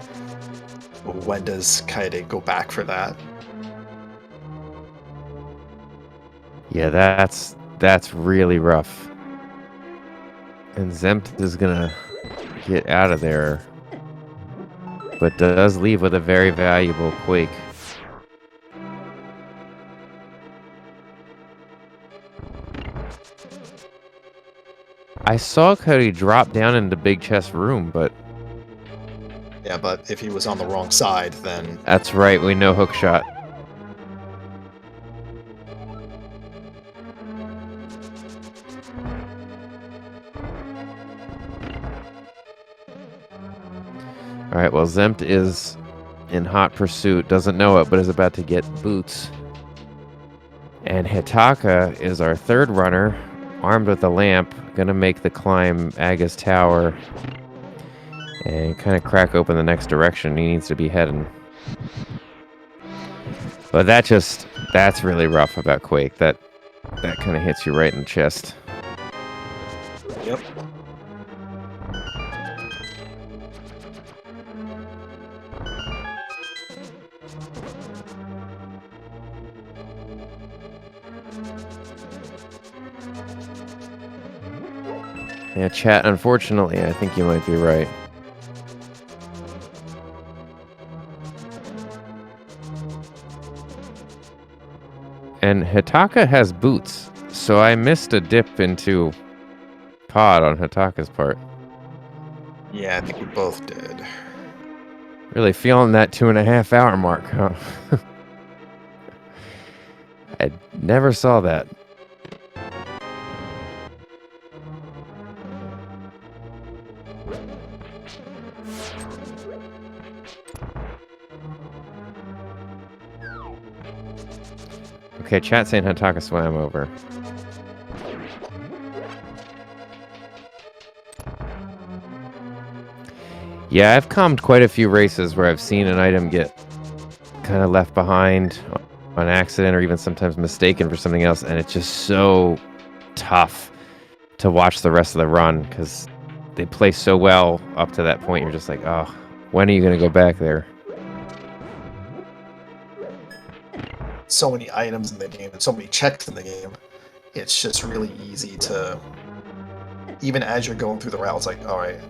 when does Kaede go back for that? Yeah, that's really rough. And Zempt is gonna get out of there, but does leave with a very valuable Quake. I saw Cody drop down into Big Chest room, but... Yeah, but if he was on the wrong side, then... That's right, we know hook shot. Alright, well, Zempt is in hot pursuit, doesn't know it, but is about to get boots. And Hitaka is our third runner, armed with a lamp, gonna make the climb Aga's Tower and kind of crack open the next direction he needs to be heading. But that's really rough about Quake. That kind of hits you right in the chest. Yep. Yeah, chat, unfortunately, I think you might be right. And Hitaka has boots, so I missed a dip into pod on Hitaka's part. Yeah, I think we both did. Really feeling that 2.5 hour mark, huh? I never saw that. Okay, chat saying Hitaka swam over. Yeah, I've calmed quite a few races where I've seen an item get kind of left behind on accident or even sometimes mistaken for something else, and it's just so tough to watch the rest of the run because they play so well up to that point. You're just like, oh, when are you going to go back there? So many items in the game and so many checks in the game. It's just really easy to, even as you're going through the route, it's like, all right,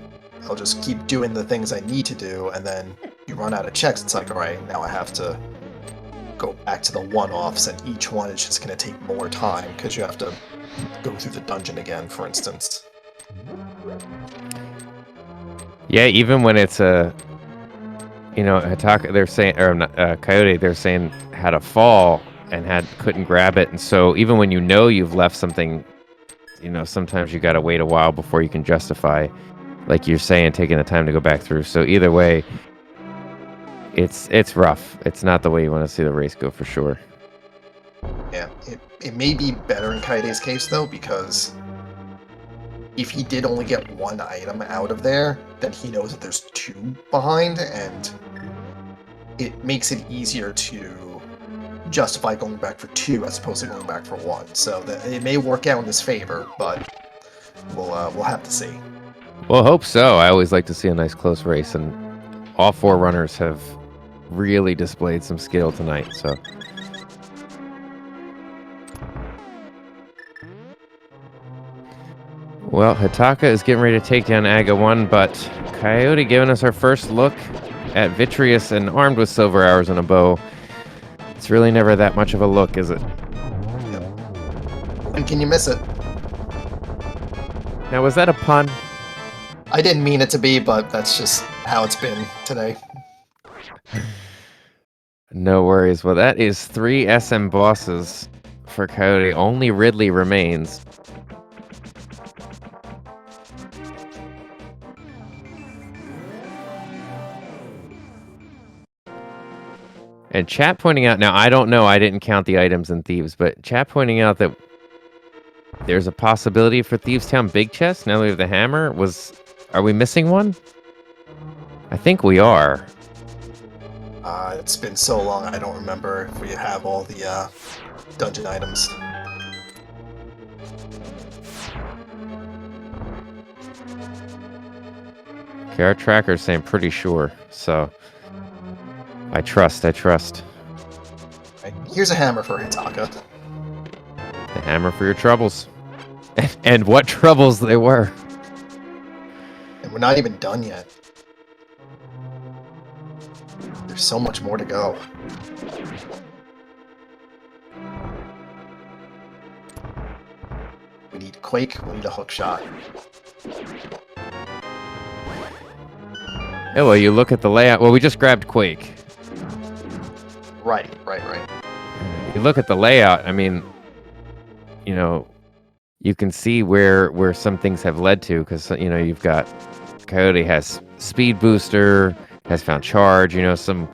I'll just keep doing the things I need to do, and then you run out of checks. It's like, all right, now I have to go back to the one-offs, and each one is just going to take more time because you have to go through the dungeon again, for instance. Yeah, even when it's a, Hitaka, they're saying, or Coyote, they're saying had a fall and couldn't grab it, and so even when you've left something, sometimes you got to wait a while before you can justify, like you're saying, taking the time to go back through. So either way, it's rough. It's not the way you want to see the race go for sure. Yeah, it may be better in Kaede's case though, because if he did only get one item out of there, then he knows that there's two behind, and it makes it easier to justify going back for two as opposed to going back for one. So it may work out in his favor, but we'll have to see. Well, hope so. I always like to see a nice close race, and all four runners have really displayed some skill tonight. So. Well, Hitaka is getting ready to take down Aga 1, but Coyote giving us our first look at Vitreous and armed with silver arrows and a bow. It's really never that much of a look, is it? Yep. And can you miss it? Now, was that a pun? I didn't mean it to be, but that's just how it's been today. No worries. Well, that is 3 SM bosses for Coyote. Only Ridley remains. And chat pointing out, now I don't know, I didn't count the items in Thieves, but chat pointing out that there's a possibility for Thieves Town Big Chest now that we have the hammer. Are we missing one? I think we are. It's been so long, I don't remember if we have all the dungeon items. Okay, our tracker's saying pretty sure, so I trust. Right. Here's a hammer for Hitaka. The hammer for your troubles. And what troubles they were. And we're not even done yet. There's so much more to go. We need Quake, we need a hook shot. Oh, well, you look at the layout. Well, we just grabbed Quake. Right. You look at the layout, I mean, you can see where some things have led to, because, you've got Coyote has speed booster, has found charge, some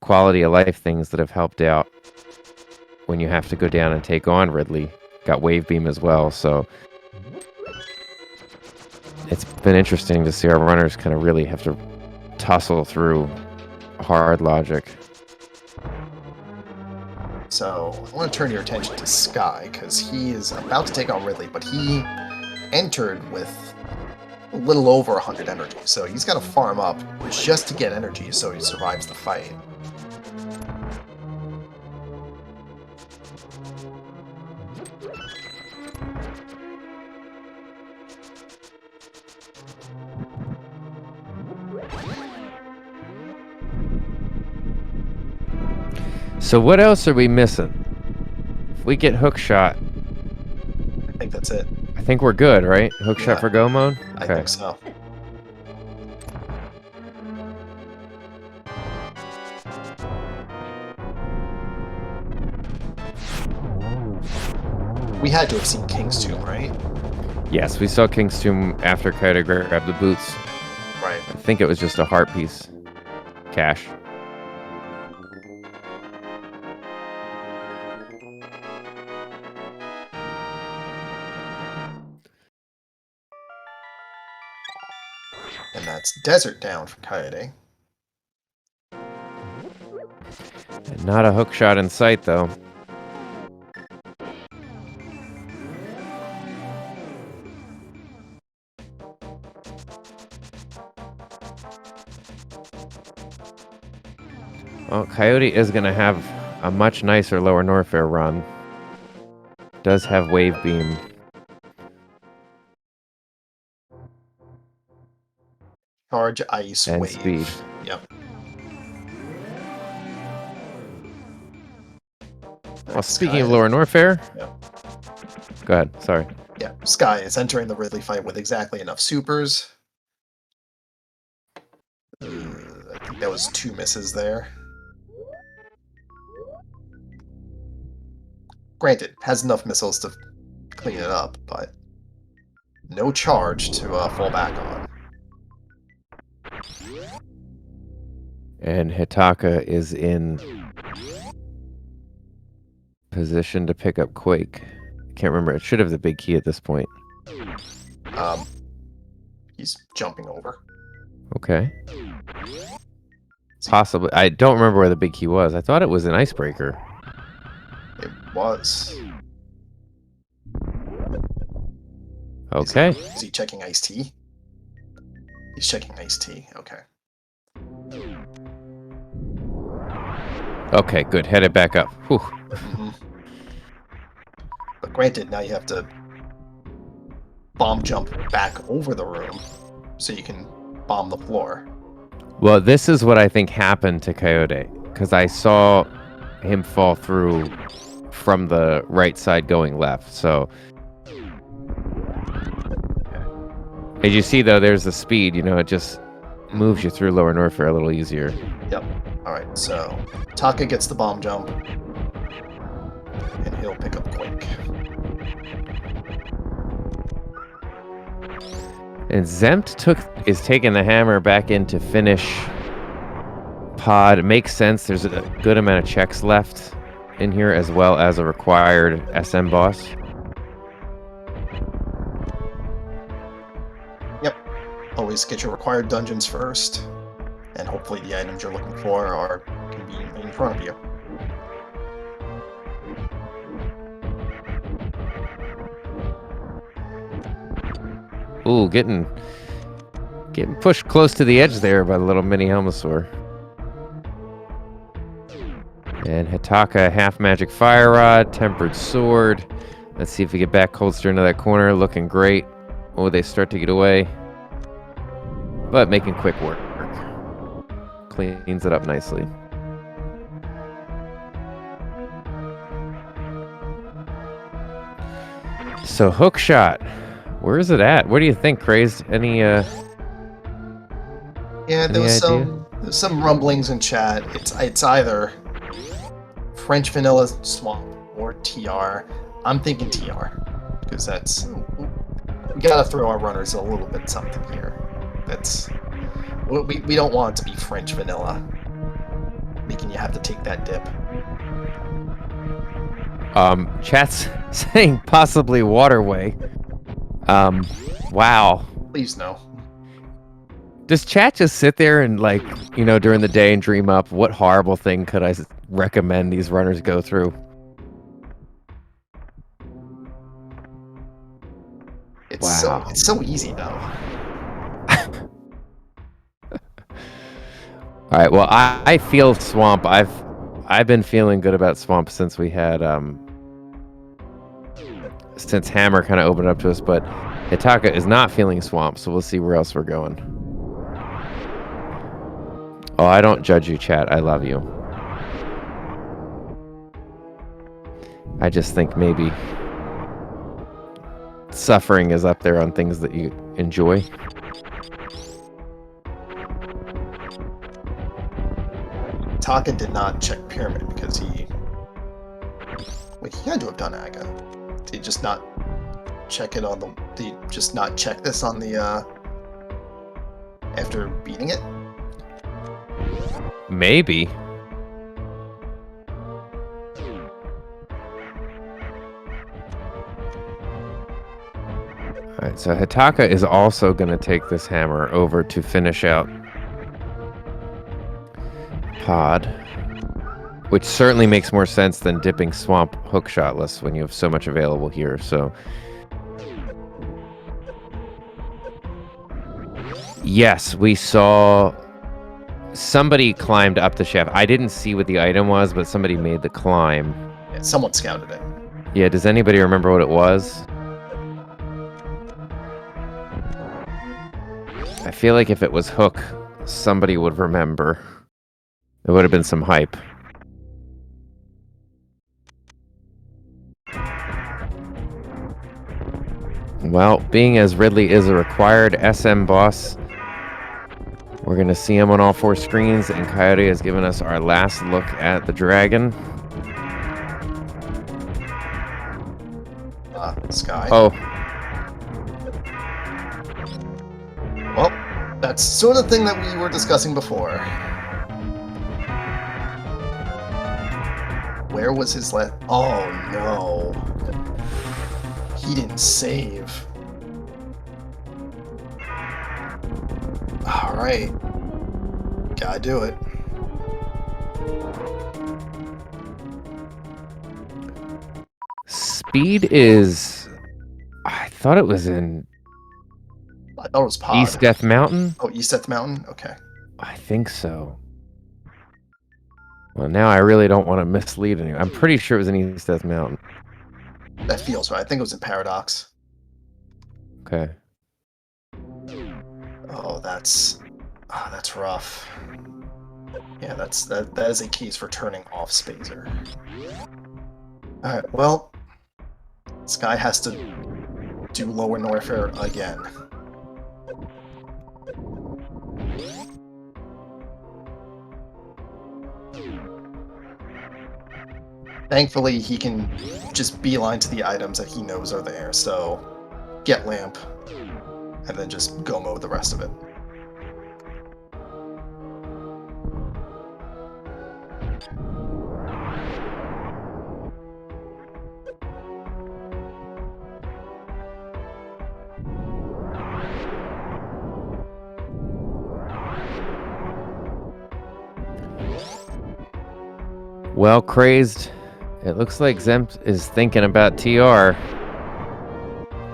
quality of life things that have helped out when you have to go down and take on Ridley. Got wave beam as well, so it's been interesting to see our runners kind of really have to tussle through hard logic. So, I want to turn your attention to Sky, because he is about to take on Ridley, but he entered with a little over 100 energy, so he's got to farm up just to get energy so he survives the fight. So what else are we missing? we get hook shot, I think that's it. I think we're good, right? Hook shot Yeah. for go mode? I think so. We had to have seen King's Tomb, right? Yes, we saw King's Tomb after Coyote grabbed the boots. Right. I think it was just a heart piece. Cash. And that's Desert Down for Coyote. And not a hook shot in sight, though. Well, Coyote is going to have a much nicer Lower Norfair run. Does have Wave Beam. Charge, Ice, And Wave. Speed. Yep. Well, speaking of Lower Norfair... Yep. Go ahead, sorry. Yeah, Sky is entering the Ridley fight with exactly enough supers. I think that was 2 misses there. Granted, has enough missiles to clean it up, but no charge to fall back on. And Hitaka is in position to pick up Quake. Can't remember. It should have the big key at this point. He's jumping over. Okay. Possibly. I don't remember where the big key was. I thought it was an icebreaker. It was. Okay. Is he checking iced tea? He's checking iced tea. Okay. Okay, good. Head it back up. Whew. Mm-hmm. But granted, now you have to bomb jump back over the room so you can bomb the floor. Well, this is what I think happened to Coyote, because I saw him fall through from the right side going left. So, as you see, though, there's the speed. You know, it just moves you through Lower Norfair a little easier. Yep. All right. So Taka gets the bomb jump, and he'll pick up Quake. And Zempt is taking the hammer back in to finish pod. It makes sense. There's a good amount of checks left in here, as well as a required SM boss. Yep. Always get your required dungeons first, and hopefully the items you're looking for are conveniently in front of you. Ooh, getting pushed close to the edge there by the little mini Helmosaur. And Hitaka, half magic fire rod, tempered sword. Let's see if we get back holster into that corner. Looking great. Oh, they start to get away. But making quick work. Cleans it up nicely. So hook shot. Where is it at? What do you think, Crazed? Any Yeah, there Any was idea? some rumblings in chat. It's either French Vanilla Swamp or TR. I'm thinking TR because we gotta throw our runners a little bit something here. We don't want it to be French Vanilla, making you have to take that dip. Chat's saying possibly waterway. Wow. Please no. Does chat just sit there and, like, you know, during the day and dream up what horrible thing could I recommend these runners go through? It's so easy though. All right. Well, I feel Swamp. I've been feeling good about Swamp since we had since Hammer kind of opened up to us, but Hitaka is not feeling Swamp, so we'll see where else we're going. Oh, I don't judge you, chat. I love you. I just think maybe suffering is up there on things that you enjoy. Taka did not check Pyramid because he... Wait, he had to have done Aga. Did he just not check it on the... Did he just not check this on the, after beating it? Maybe. Alright, so Hitaka is also going to take this hammer over to finish out Pod, which certainly makes more sense than dipping Swamp hookshotless when you have so much available here, so... Yes, we saw somebody climbed up the shaft. I didn't see what the item was, but somebody made the climb. Yeah, someone scouted it. Yeah, does anybody remember what it was? I feel like if it was Hook, somebody would remember. There would have been some hype. Well, being as Ridley is a required SM boss, we're going to see him on all 4 screens, and Coyote has given us our last look at the dragon. Sky. Oh. Well, that's sort of the thing that we were discussing before. Where was his last... Oh, no. He didn't save. Alright. Gotta do it. Speed is... I thought it was in I thought it was Pod. East Death Mountain? Oh, East Death Mountain? Okay. I think so. Well, now I really don't want to mislead anyone. I'm pretty sure it was in East Death Mountain. That feels right. I think it was in Paradox. Okay. Oh, that's rough. Yeah, that is a case for turning off Spazer. Alright, well, Sky has to do Lower Norfair again. Thankfully, he can just beeline to the items that he knows are there, so get Lamp, and then just go mode the rest of it. Well, Crazed, it looks like Zemp is thinking about TR.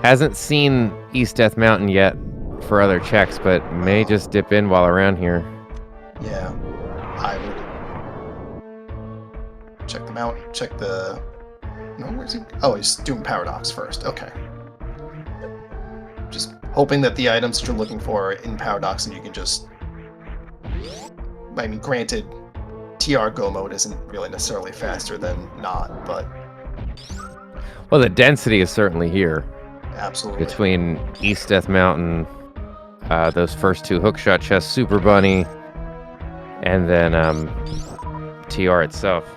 Hasn't seen East Death Mountain yet for other checks, but may just dip in while around here. Yeah, I would check the mountain, check the... No, where's he? Oh, he's doing Paradox first. Okay. Just hoping that the items that you're looking for are in Paradox and you can just... I mean, granted, TR Go mode isn't really necessarily faster than not, but... Well, the density is certainly here. Absolutely. Between East Death Mountain, those first 2 hookshot chests, Super Bunny, and then TR itself.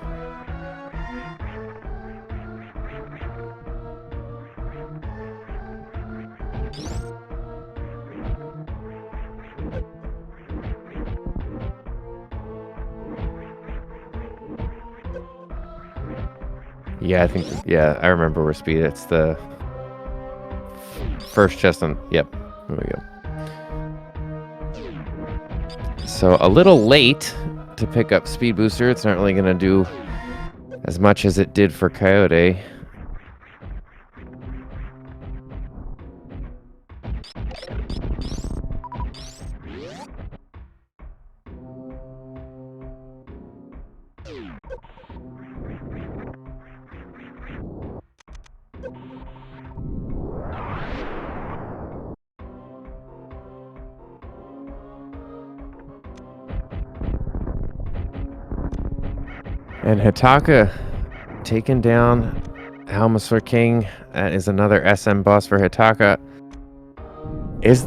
Yeah, I think, yeah, I remember where Speed, it's the first chest on, yep, there we go. So a little late to pick up Speed Booster. It's not really going to do as much as it did for Coyote. And Hitaka taking down Helmasaur King. That is another SM boss for Hitaka.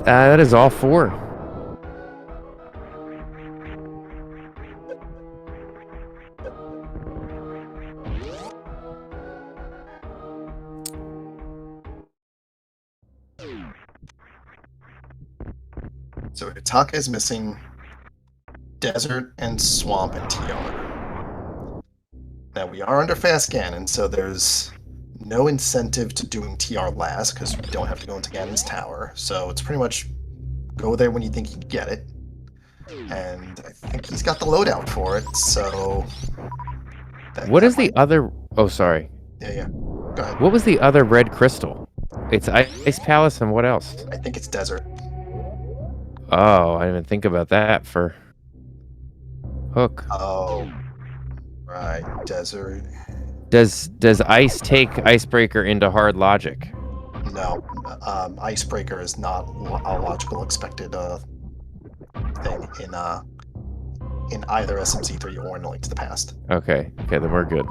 That is all 4. So Hitaka is missing Desert and Swamp and TR. Now we are under Fast Ganon, so there's no incentive to doing TR last because we don't have to go into Ganon's tower. So it's pretty much go there when you think you can get it. And I think he's got the loadout for it, so... What is the other... Oh, sorry. Yeah. Go ahead. What was the other red crystal? It's Ice Palace and what else? I think it's Desert. Oh, I didn't even think about that for Hook. Oh, right, Desert. Does Ice take Icebreaker into hard logic? No, Icebreaker is not a logical expected thing in either SMZ3 or in Link to the Past. Okay, then we're good.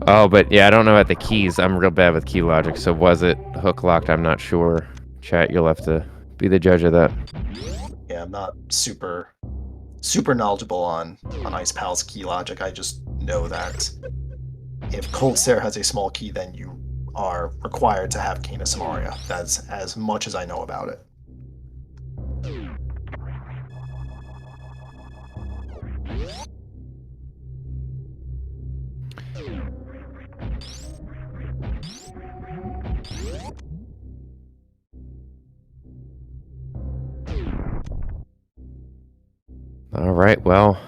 Oh, but yeah, I don't know about the keys. I'm real bad with key logic, so was it hook locked? I'm not sure. Chat, you'll have to be the judge of that. Yeah, I'm not super knowledgeable on Ice Pal's key logic. I just know that if Cold Stare has a small key, then you are required to have Cane of Samaria. That's as much as I know about it. All right, well,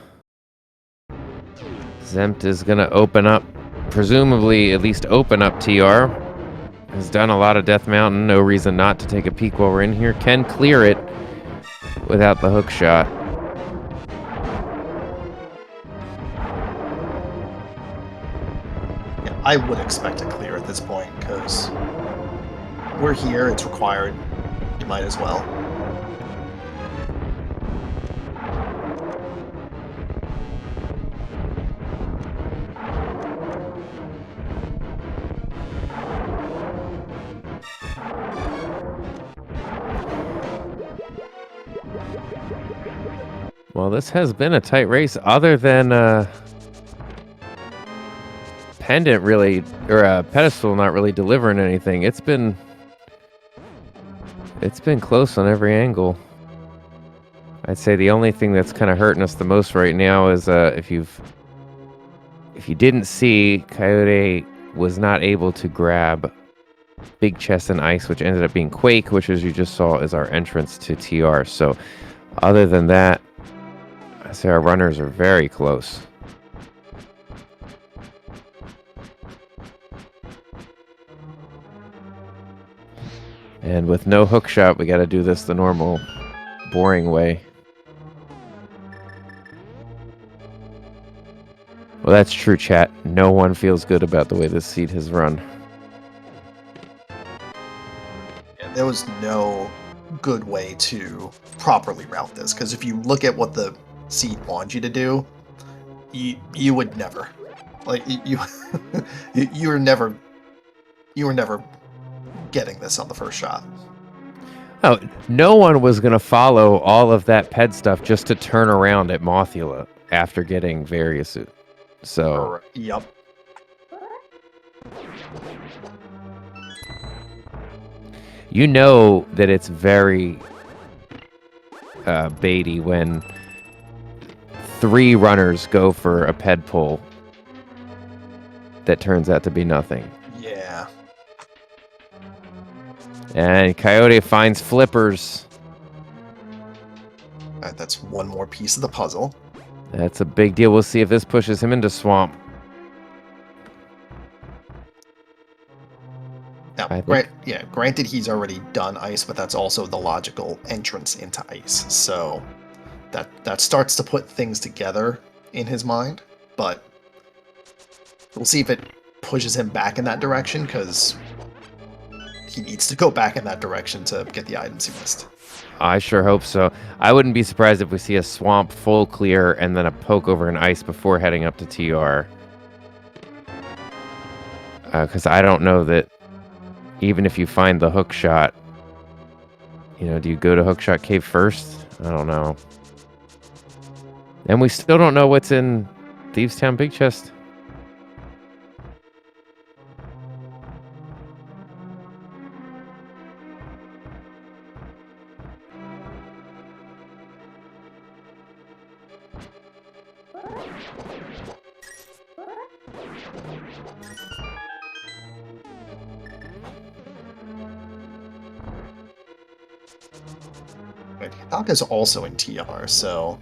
Zempt is going to open up, presumably at least open up TR. Has done a lot of Death Mountain, no reason not to take a peek while we're in here. Can clear it without the hook shot. Yeah, I would expect to clear at this point, because we're here, it's required, you might as well. Well, this has been a tight race, other than Pendant really, or Pedestal not really delivering anything. It's been close on every angle. I'd say the only thing that's kind of hurting us the most right now is if you didn't see, Coyote was not able to grab Big Chest and Ice, which ended up being Quake, which, as you just saw, is our entrance to TR. So other than that, I say our runners are very close. And with no hook shot, we got to do this the normal, boring way. Well, that's true, chat. No one feels good about the way this seed has run. Yeah, there was no good way to properly route this, because if you look at what the seed wants you to do, you would never, like, you were never getting this on the first shot. Oh, no one was going to follow all of that ped stuff just to turn around at Mothula after getting various. So, yep. You know that it's very baity when 3 runners go for a ped pull that turns out to be nothing. Yeah. And Coyote finds flippers. Alright, that's one more piece of the puzzle. That's a big deal. We'll see if this pushes him into Swamp. Now, granted he's already done Ice, but that's also the logical entrance into Ice. So that starts to put things together in his mind, but we'll see if it pushes him back in that direction, because he needs to go back in that direction to get the items he missed. I sure hope so. I wouldn't be surprised if we see a Swamp full clear and then a poke over an Ice before heading up to TR. Because I don't know that even if you find the hook shot, do you go to Hookshot Cave first? I don't know. And we still don't know what's in Thieves Town Big Chest. Doc is also in TR, so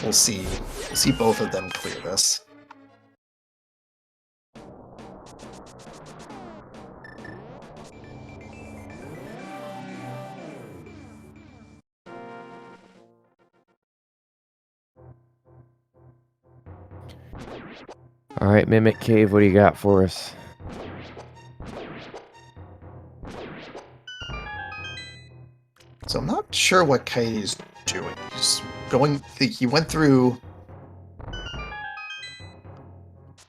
we'll see. We'll see both of them clear this. All right, Mimic Cave, what do you got for us? So I'm not sure what Coyote's doing. He's going. He went through.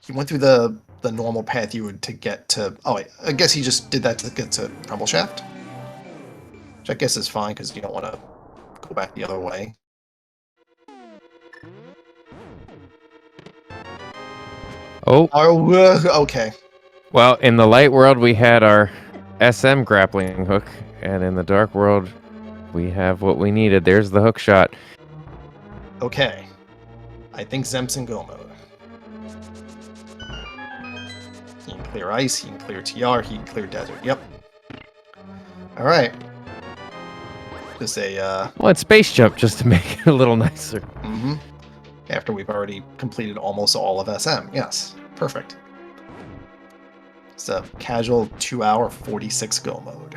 He went through the normal path you would to get to. Oh, wait, I guess he just did that to get to Rumble Shaft, which I guess is fine because you don't want to go back the other way. Oh, okay. Well, in the light world, we had our SM grappling hook, and in the dark world, we have what we needed. There's the hook shot. Okay. I think Zemson go mode. He can clear ice, he can clear TR, he can clear desert. Yep. Alright. Just a, Well, it's space jump just to make it a little nicer. Mm-hmm. After we've already completed almost all of SM. Yes. Perfect. It's a casual 2-hour 46 go mode.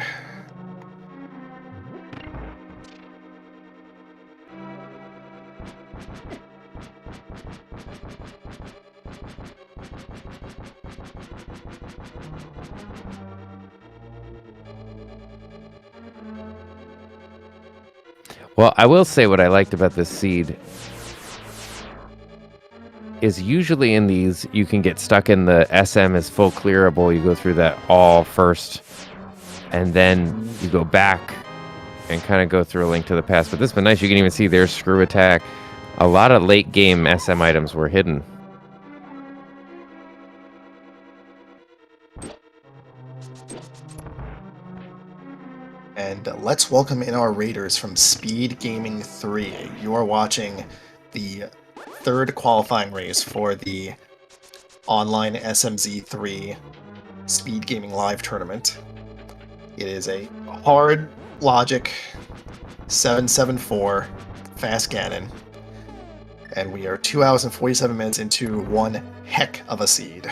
Well, I will say what I liked about this seed is usually in these, you can get stuck in the SM is full clearable. You go through that all first, and then you go back and kind of go through a link to the past. But this has been nice. You can even see their screw attack. A lot of late game SM items were hidden. And let's welcome in our raiders from SpeedGaming 3. You are watching the third qualifying race for the online SMZ3 SpeedGaming Live tournament. It is a hard logic 774 fast Ganon. And we are 2 hours and 47 minutes into one heck of a seed.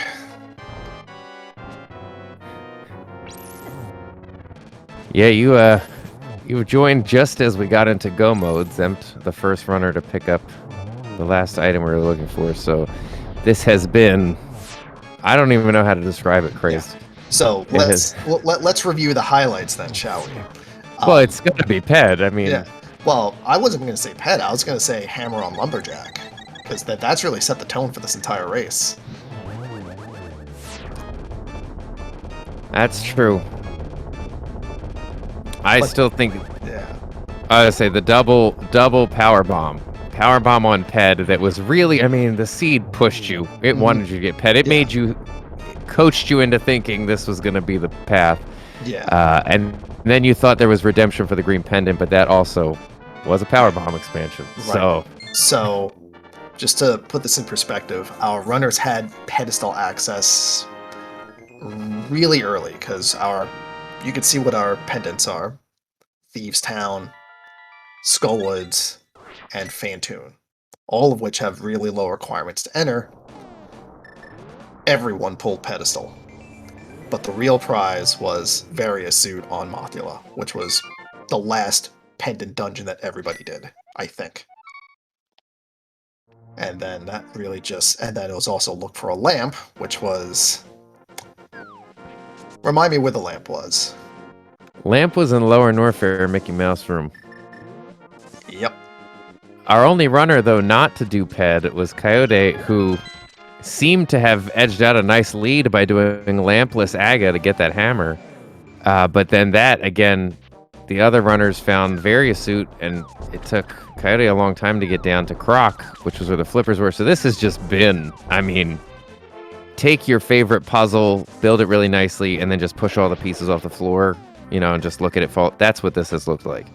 Yeah, you joined just as we got into go mode. Zempt, the first runner to pick up the last item we were looking for. So this has been, I don't even know how to describe it, crazy. Yeah. So let's review the highlights then, shall we? Well, it's going to be Ped. I mean, yeah. Well, I wasn't going to say Ped. I was going to say Hammer on Lumberjack, because that's really set the tone for this entire race. That's true. I still think. Yeah. I would say the double power bomb on Ped. That was really. I mean, the seed pushed you. It wanted you to get Ped. It made you, coached you into thinking this was going to be the path. Yeah. And then you thought there was redemption for the green pendant, but that also was a power bomb expansion. Right. So, just to put this in perspective, our runners had pedestal access really early because you could see what our pendants are: Thieves Town, Skullwoods, and Fantoon, all of which have really low requirements to enter. Everyone pulled pedestal, but the real prize was Various Suit on Mothula, which was the last pendant dungeon that everybody did, I think. And then that really and then it was also Look for a Lamp, which was... Remind me where the lamp was. Lamp was in Lower Norfair Mickey Mouse room. Yep. Our only runner, though, not to do Ped was Coyote, who seemed to have edged out a nice lead by doing lampless Aga to get that hammer. But then that, again, the other runners found various suit, and it took Coyote a long time to get down to Croc, which was where the flippers were. So this has just been, I mean, take your favorite puzzle, build it really nicely, and then just push all the pieces off the floor, you know, and just look at it fall. That's what this has looked like.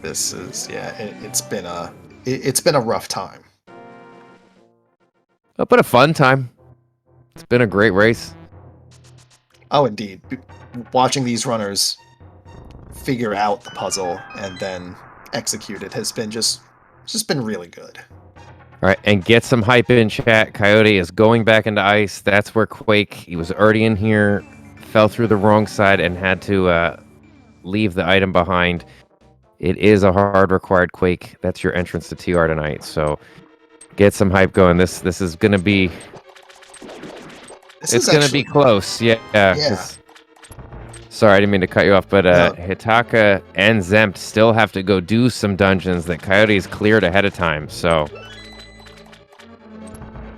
This is, yeah, it's been a rough time. But a fun time. It's been a great race. Oh, indeed. Watching these runners figure out the puzzle and then execute it has been just been really good. All right, and get some hype in chat. Coyote is going back into ice. That's where Quake, he was already in here, fell through the wrong side and had to leave the item behind. It is a hard required Quake. That's your entrance to TR tonight. So get some hype going. This is going to be... It's going to be close. Yeah. Sorry, I didn't mean to cut you off, but No. Hitaka and Zempt still have to go do some dungeons that Coyote's cleared ahead of time, so...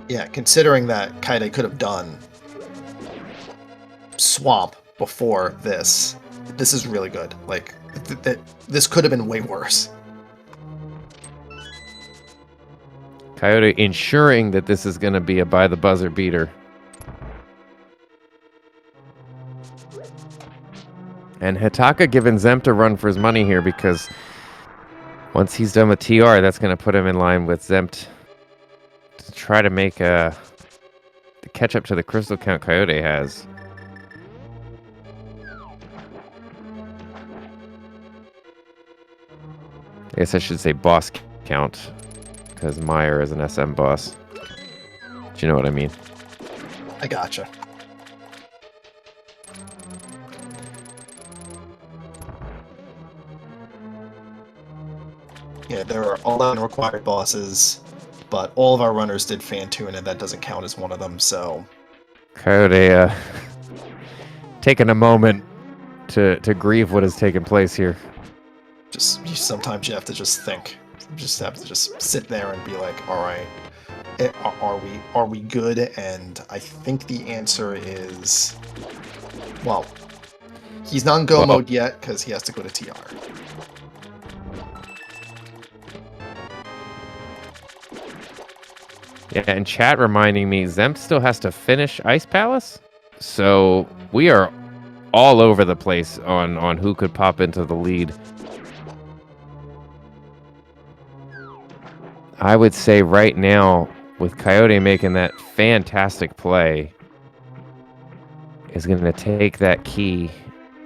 Yeah, considering that Kaide could have done Swamp before this is really good. Like, this could have been way worse. Coyote ensuring that this is going to be a by-the-buzzer beater. And Hitaka giving Zempt a run for his money here, because once he's done with TR, that's going to put him in line with Zempt to try to make to catch up to the crystal count Coyote has. I guess I should say boss count, because Meyer is an SM boss. Do you know what I mean? I gotcha. Yeah, there are 11 required bosses, but all of our runners did Fantune, and that doesn't count as one of them, so... Coyote taking a moment to grieve what has taken place here. Sometimes you have to just think. You just have to just sit there and be like, all right, are we good? And I think the answer is, well, he's not in go mode yet because he has to go to TR. Yeah, and chat reminding me, Zempt still has to finish Ice Palace, so we are all over the place on who could pop into the lead. I would say right now, with Coyote making that fantastic play, is going to take that key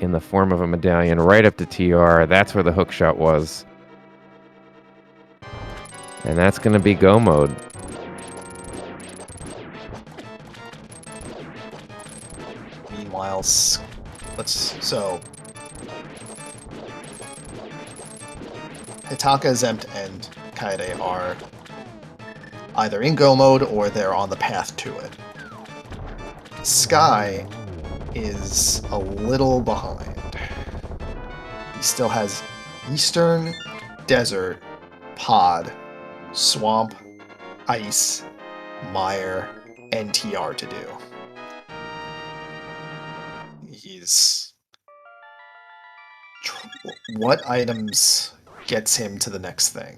in the form of a medallion right up to TR. That's where the hook shot was. And that's going to be go mode. Meanwhile, so Hitaka, Zempt, and Kaede are either in go mode or they're on the path to it. Sky is a little behind. He still has Eastern, Desert, Pod, Swamp, Ice, Mire, and TR to do. What items gets him to the next thing?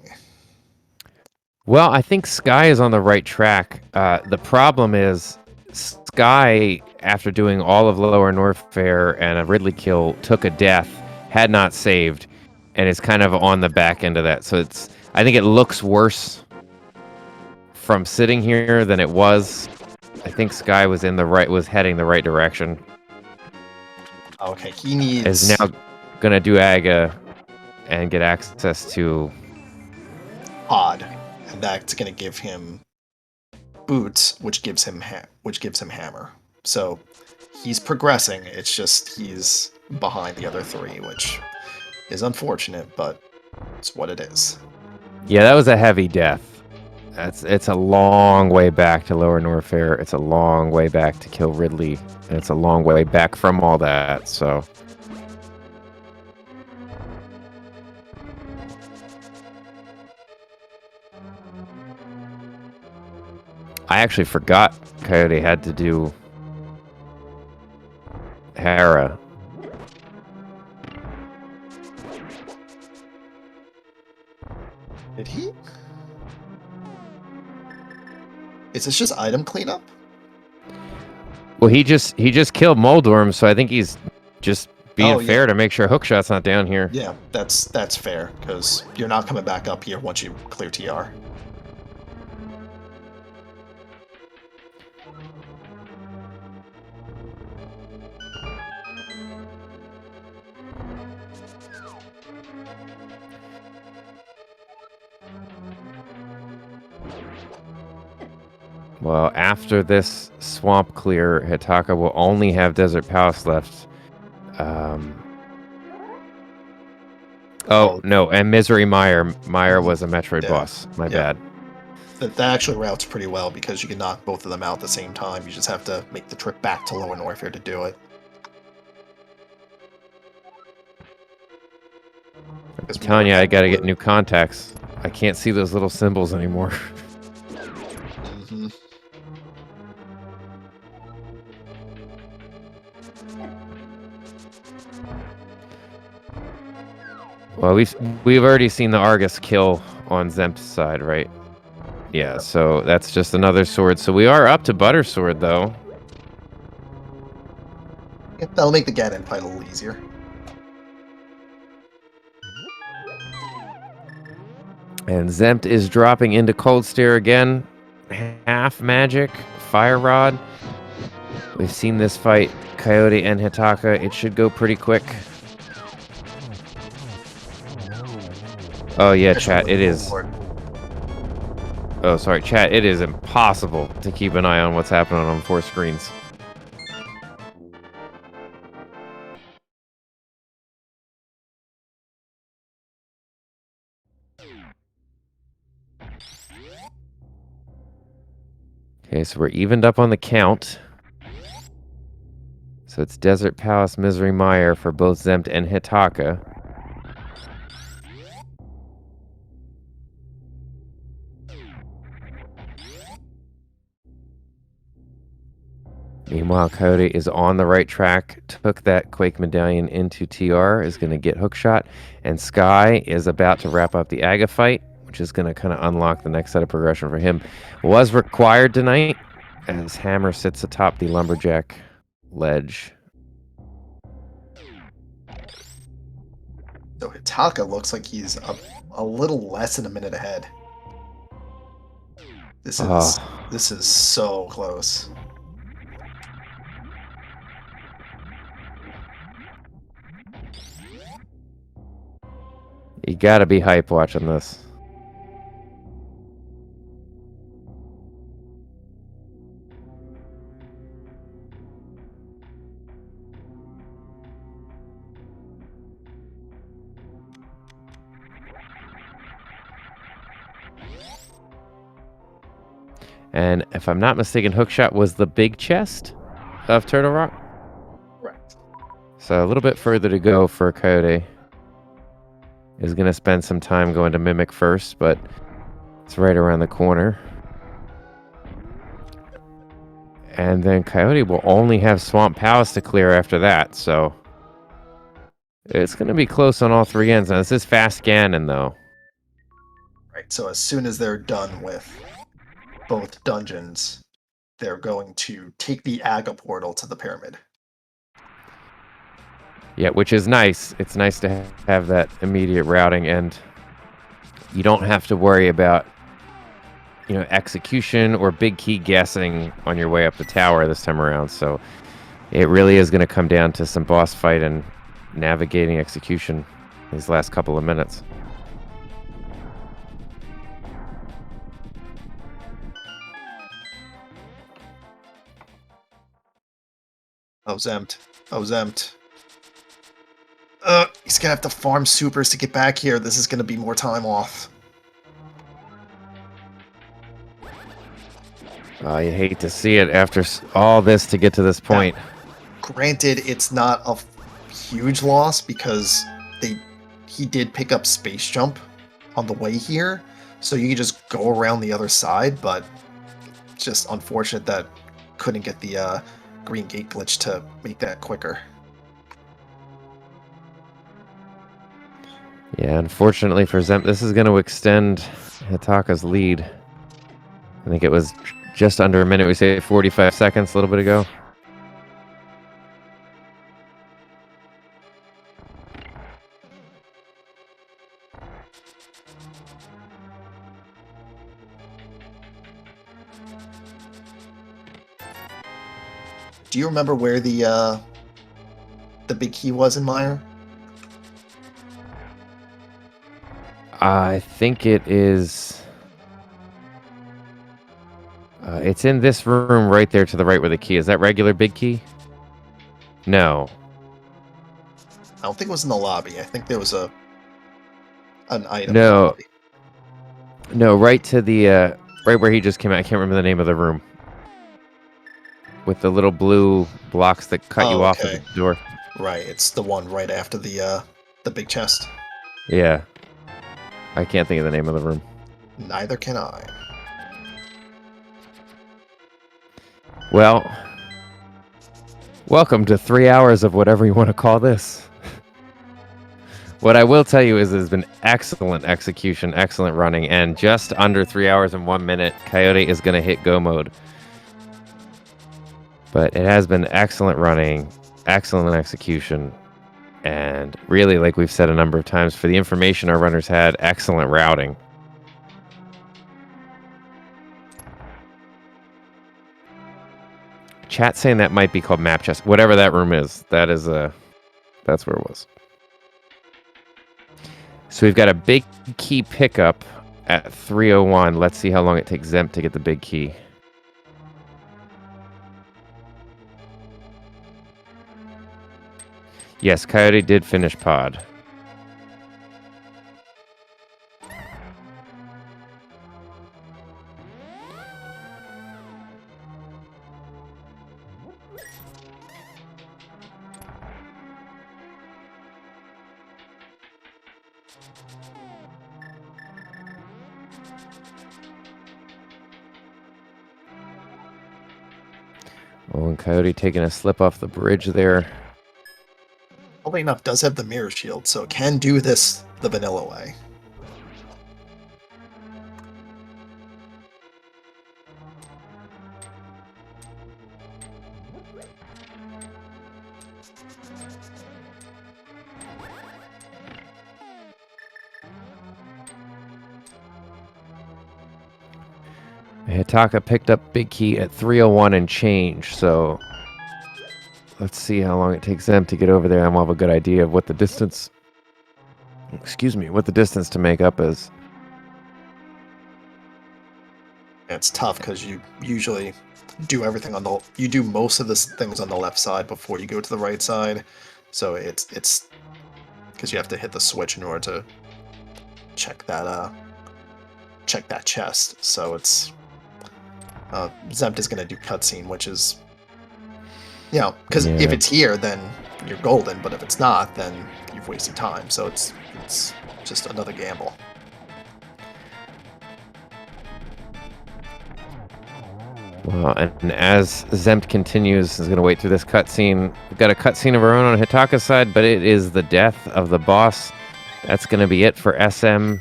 Well, I think Sky is on the right track. The problem is Sky, after doing all of Lower North Fair and a Ridley kill, took a death, had not saved, and is kind of on the back end of that. So I think it looks worse from sitting here than it was. I think Sky was heading the right direction. Okay, he needs... Is now gonna do Aga and get access to Pod, and that's gonna give him boots, which gives him hammer. So he's progressing. It's just he's behind the other three, which is unfortunate, but it's what it is. Yeah, that was a heavy death. It's a long way back to Lower North Fair. It's a long way back to kill Ridley. And it's a long way back from all that, so... I actually forgot Coyote had to do Hera. Did he? Is this just item cleanup? Well, he just killed Moldorm, so I think he's just being fair yeah. to make sure Hookshot's not down here. Yeah, that's fair, because you're not coming back up here once you clear TR. Well, after this swamp clear, Hitaka will only have Desert Palace left. Oh, no, and Misery Mire. Mire was a Metroid boss. My bad. That actually routes pretty well because you can knock both of them out at the same time. You just have to make the trip back to Lower Norfair to do it. I'm telling you, I gotta get new contacts. I can't see those little symbols anymore. Mm-hmm. Well, we've already seen the Argus kill on Zemp's side, right? Yeah, so that's just another sword. So we are up to Butter Sword, though. Yeah, that'll make the Ganon fight a little easier. And Zempt is dropping into Cold Stare again. Half magic, Fire Rod. We've seen this fight, Coyote and Hitaka. It should go pretty quick. Oh yeah, chat, it is. Oh, sorry, chat, it is impossible to keep an eye on what's happening on 4 screens. Okay, so we're evened up on the count. So it's Desert Palace, Misery Mire for both Zempt and Hitaka. Meanwhile, Coyote is on the right track, took that Quake Medallion into TR, is going to get Hookshot, and Sky is about to wrap up the Aga fight, which is going to kind of unlock the next set of progression for him. Was required tonight, as Hammer sits atop the Lumberjack ledge. So Hitaka looks like he's a little less than a minute ahead. This is so close. You gotta be hype watching this. And if I'm not mistaken, Hookshot was the big chest of Turtle Rock? Correct. So a little bit further to go for Coyote. Is going to spend some time going to Mimic first, but it's right around the corner. And then Coyote will only have Swamp Palace to clear after that, so it's going to be close on all 3 ends. Now, this is fast Ganon, though. Right, so as soon as they're done with both dungeons, they're going to take the Aga portal to the pyramid. Yeah, which is nice. It's nice to have that immediate routing, and you don't have to worry about, you know, execution or big key guessing on your way up the tower this time around. So it really is going to come down to some boss fight and navigating execution these last couple of minutes. Oh, Zempt. Oh, Zempt. He's gonna have to farm supers to get back here. This is gonna be more time off. You hate to see it after all this to get to this point. Now, granted, it's not a huge loss because he did pick up Space Jump on the way here, so you can just go around the other side, but it's just unfortunate that couldn't get the green gate glitch to make that quicker. Yeah, unfortunately for Zemp, this is going to extend Hitaka's lead. I think it was just under a minute. We say 45 seconds a little bit ago. Do you remember where the big key was in Meyer? I think it is... it's in this room right there to the right where the key is. That regular big key? No. I don't think it was in the lobby. I think there was an item in the No. lobby. No, right to the... right where he just came out. I can't remember the name of the room. With the little blue blocks that cut you off at the door. Right, it's the one right after the big chest. Yeah. I can't think of the name of the room. Neither can I. Well, welcome to 3 hours of whatever you want to call this. What I will tell you is there's been excellent execution, excellent running, and just under 3 hours and 1 minute, Coyote is going to hit go mode. But it has been excellent running, excellent execution, and really, like we've said a number of times, for the information our runners had, excellent routing. Chat saying that might be called map chest. Whatever that room is, that's where it was. So we've got a big key pickup at 3:01. Let's see how long it takes Zemp to get the big key. Yes, Coyote did finish pod. Oh, and Coyote taking a slip off the bridge there. Oddly enough, does have the mirror shield, so it can do this the vanilla way. Hitaka picked up big key at 3:01 and change, so let's see how long it takes them to get over there, and we'll have a good idea of what the distance, what the distance to make up is. It's tough because you usually do everything you do most of the things on the left side before you go to the right side, so it's because you have to hit the switch in order to check that chest. So it's Zempt is going to do cutscene, which is, because if it's here, then you're golden, but if it's not, then you've wasted time. So it's just another gamble. Well, and as Zempt continues, is going to wait through this cutscene. We've got a cutscene of our own on Hitaka's side, but it is the death of the boss. That's going to be it for SM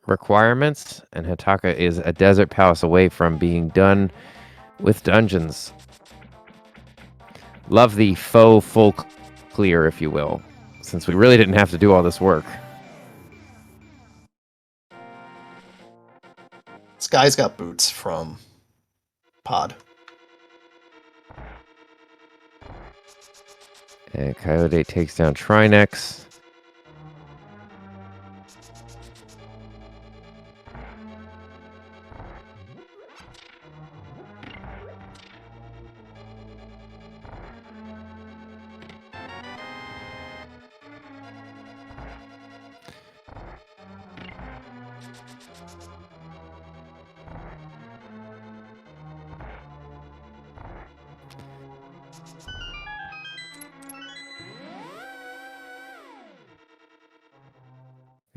requirements, and Hitaka is a desert palace away from being done with dungeons. Love the faux full clear, if you will, since we really didn't have to do all this work. This guy's got boots from pod. And Coyote takes down Trinex.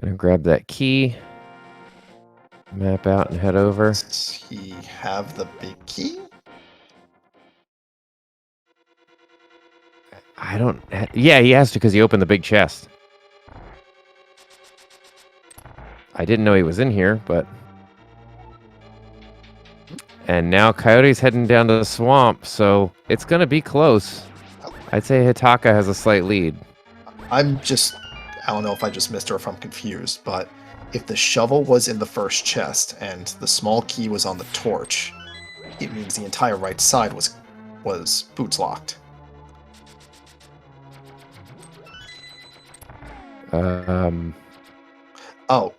Gonna grab that key, map out, and head over. Does he have the big key? I don't... Yeah, he has to because he opened the big chest. I didn't know he was in here, but... And now Coyote's heading down to the swamp, so it's going to be close. I'd say Hitaka has a slight lead. I don't know if I just missed or if I'm confused, but if the shovel was in the first chest and the small key was on the torch, it means the entire right side was boots locked. Oh,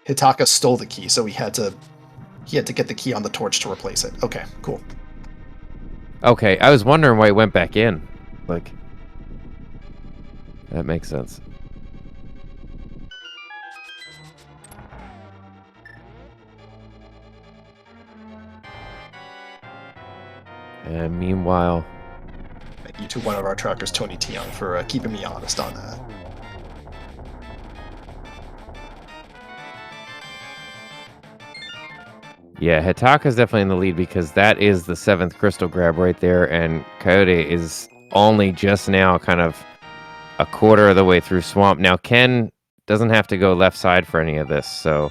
Hitaka stole the key, so he had to get the key on the torch to replace it. Okay, cool. Okay, I was wondering why it went back in. Like, that makes sense. And meanwhile... Thank you to one of our trackers, Tony Tiong, for keeping me honest on that. Yeah, Hitaka's definitely in the lead because that is the 7th crystal grab right there, and Coyote is only just now kind of a quarter of the way through Swamp. Now, Ken doesn't have to go left side for any of this, so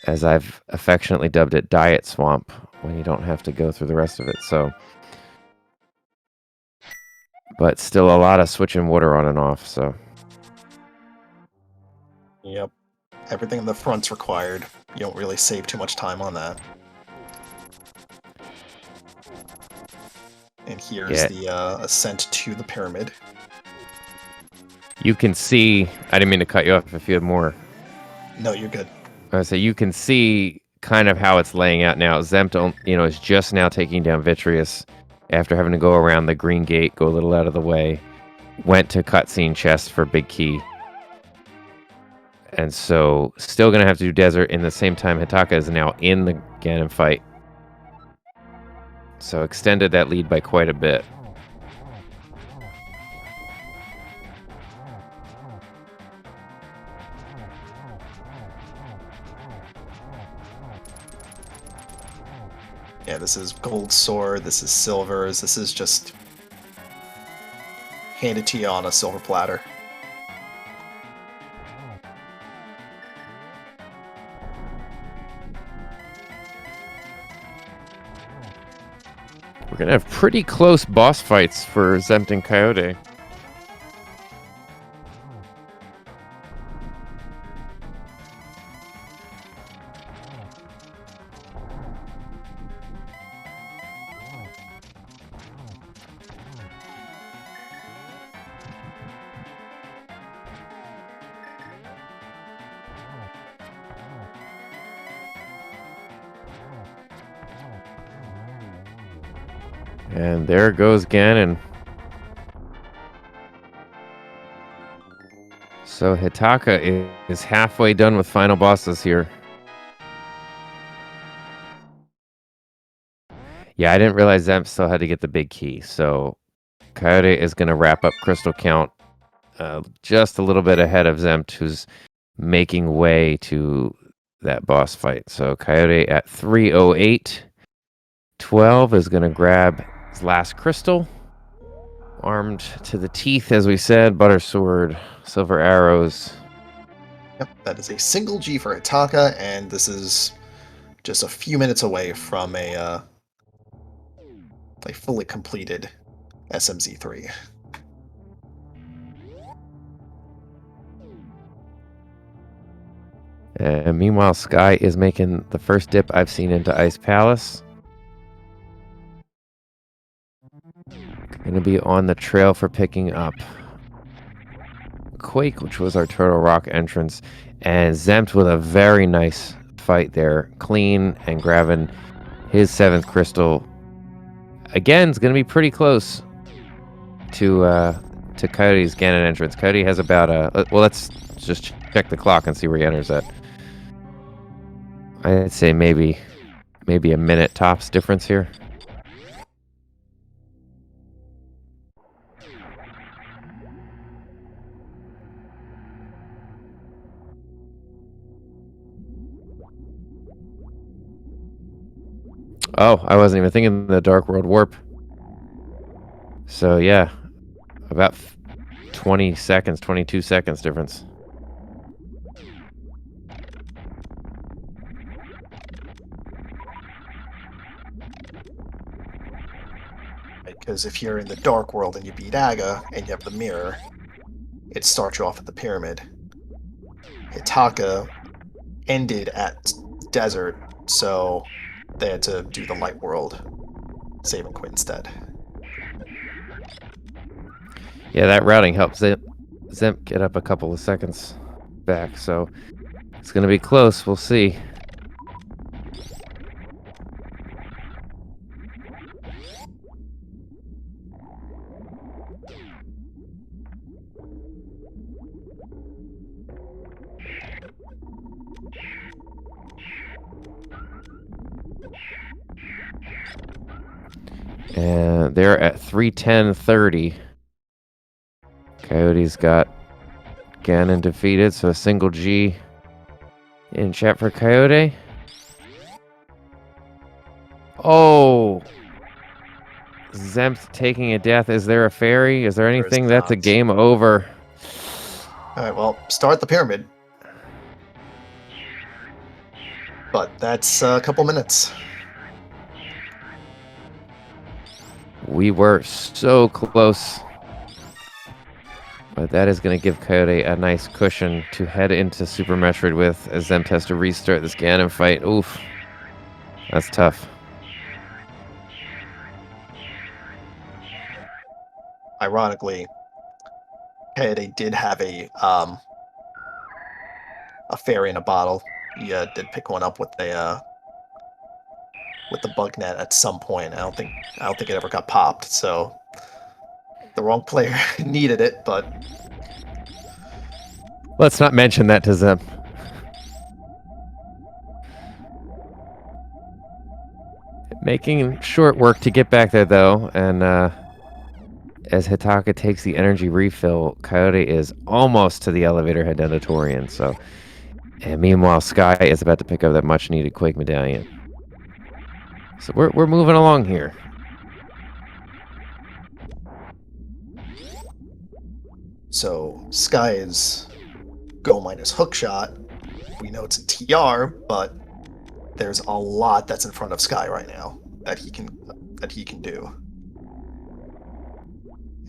as I've affectionately dubbed it, Diet Swamp, when you don't have to go through the rest of it, so... But still a lot of switching water on and off, so... Yep. Everything in the front's required. You don't really save too much time on that. And here's the ascent to the pyramid. You can see... I didn't mean to cut you off if you had more. No, you're good. So you can see kind of how it's laying out now. Zempt, is just now taking down Vitreous after having to go around the green gate, go a little out of the way. Went to cutscene chest for big key. And so, still going to have to do desert. In the same time, Hitaka is now in the Ganon fight. So, extended that lead by quite a bit. Yeah, this is gold sword, this is silvers, this is just handed to you on a silver platter. We're going to have pretty close boss fights for Zempt and Coyote. And there goes Ganon. So Hitaka is halfway done with final bosses here. Yeah, I didn't realize Zempt still had to get the big key. So Coyote is going to wrap up crystal count just a little bit ahead of Zempt, who's making way to that boss fight. So Coyote at 308. 12 is going to grab his last crystal. Armed to the teeth, as we said. Butter sword, silver arrows. Yep, that is a single G for Hitaka, and this is just a few minutes away from a fully completed SMZ3. And meanwhile, Sky is making the first dip I've seen into Ice Palace. Going to be on the trail for picking up Quake, which was our Turtle Rock entrance. And Zempt with a very nice fight there. Clean and grabbing his 7th crystal. Again, it's going to be pretty close to Coyote's Ganon entrance. Coyote has about well, let's just check the clock and see where he enters at. I'd say maybe a minute tops difference here. Oh, I wasn't even thinking the Dark World Warp. So yeah, About 20 seconds, 22 seconds difference. Because if you're in the dark world and you beat Aga and you have the mirror, it starts you off at the pyramid. Hitaka ended at desert, so they had to do the light world, saving Quinn instead. Yeah, that routing helps Zemp get up a couple of seconds back, so it's going to be close. We'll see. And they're at 3:10:30. Coyote's got Ganon defeated, so a single G in chat for Coyote. Oh! Zempt taking a death. Is there a fairy? Is there anything? That's a game over. Alright, well, start the pyramid. But that's a couple minutes. We were so close. But that is going to give Coyote a nice cushion to head into Super Metroid with, as Zempt has to restart this Ganon fight. Oof. That's tough. Ironically, Coyote did have a fairy in a bottle. He did pick one up with the bug net at some point. I don't think it ever got popped, so the wrong player needed it, but let's not mention that to Zempt. Making short work to get back there, though, and as Hitaka takes the energy refill, Coyote is almost to the elevator head down to Torian, so... And meanwhile, Sky is about to pick up that much-needed Quake Medallion. So we're moving along here. So Sky is go minus hookshot. We know it's a TR, but there's a lot that's in front of Sky right now that he can do.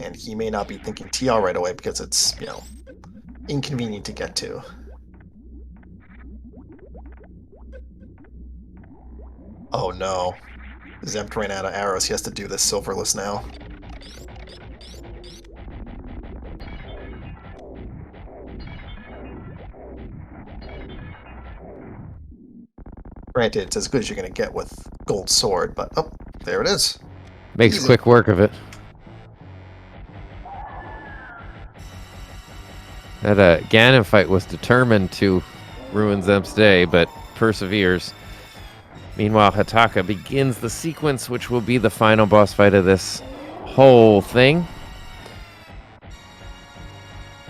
And he may not be thinking TR right away because it's, you know, inconvenient to get to. Oh no. Zempt ran out of arrows. He has to do this silverless now. Granted, it's as good as you're going to get with Gold Sword, but oh, there it is. Makes Easy. quick work of it. That Ganon fight was determined to ruin Zemp's day, but perseveres. Meanwhile, Hitaka begins the sequence, which will be the final boss fight of this whole thing.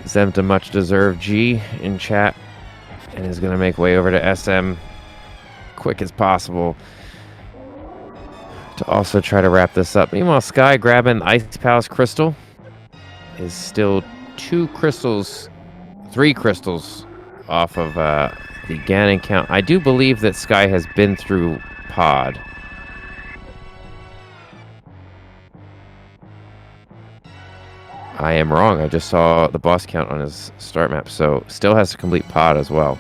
Zempt a much-deserved G in chat, and is going to make way over to SM quick as possible to also try to wrap this up. Meanwhile, Sky grabbing Ice Palace Crystal is still 3 crystals off of the Ganon count. I do believe that Sky has been through Pod. I am wrong. I just saw the boss count on his start map, so still has to complete Pod as well.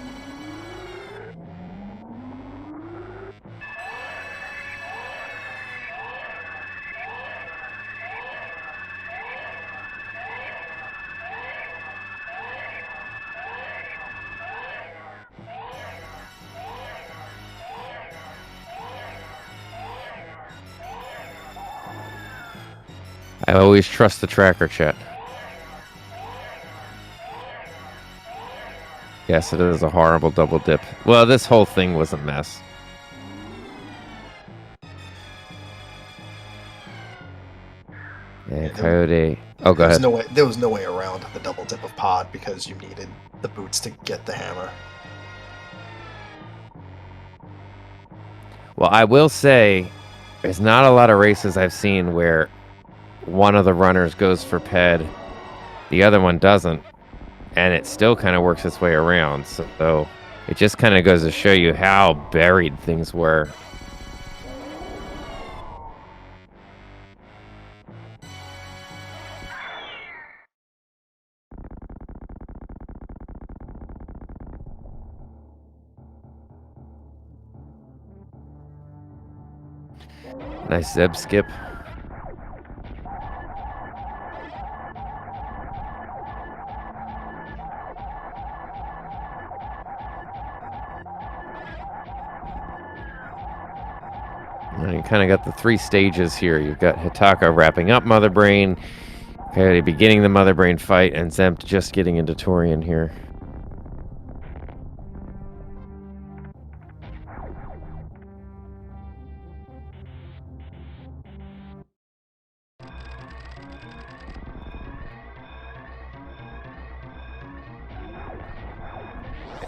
I always trust the tracker, chat. Yes, it is a horrible double dip. Well, this whole thing was a mess. Yeah, Coyote. Oh, go ahead. There was no way around the double dip of Pod because you needed the boots to get the hammer. Well, I will say, there's not a lot of races I've seen where one of the runners goes for Ped the other one doesn't, and it still kind of works its way around. So it just kind of goes to show you how buried things were. Nice Zeb skip. And you kind of got the 3 stages here. You've got Hitaka wrapping up Mother Brain, Coyote beginning the Mother Brain fight, and Zempt just getting into Torian here.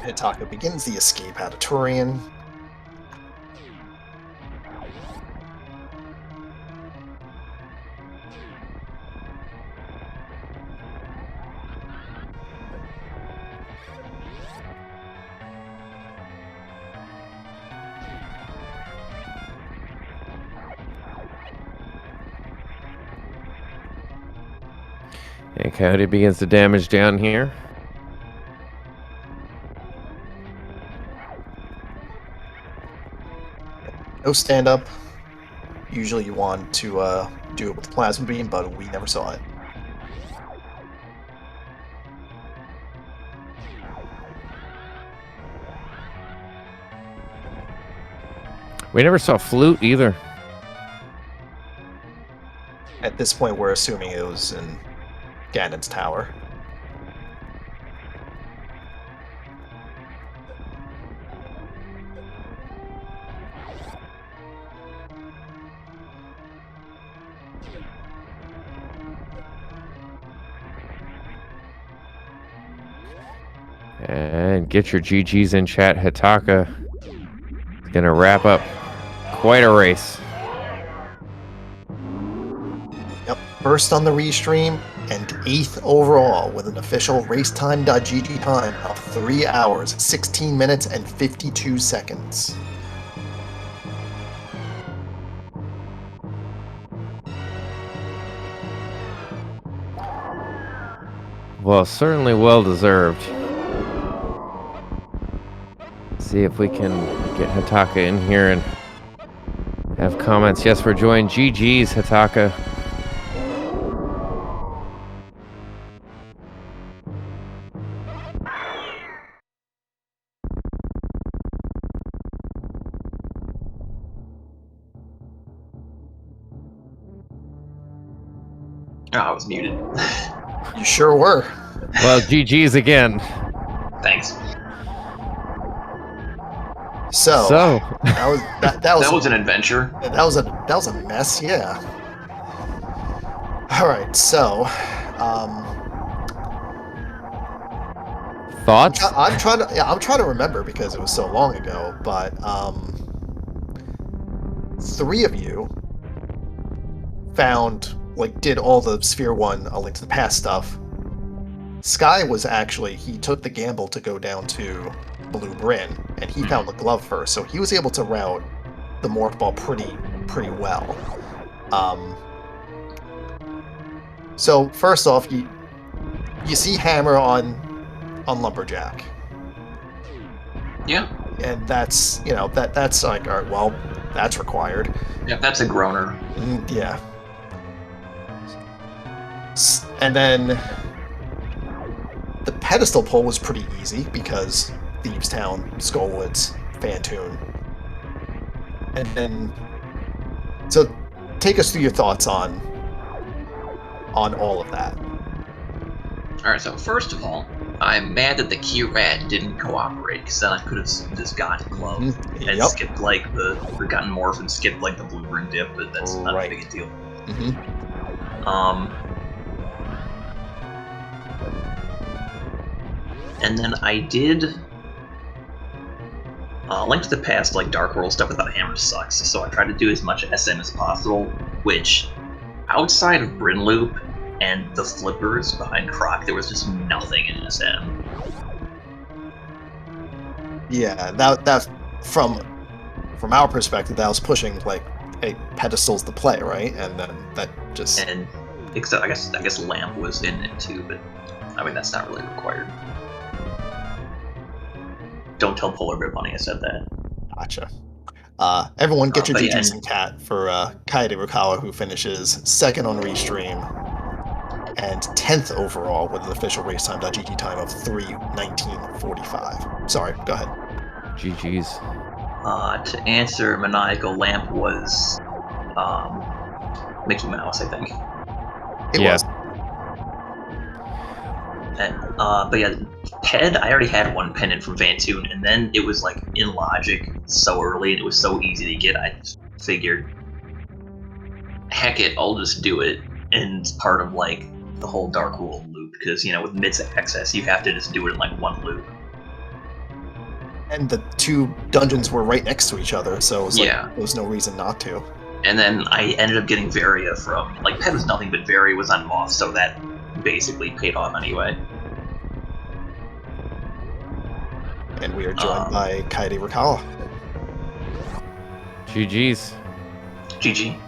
Hitaka begins the escape out of Torian. And Coyote begins to damage down here. No stand-up. Usually you want to do it with the Plasma Beam, but we never saw it. We never saw Flute either. At this point, we're assuming it was in Ganon's tower. And get your GGs in chat. Hitaka is going to wrap up quite a race. Yep, first on the restream and 8th overall with an official racetime.gg time of 3 hours, 16 minutes, and 52 seconds. Well, certainly well deserved. See if we can get Hitaka in here and have comments. Yes, we're joined. GG's, Hitaka. Oh, I was muted. You sure were. Well, GG's again. Thanks. So that was That was an adventure. that was a mess, yeah. All right, so Thoughts? I'm trying to remember because it was so long ago, but 3 of you did all the Sphere 1 A Link to the Past stuff. Sky was actually, he took the gamble to go down to Blue Bryn, and he found the glove first, so he was able to route the Morph Ball pretty well. So first off, you see Hammer on Lumberjack. Yeah. And that's, that's like, all right, well, that's required. Yeah, that's a groaner. Yeah. And then the pedestal pull was pretty easy because Thieves Town, Skullwoods, Fantoon. And then, so take us through your thoughts on all of that. Alright, so first of all, I'm mad that the Key Rat didn't cooperate, because then I could have just gotten Glove and skipped the Forgotten Morph and skipped the Blueprint dip, but that's not a big a deal. And then I did Link to the Past, Dark World stuff without Hammer sucks, so I tried to do as much SM as possible, which, outside of Bryn Loop and the flippers behind Croc, there was just nothing in SM. Yeah, that from our perspective, that was pushing like, hey, Pedestal's the play, right? And then that just And except I guess Lamp was in it too, but I mean that's not really required. Don't tell Polar Bear Bunny I said that. gotcha. Everyone get your But yeah, GGs and cat for Kaede Rukawa, who finishes second on Restream and 10th overall with an official race time.gg time of 3:19:45. Sorry, go ahead. GG's. To answer Maniacal, Lamp was Mickey Mouse, I think. It Yeah. was. And, but yeah, Ped, I already had one pendant from Vantoon, and then it was like in Logic so early and it was so easy to get, I just figured, heck it, I'll just do it. And it's part of like the whole Dark World loop, because you know, with Mid's access, you have to just do it in like one loop. And the two dungeons were right next to each other, so it was like, Yeah. there was no reason not to. And then I ended up getting Varia from, like, Ped was nothing, but Varia was on Moth, so that basically paid off anyway. And we are joined by Kaede Rukawa. GG's. GG.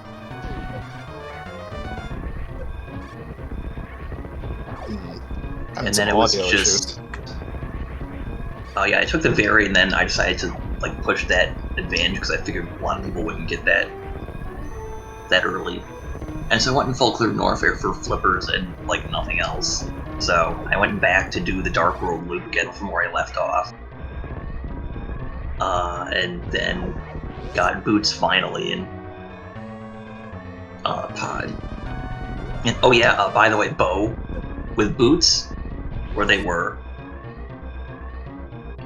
And then it was just... Oh yeah, I took the Varia, and then I decided to like push that advantage, because I figured a lot of people wouldn't get that early. And so I went in full clear Norfair for flippers and like nothing else. So I went back to do the Dark World loop again from where I left off. And then got boots finally in Pod. And oh yeah, by the way, Bow with boots, where they were.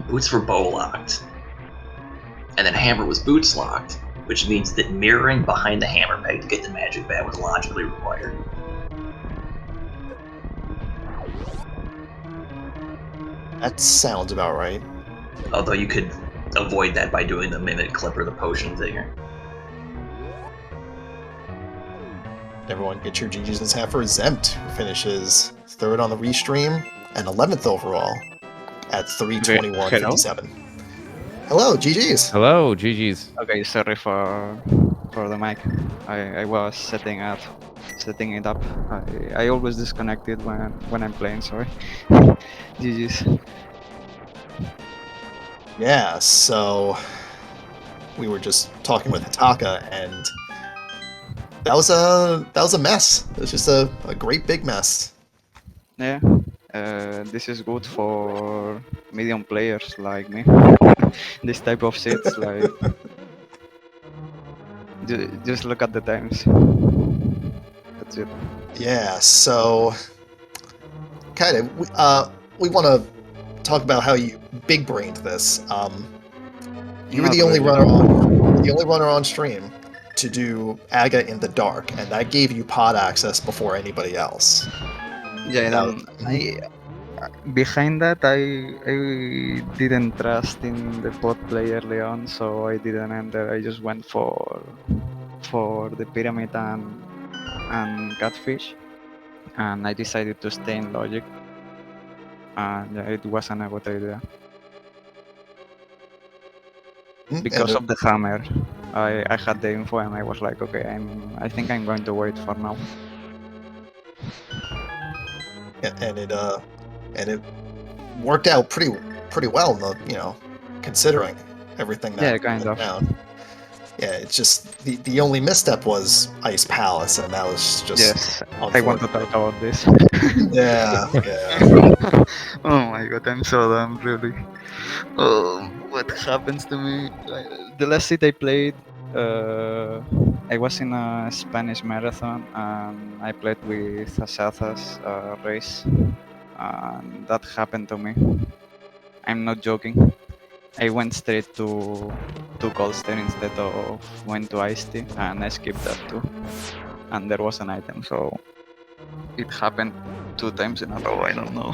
Boots were bow locked. And then hammer was boots locked, which means that mirroring behind the hammer peg to get the magic bat was logically required. That sounds about right. Although you could avoid that by doing the mimic clip or the potion thing. Everyone get your GGs and half for Zempt, who finishes third on the Restream and 11th overall at 3:21:57. Hello, GGs. Hello, GG's. Okay, sorry for the mic. I was setting it up. I always disconnect it when I'm playing. Sorry. GG's. Yeah, so we were just talking with Hitaka, and that was a mess. It was just a great big mess. Yeah. This is good for medium players like me. This type of sets, like, just look at the times. That's it. Yeah, so kind of we want to talk about how you big brained this. You were Not the only really. runner on stream to do Aga in the dark, and that gave you pod access before anybody else. Yeah, behind that, I didn't trust in the pod play early on, so I didn't enter. I just went for the pyramid and catfish, and I decided to stay in logic. And yeah, it wasn't a good idea because of the hammer. I had the info, and I was like, okay, I think I'm going to wait for now. And it worked out pretty well, considering everything that Yeah, kind of. down. Yeah, it's just the only misstep was Ice Palace, and that was just Yes, I want to talk about this. yeah. Oh my god, I'm so dumb, really. Oh, what happens to me? The last set I played, I was in a Spanish marathon, and I played with Asaza's race, and that happened to me. I'm not joking. I went straight to Colster instead of went to Iced Tea, and I skipped that too. And there was an item, so it happened 2 times in a row. I don't know.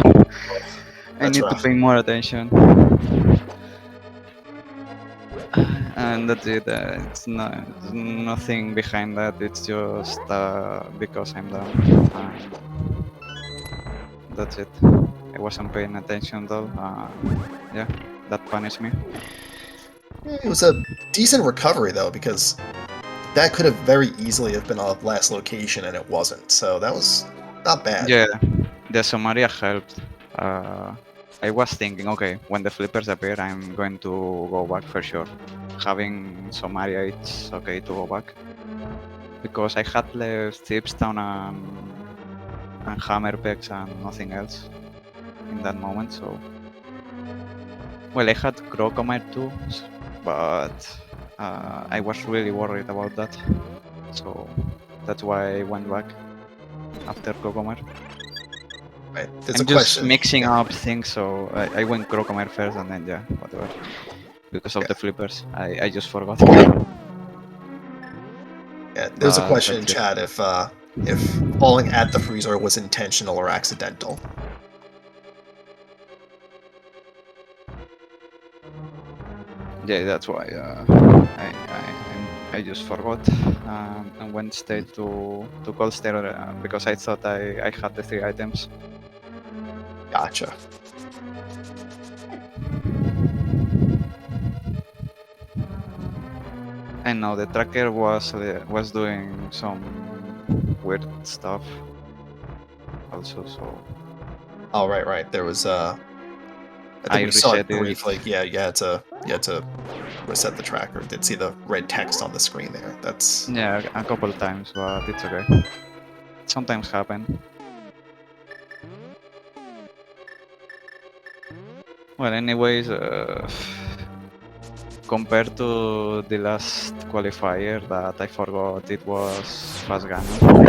I need to pay more attention. And that's it. It's nothing behind that. It's just because I'm dumb. that's it. I wasn't paying attention at all. Yeah, that punished me. It was a decent recovery though, because that could have very easily have been a last location and it wasn't. So that was not bad. Yeah, the Somaria helped. I was thinking, okay, when the flippers appear, I'm going to go back for sure. Having Somaria, it's okay to go back. Because I had left Tipstown and Hammer Pegs and nothing else in that moment, so... Well, I had Croc too, but I was really worried about that. So that's why I went back after Crocomer. Right. There's I'm a just question. mixing Yeah. up things, so I went Crocomer first and then, yeah, whatever. Because of Yeah. the flippers, I just forgot. Yeah, there's a question in That's it. chat if falling at the freezer was intentional or accidental. Yeah, that's why I just forgot and went straight to Cold Stair because I thought I had the 3 items. Gotcha. I know the tracker was doing some weird stuff also, so Oh, right. There was I I think we saw it reset it. briefly. Yeah, you had to reset the tracker. Did see the red text on the screen there. That's Yeah, a couple times, but it's okay. Sometimes happen. Well, anyways, compared to the last qualifier that I forgot it was fast gun,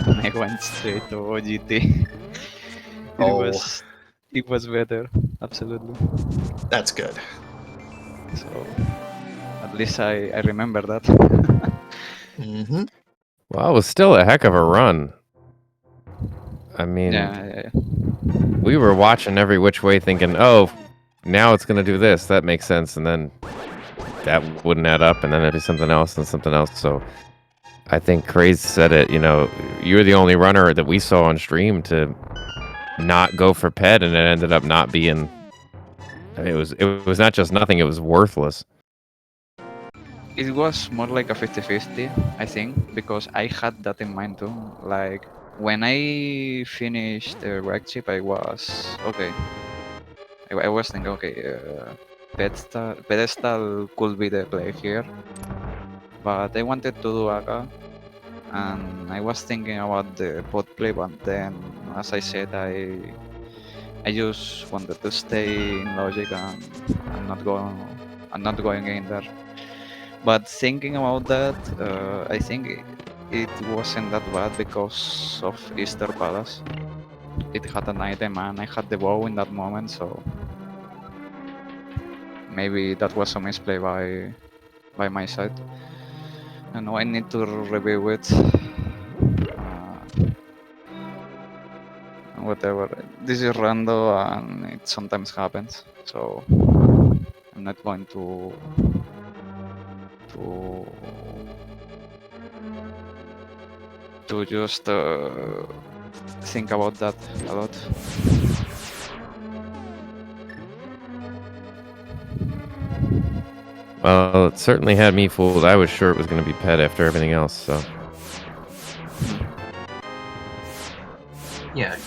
and I went straight to GT. Oh. It was better, absolutely. That's good. So at least I remember that. Mm-hmm. Well, it was still a heck of a run. I mean, Yeah. we were watching every which way thinking, oh, now it's going to do this. That makes sense. And then that wouldn't add up. And then it'd be something else and something else. So I think Craze said it, you know, you're the only runner that we saw on stream to not go for Ped. And it ended up not being, I mean, it was not just nothing. It was worthless. It was more like a 50-50, I think, because I had that in mind too. Like, when I finished the wreck chip, I was, okay. I was thinking, okay, Pedestal could be the play here. But I wanted to do Aga, and I was thinking about the bot play, but then, as I said, I just wanted to stay in logic and I'm not going in there. But thinking about that, I think it wasn't that bad because of Easter Palace. It had an item and I had the bow in that moment, so maybe that was a misplay by my side. And now I need to review it. Whatever. This is random and it sometimes happens, so I'm not going to just think about that a lot. Well, it certainly had me fooled. I was sure it was going to be Ped after everything else, so. Yeah,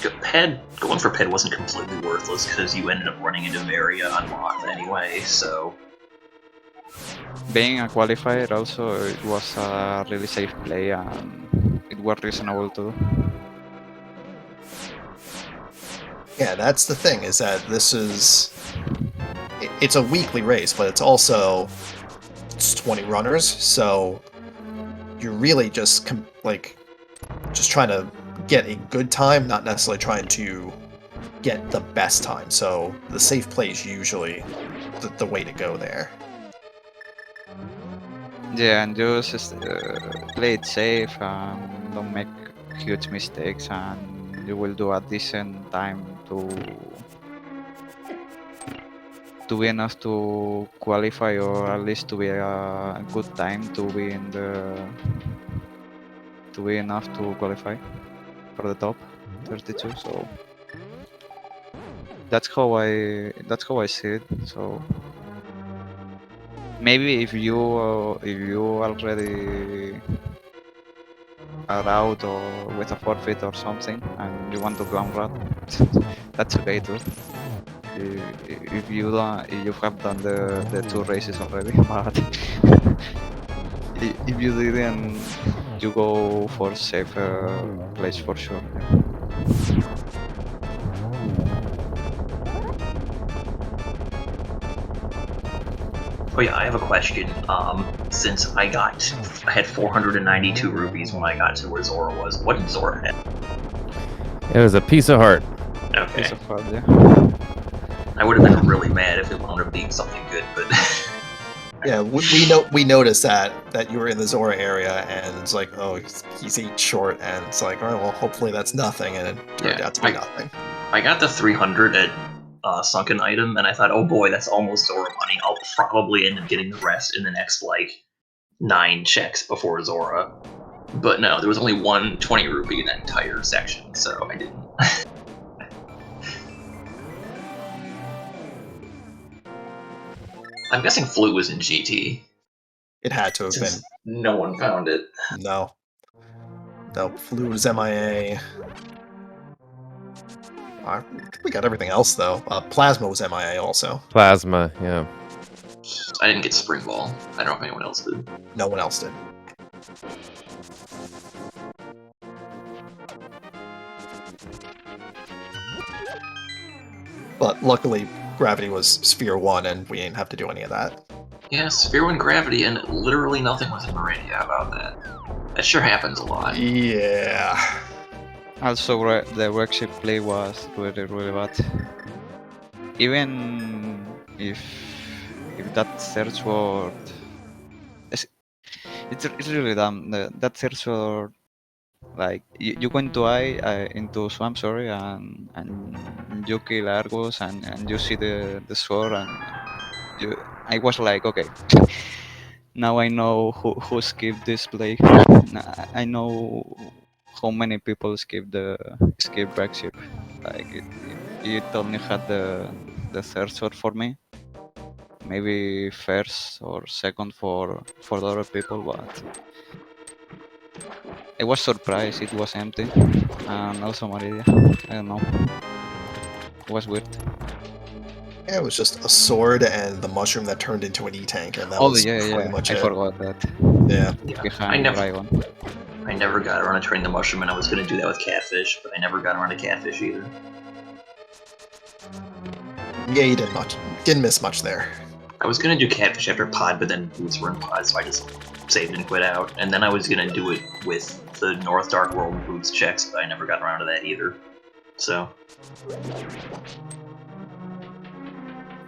going for Ped wasn't completely worthless because you ended up running into Meridia unlocked anyway, so... Being a qualifier also, it was a really safe play and it was reasonable too. Yeah, that's the thing, is that this is... It's a weekly race, but it's also... It's 20 runners, so... You're really just, just trying to get a good time, not necessarily trying to get the best time. So the safe play is usually the way to go there. Yeah, and just play it safe and don't make huge mistakes, and you will do a decent time to be enough to qualify, or at least to be a good time to be in the enough to qualify for the top 32. So that's how I see it. So maybe if you already are out or with a forfeit or something and you want to ground run, that's okay too. If you don't, if you have done the 2 races already, but if you didn't, you go for safer place for sure. Oh yeah, I have a question. Since I had 492 rupees when I got to where Zora was. What did Zora have? It was a piece of heart. Okay. Piece of heart, yeah. I would have been really mad if it wound up being something good, but Yeah, we noticed that you were in the Zora area, and it's like, oh, he's 8 short, and it's like, all right, well, hopefully that's nothing, and it turned out to be nothing. I got the 300 at Sunken Item, and I thought, oh boy, that's almost Zora money. I'll probably end up getting the rest in the next, like, 9 checks before Zora. But no, there was only one 20 rupee in that entire section, so I didn't. I'm guessing Flu was in GT. It had to have been. No one found it. No. No, Flu was MIA. I think we got everything else, though. Plasma was MIA also. Plasma, yeah. I didn't get Spring Ball. I don't know if anyone else did. No one else did. But luckily, Gravity was Sphere 1, and we didn't have to do any of that. Yeah, Sphere 1 Gravity, and literally nothing was in Meridia about that. That sure happens a lot. Yeah. Also, the workshop play was really bad. Even if that search word, it's really dumb. That search word, like you go into swamp, sorry, and you kill Argus, and you see the sword, and I was like, okay, now I know who skipped this play. I know how many people skip Brexit. Like it only had the third sword for me, maybe first or second for the other people, but I was surprised it was empty. And also Meridia, I don't know, it was weird. Yeah, it was just a sword and the mushroom that turned into an E-tank, and that was pretty much I it. forgot that. Yeah. Behind Dragon. I never got around to training the mushroom, and I was going to do that with Catfish, but I never got around to Catfish either. Yeah, you didn't miss much there. I was going to do Catfish after Pod, but then boots were in Pod, so I just saved and quit out. And then I was going to do it with the North Dark World boots checks, but I never got around to that either. So...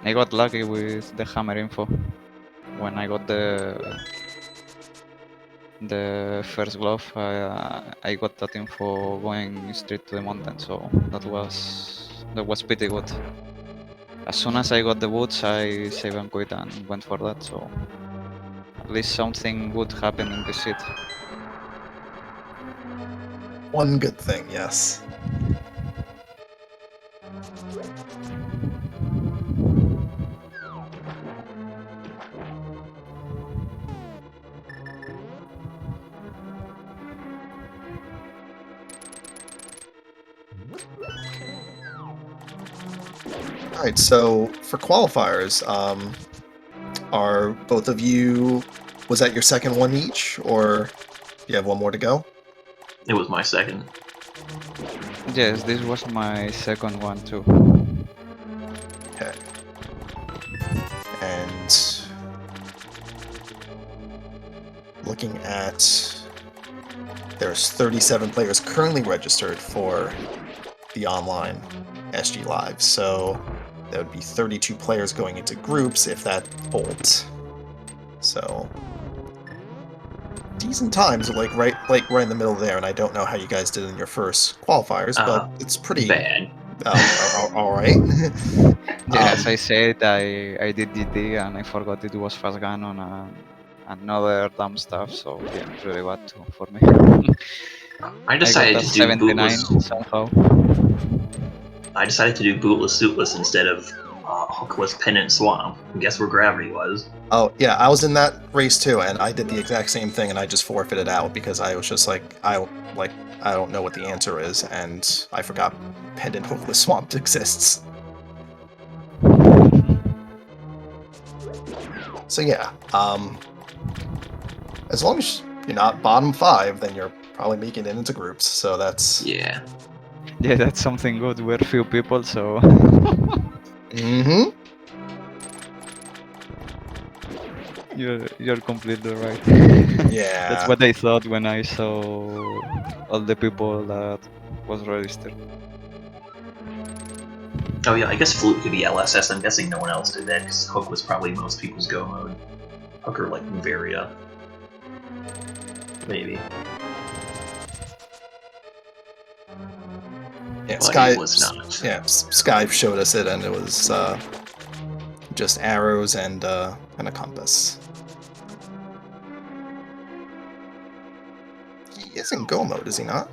I got lucky with the hammer info. When I got the first glove, I got that info going straight to the mountain, so that was pretty good. As soon as I got the boots, I save and quit and went for that, so at least something good happened in this seat. One good thing, yes. Alright, so for qualifiers, are both of you, was that your second one each, or do you have one more to go? It was my second. Yes, this was my second one too. Okay. And looking at, there's 37 players currently registered for the online SGLIVE, so that would be 32 players going into groups if that holds. So decent times, like right in the middle there, and I don't know how you guys did in your first qualifiers, but it's pretty bad. All right. Yeah, as I said, I did GT and I forgot it was fast gun on another dumb stuff, so yeah, really bad too for me. I decided I got to a do 79 bootless. somehow. I decided to do bootless suitless instead of hookless pendant swamp. And guess where gravity was? Oh yeah, I was in that race too, and I did the exact same thing, and I just forfeited out because I was just like, I don't know what the answer is, and I forgot Pendant Hookless Swamp exists. So yeah, as long as you're not bottom 5, then you're probably making it into groups. So that's Yeah. Yeah, that's something good. We're few people, so mm-hmm. you're completely right. Yeah. That's what I thought when I saw all the people that was registered. Oh yeah, I guess Flute could be LSS. I'm guessing no one else did that because Hook was probably most people's go mode. Hook or like Meridia. Maybe. Yeah, But Sky it was not. Yeah, Sky showed us it, and it was just arrows and a compass. He is in go mode, is he not?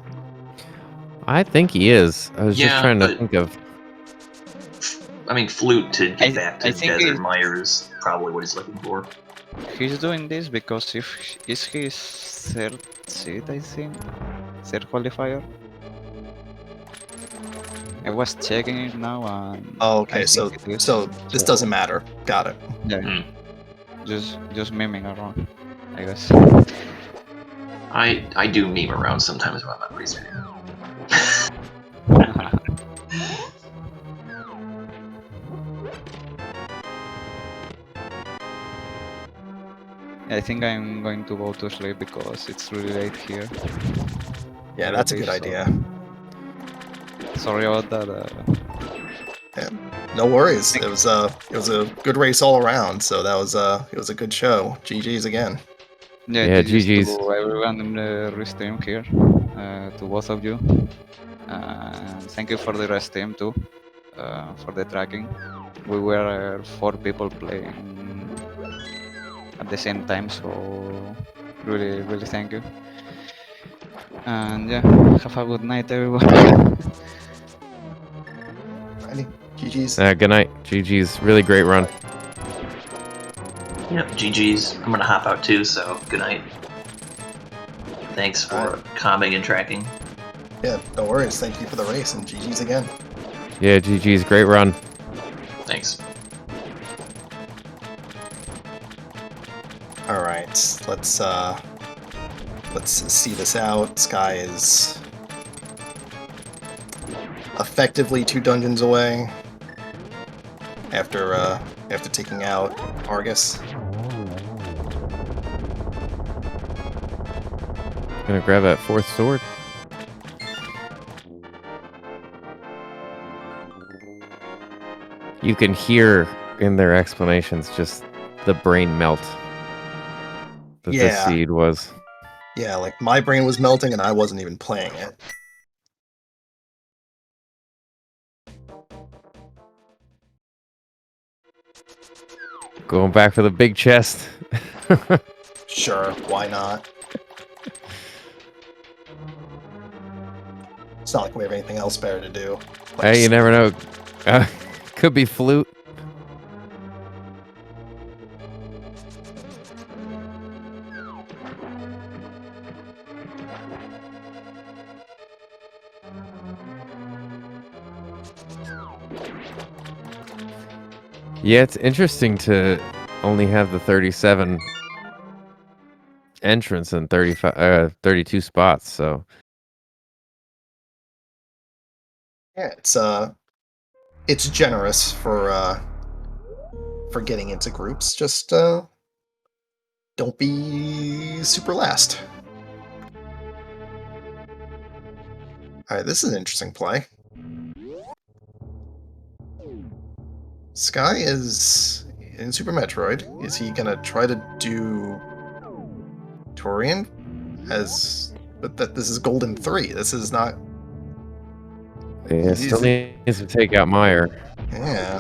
I think he is. I was just Yeah, trying to but- think of. I mean, Flute to get I back to think Desert it- Mire is probably what he's looking for. He's doing this because if is his third seed, I think, third qualifier. I was checking it now, and Oh, I okay, so think it is. this So, doesn't matter. Got it. Yeah, just miming around, I guess. I do meme around sometimes when I'm not racing. I think I'm going to go to sleep because it's really late here. Yeah, that's a good Already, so- idea. Sorry about that. No worries. It was a good race all around. So that was it was a good show. GG's again. Yeah, GG's GG's. to everyone in the restream here, to both of you. Thank you for the restream too, for the tracking. We were 4 people playing at the same time, so really, really thank you. And yeah, have a good night, everyone. Alrighty. GG's. Good night. GG's. Really great run. Yep, GG's. I'm gonna hop out too, so good night. Thanks for calming and tracking. Yeah, no worries. Thank you for the race, and GG's again. Yeah, GG's. Great run. Thanks. All right, let's see this out. Sky is effectively 2 dungeons away after taking out Argus. Gonna grab that 4th sword. You can hear in their explanations just the brain melt that this Yeah. seed was. Yeah, like my brain was melting and I wasn't even playing it. Going back for the big chest. Sure, why not? It's not like we have anything else better to do. Hey, you never know. Could be Flute. Yeah, it's interesting to only have the 37 entrance and 32 spots, so Yeah, it's generous for getting into groups. Just don't be super last. Alright, this is an interesting play. Sky is in Super Metroid. Is he gonna try to do Torian but this is Golden 3. This is not. yeah, still needs to take out Meyer. Yeah.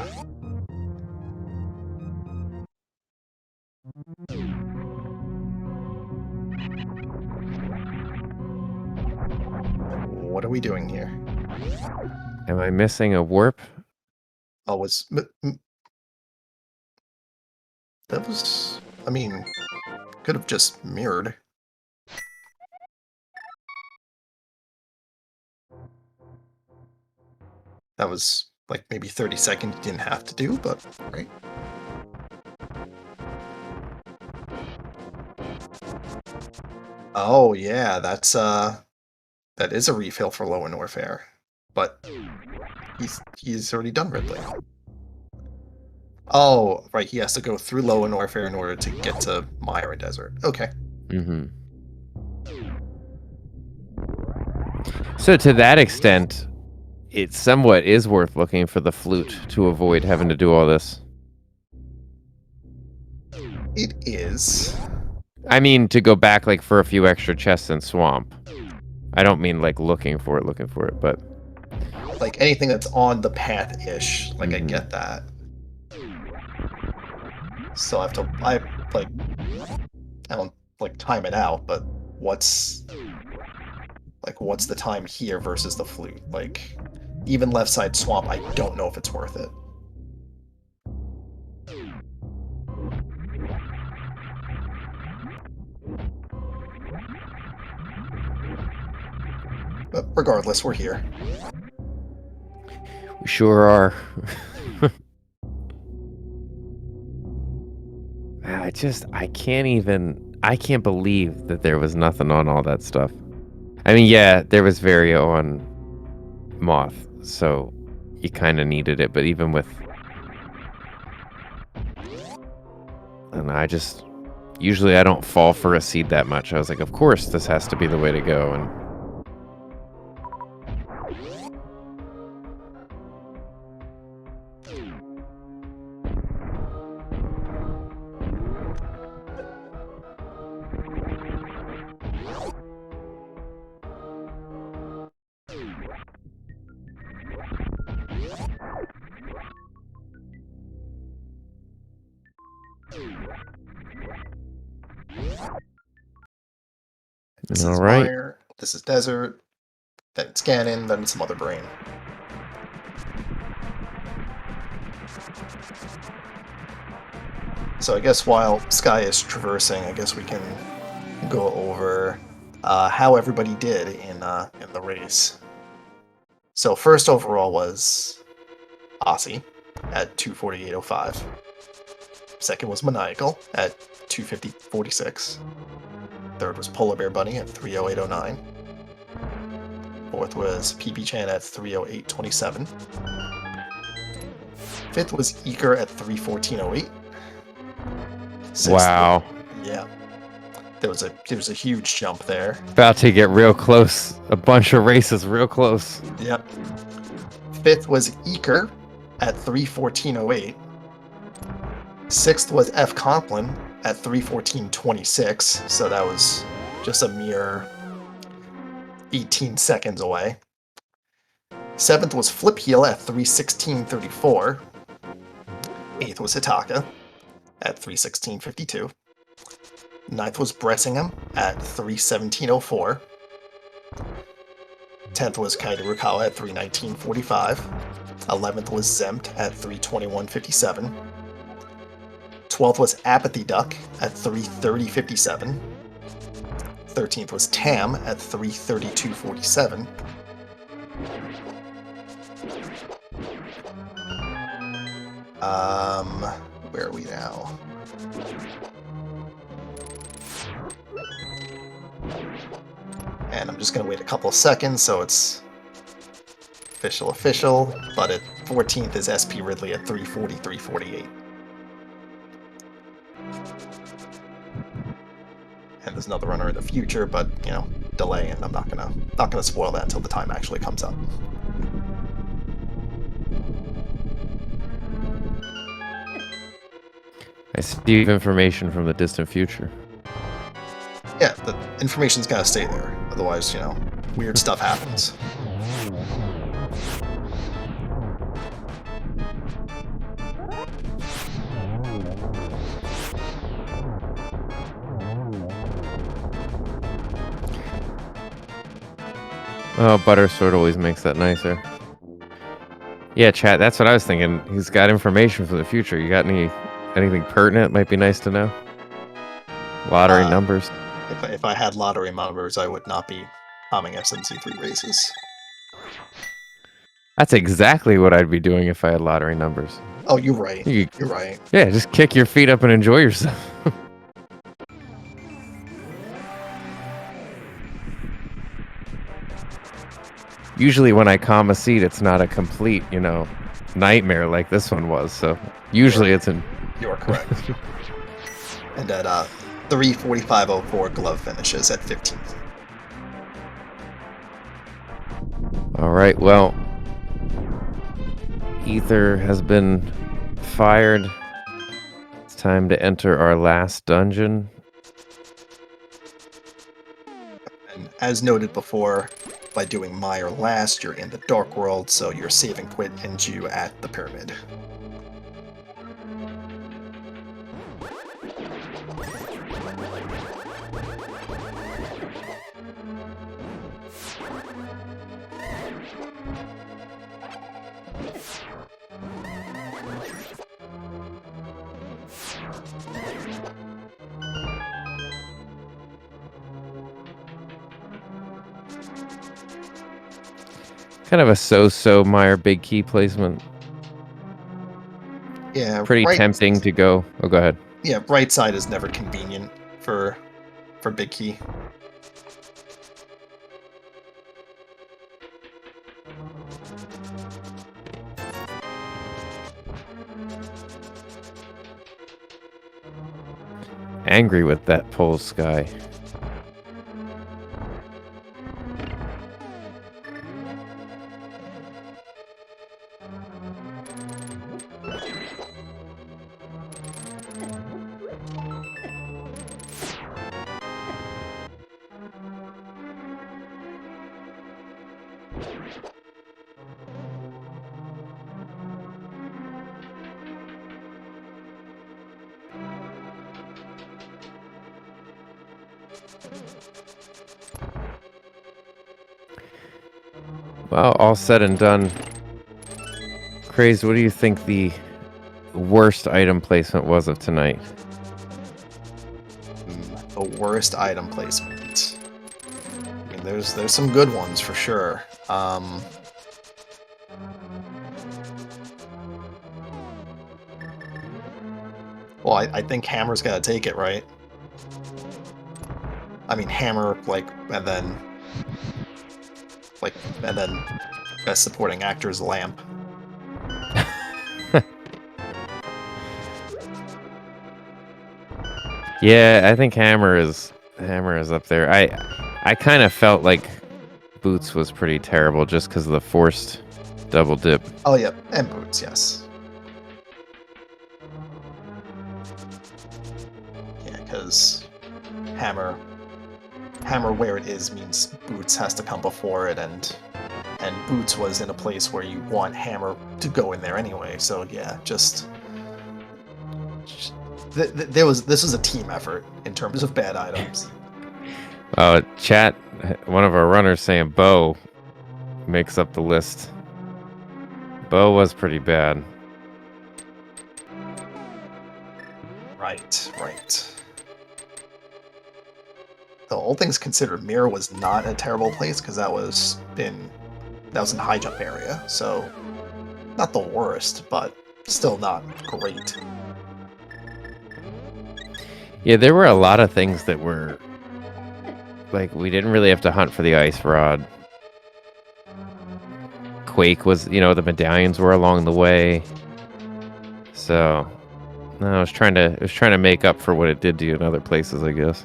What are we doing here? Am I missing a warp? Oh, that was... I mean, could have just mirrored. That was like maybe 30 seconds you didn't have to do, but right. Oh yeah, that is a refill for Lower Norfair. But he's already done Ridley. Oh, right, he has to go through Lower Norfair in order to get to Myra Desert. Okay. Mm-hmm. So to that extent, it somewhat is worth looking for the flute to avoid having to do all this. It is. I mean, to go back like for a few extra chests in Swamp. I don't mean like looking for it, but like anything that's on the path-ish, like I get that. So I don't like time it out, but what's the time here versus the flute? Like, even left side Swamp, I don't know if it's worth it. But regardless, we're here. we sure are. I can't believe that there was nothing on all that stuff. I mean, yeah, there was Vario on Moth, so you kind of needed it, but even with... And usually I don't fall for a seed that much. I was like, of course, this has to be the way to go, and... This is fire, this is desert, then it's Ganon, then it's Mother Brain. So I guess while Sky is traversing, I guess we can go over how everybody did in the race. So first overall was Aussie at 248.05. Second was Maniacal at 250.46. Third was Polar Bear Bunny at 308.09. Fourth was PP Chan at 308.27. Fifth was Eker at 314.08. Wow. Yeah. There was a huge jump there. About to get real close. A bunch of races real close. Yep. Fifth was Eker at 314.08. Sixth was F. Conklin at 314.26, so that was just a mere 18 seconds away. Seventh was Flip Heel at 316.34. Eighth was Hitaka at 316.52. Ninth was Bressingham at 317.04. 10th was Kaida Rukawa at 319.45. 11th was Zempt at 321.57. 12th was Apathy Duck at 330.57. 13th was Tam at 332.47. Where are we now? And I'm just gonna wait a couple of seconds so it's official, but at 14th is SP Ridley at 343.48. And there's another runner in the future, but you know, delay, and I'm not gonna spoil that until the time actually comes up. I see information from the distant future. Yeah, the information's gotta stay there. Otherwise, you know, weird stuff happens. Oh, butter sword always makes that nicer. Yeah, chat. That's what I was thinking. He's got information for the future. You got anything pertinent? Might be nice to know. Lottery numbers. If I had lottery numbers, I would not be bombing SMZ3 races. That's exactly what I'd be doing if I had lottery numbers. Oh, you're right. You're right. Yeah, just kick your feet up and enjoy yourself. Usually when I calm a seat, it's not a complete, nightmare like this one was. So usually it's in... You are correct. And at 3:45.04, glove finishes at 15th. All right, well, ether has been fired. It's time to enter our last dungeon. And as noted before, by doing Mire last, you're in the Dark World, so your save and quit ends you at the Pyramid. Kind of a so-so Mire big key placement. Yeah, pretty tempting to go. Oh, go ahead. Yeah, right side is never convenient for big key. Angry with that pole sky. Well, all said and done. Crazed, what do you think the worst item placement was of tonight? The worst item placement. I mean, there's some good ones for sure. Well, I think Hammer's gotta take it, right? I mean, Hammer, and then best supporting actor's Lamp. Yeah, I think Hammer is up there. I kind of felt like Boots was pretty terrible just because of the forced double dip. Oh yeah, and Boots, yes. Yeah, because Hammer where it is means Boots has to come before it, and Boots was in a place where you want Hammer to go in there anyway. So yeah, this was a team effort in terms of bad items. Chat, one of our runners saying Bo makes up the list. Bo was pretty bad. Right. The all things considered, Mirror was not a terrible place because that was in high jump area, so not the worst, but still not great. Yeah, there were a lot of things that were like we didn't really have to hunt for the ice rod. Quake was, the medallions were along the way. So, no, it was trying to make up for what it did to you in other places, I guess.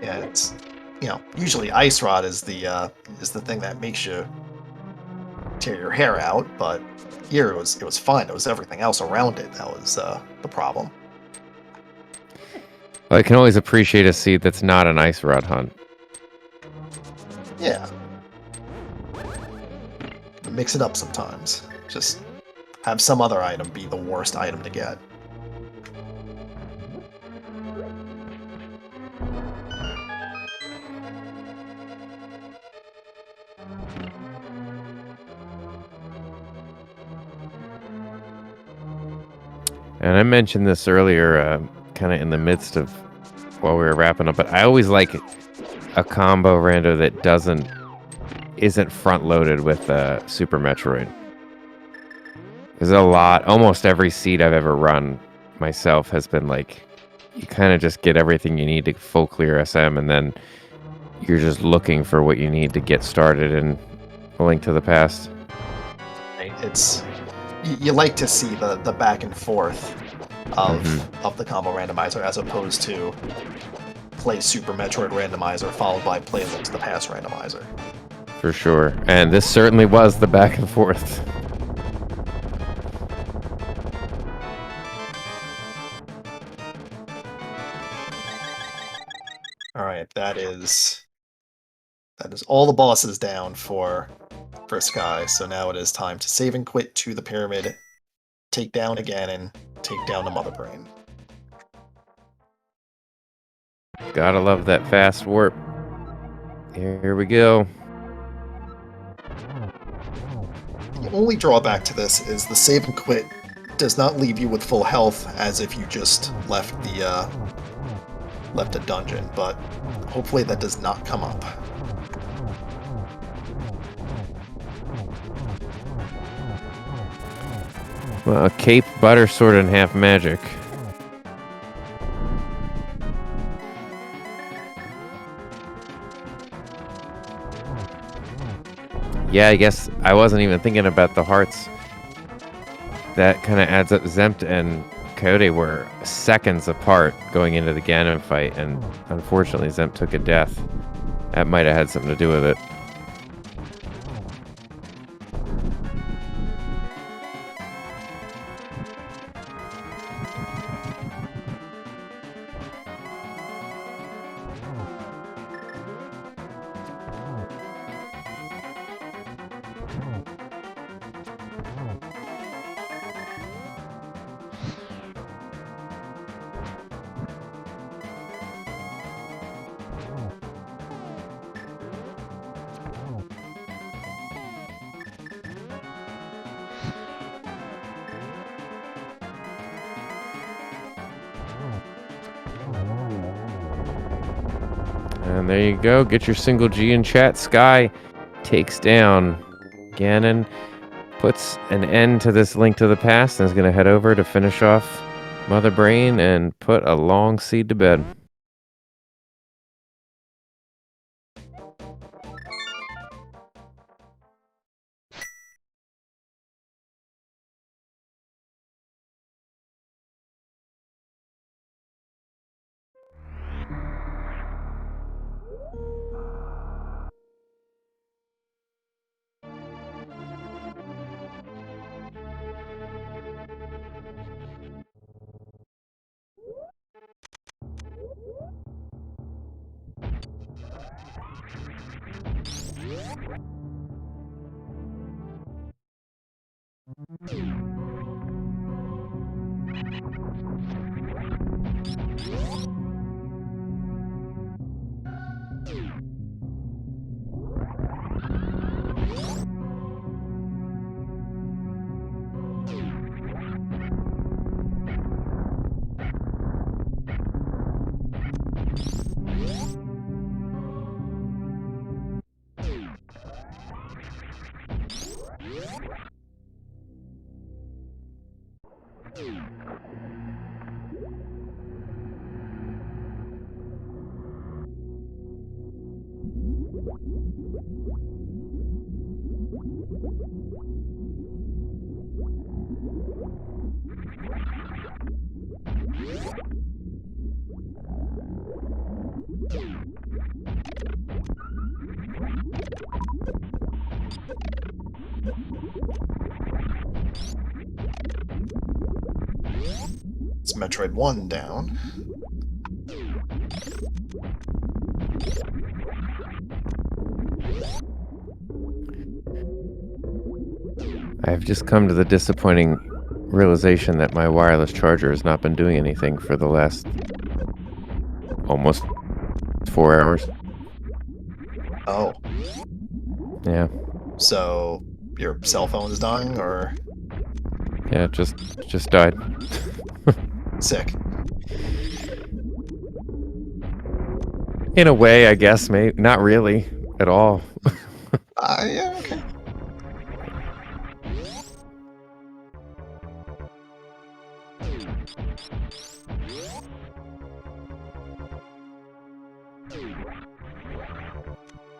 Yeah, it's usually ice rod is the thing that makes you tear your hair out, but here it was fine. It was everything else around it that was the problem. Well, I can always appreciate a seed that's not an ice rod hunt. Yeah. Mix it up sometimes. Just have some other item be the worst item to get. And I mentioned this earlier, kind of in the midst of while we were wrapping up, but I always like a combo rando that isn't front loaded with Super Metroid. There's a lot, almost every seed I've ever run myself has been like, you kind of just get everything you need to full clear SM, and then you're just looking for what you need to get started in A Link to the Past. It's you like to see the back and forth of the combo randomizer as opposed to play Super Metroid randomizer followed by play Link to the Past randomizer. For sure, and this certainly was the back and forth. All right, that is all the bosses down for Sky. So now it is time to save and quit to the pyramid, take down again, and take down the Mother Brain. Gotta love that fast warp. Here we go. The only drawback to this is the save and quit does not leave you with full health as if you just left a dungeon, but hopefully that does not come up. Well, a cape, butter, sword, and half magic. Yeah, I guess I wasn't even thinking about the hearts. That kind of adds up. Zempt and Coyote were seconds apart going into the Ganon fight, and unfortunately Zempt took a death. That might have had something to do with it. And there you go. Get your single G in chat. Sky takes down Ganon, puts an end to this Link to the Past, and is going to head over to finish off Mother Brain and put a long seed to bed. It's Metroid 1 down. I've just come to the disappointing realization that my wireless charger has not been doing anything for the last almost 4 hours. Oh. Yeah. So your cell phone is dying, or? Yeah, just died. Sick. In a way, I guess, maybe not really at all. Yeah, okay.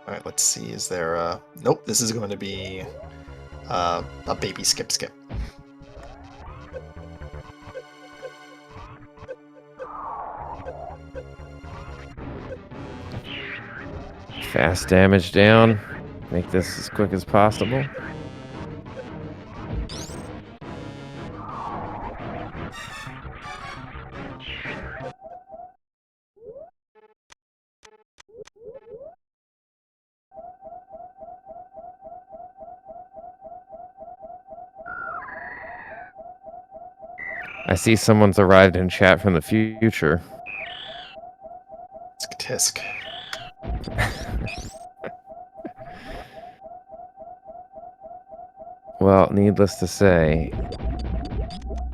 All right, let's see. Is there nope, this is going to be a baby skip. Fast damage down. Make this as quick as possible. I see someone's arrived in chat from the future. It's Tisk. Well, needless to say,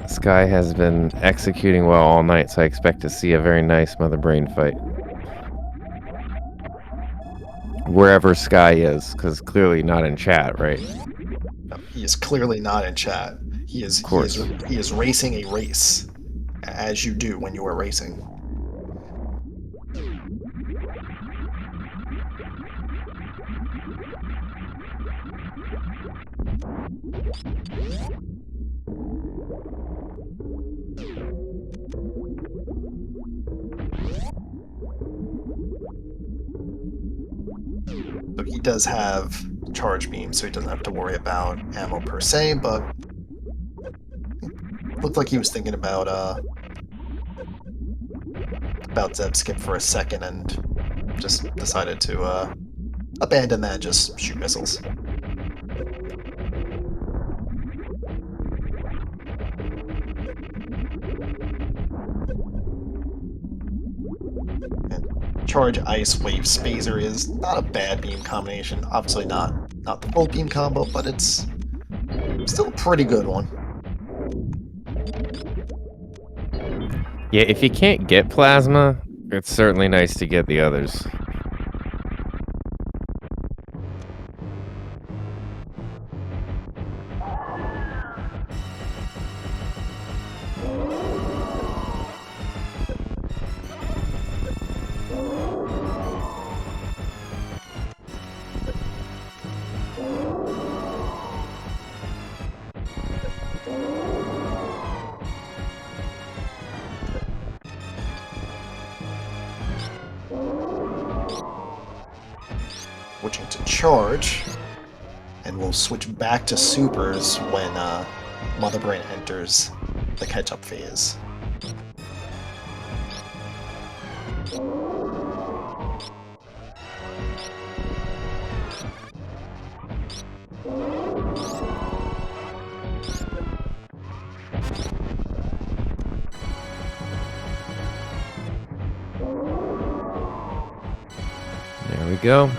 Sky has been executing well all night, so I expect to see a very nice Mother Brain fight. Wherever Sky is, because clearly not in chat, right? No, he is clearly not in chat. He is racing a race, as you do when you are racing. So he does have charge beam, so he doesn't have to worry about ammo per se, but looked like he was thinking about Zeb Skip for a second and just decided to abandon that and just shoot missiles. Charge Ice Wave Spazer is not a bad beam combination. Obviously not the full beam combo, but it's still a pretty good one. Yeah, if you can't get plasma, it's certainly nice to get the others. Switching to charge, and we'll switch back to supers when Mother Brain enters the catch-up phase. There we go.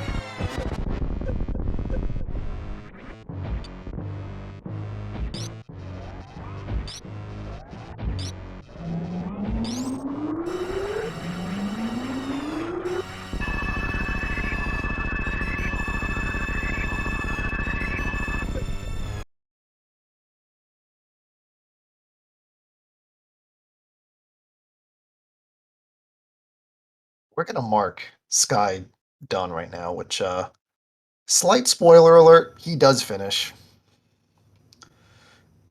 We're gonna mark Sky done right now, which slight spoiler alert, he does finish.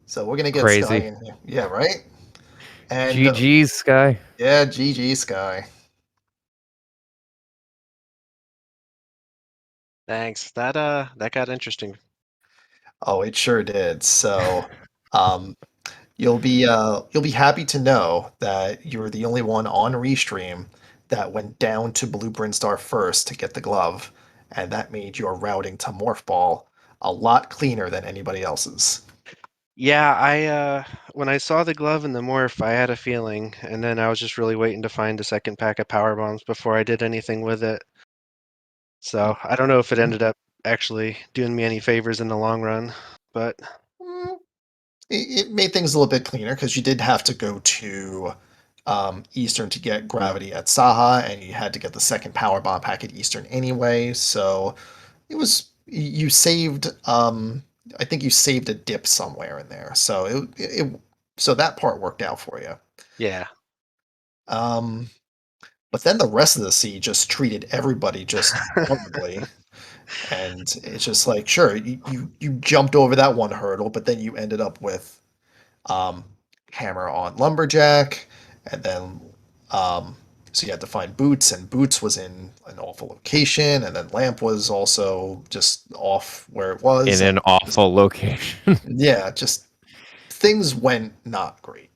So we're gonna get Crazy. Sky in here. Yeah, right? And GG's, Sky. yeah, GG Sky. Thanks. That got interesting. Oh, it sure did. So you'll be happy to know that you're the only one on Restream that went down to Blueprint Star first to get the glove, and that made your routing to Morph Ball a lot cleaner than anybody else's. Yeah, I when I saw the glove and the morph, I had a feeling, and then I was just really waiting to find a second pack of power bombs before I did anything with it. So I don't know if it ended up actually doing me any favors in the long run, but It made things a little bit cleaner because you did have to go to Eastern to get gravity at Saha, and you had to get the second power bomb pack at Eastern anyway. So it was you saved. I think you saved a dip somewhere in there. So so that part worked out for you. Yeah. But then the rest of the sea just treated everybody just horribly. And it's just like, sure, you jumped over that one hurdle, but then you ended up with um, hammer on lumberjack, and then so you had to find boots, and boots was in an awful location, and then lamp was also just off where it was, In an and awful location. yeah, just things went not great.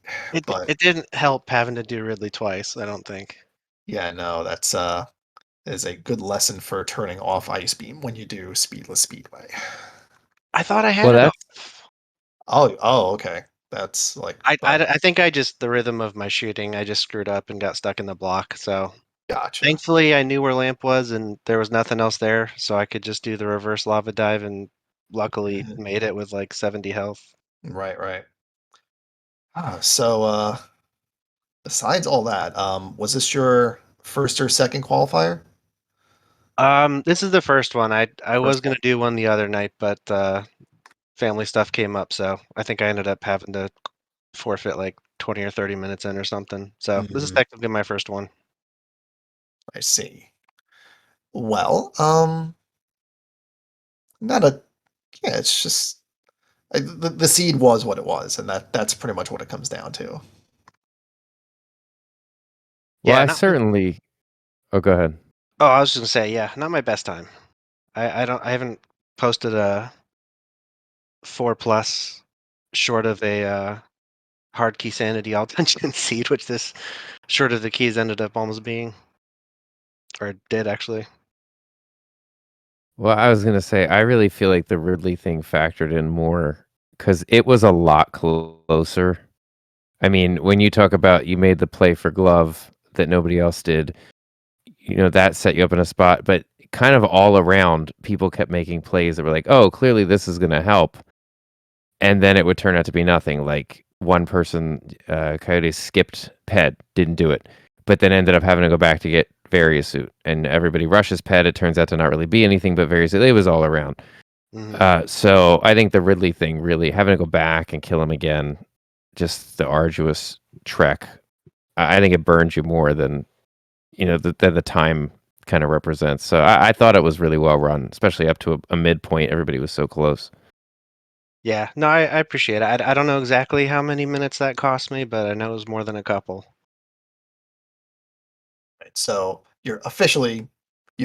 But It didn't help having to do Ridley twice, I don't think. yeah, no, that's is a good lesson for turning off ice beam when you do speedless speedway. I thought I had Well, it that's off. Oh, okay. That's like, I think I just the rhythm of my shooting, I just screwed up and got stuck in the block. So gotcha. thankfully I knew where lamp was and there was nothing else there, so I could just do the reverse lava dive and luckily made it with like 70 health. Right, right. So besides all that, was this your first or second qualifier? This is the first one. I was First gonna one. do one the other night, but family stuff came up, so I think I ended up having to forfeit like 20 or 30 minutes in or something. So this is technically my first one. I see. Well, not a yeah. It's just the seed was what it was, and that's pretty much what it comes down to. well, Yeah, I not. certainly. Oh, go ahead. Oh, I was just gonna say, yeah, not my best time. I haven't posted a 4+ short of a hard key sanity all dungeon seed, which this short of the keys ended up almost being, or it did actually. Well, I was gonna say I really feel like the Ridley thing factored in more because it was a lot closer. I mean, when you talk about you made the play for glove that nobody else did, that set you up in a spot. But kind of all around, people kept making plays that were like, "Oh, clearly this is gonna help," and then it would turn out to be nothing. Like one person, Coyote skipped Ped, didn't do it, but then ended up having to go back to get Various Suit, and everybody rushes Ped. It turns out to not really be anything but Various Suit. It was all around. So I think the Ridley thing really having to go back and kill him again, just the arduous trek. I think it burns you more than than the time kind of represents. So I thought it was really well run, especially up to a midpoint. Everybody was so close. Yeah, no, I appreciate it. I don't know exactly how many minutes that cost me, but I know it was more than a couple. Right, so you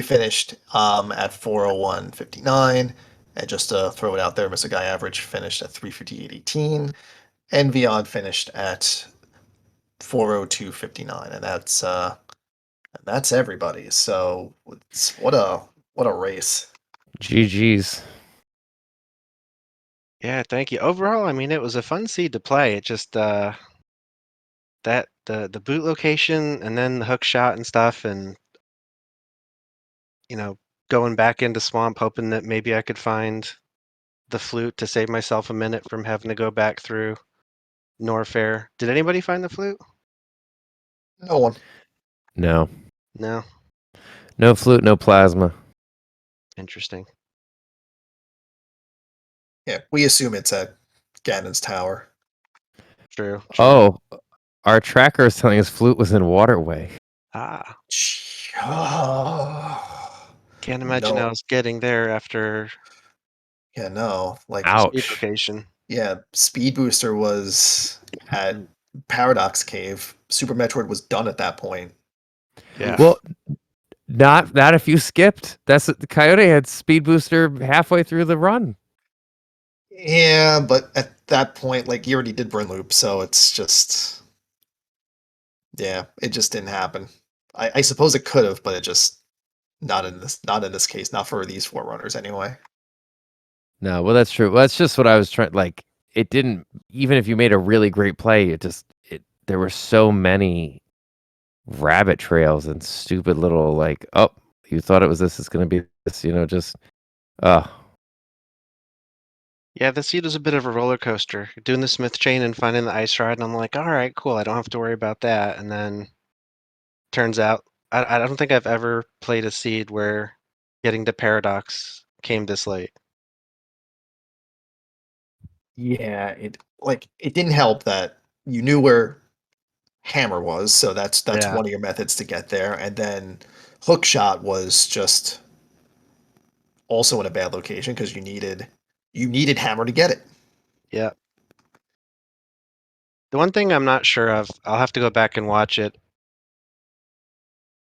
finished at 401.59, and just to throw it out there, Mr. Guy Average finished at 358.18, and Vion finished at 402.59, and that's everybody. So what a race. GG's. Yeah, thank you. Overall, I mean, it was a fun seed to play. It just that the boot location and then the hook shot and stuff, and going back into swamp, hoping that maybe I could find the flute to save myself a minute from having to go back through Norfair. Did anybody find the flute? No one. No. No. No flute, no plasma. Interesting. Yeah, we assume it's at Ganon's tower. True. Oh, our tracker is telling us flute was in Waterway. Ah. Can't imagine No. I was getting there after Yeah, no. Like, speed Ouch. location. yeah, Speed Booster was at Paradox Cave. Super Metroid was done at that point. Yeah. Well, not if you skipped. The Coyote had speed booster halfway through the run. Yeah, but at that point, like, you already did Burn Loop, so it's just... Yeah, it just didn't happen. I suppose it could have, but it just... Not in this case. Not for these Forerunners, anyway. No, well, that's true. Well, that's just what I was trying. Like, it didn't. Even if you made a really great play, there were so many rabbit trails and stupid little like, oh, you thought it was this, it's going to be this. Just, uh Yeah, the seed was a bit of a roller coaster. Doing the Smith chain and finding the ice rod, and I'm like, all right, cool. I don't have to worry about that. And then turns out, I don't think I've ever played a seed where getting to Paradox came this late. Yeah, it didn't help that you knew where hammer was, so that's Yeah. one of your methods to get there, and then hook shot was just also in a bad location because you needed hammer to get it. Yeah. The one thing I'm not sure of, I'll have to go back and watch it.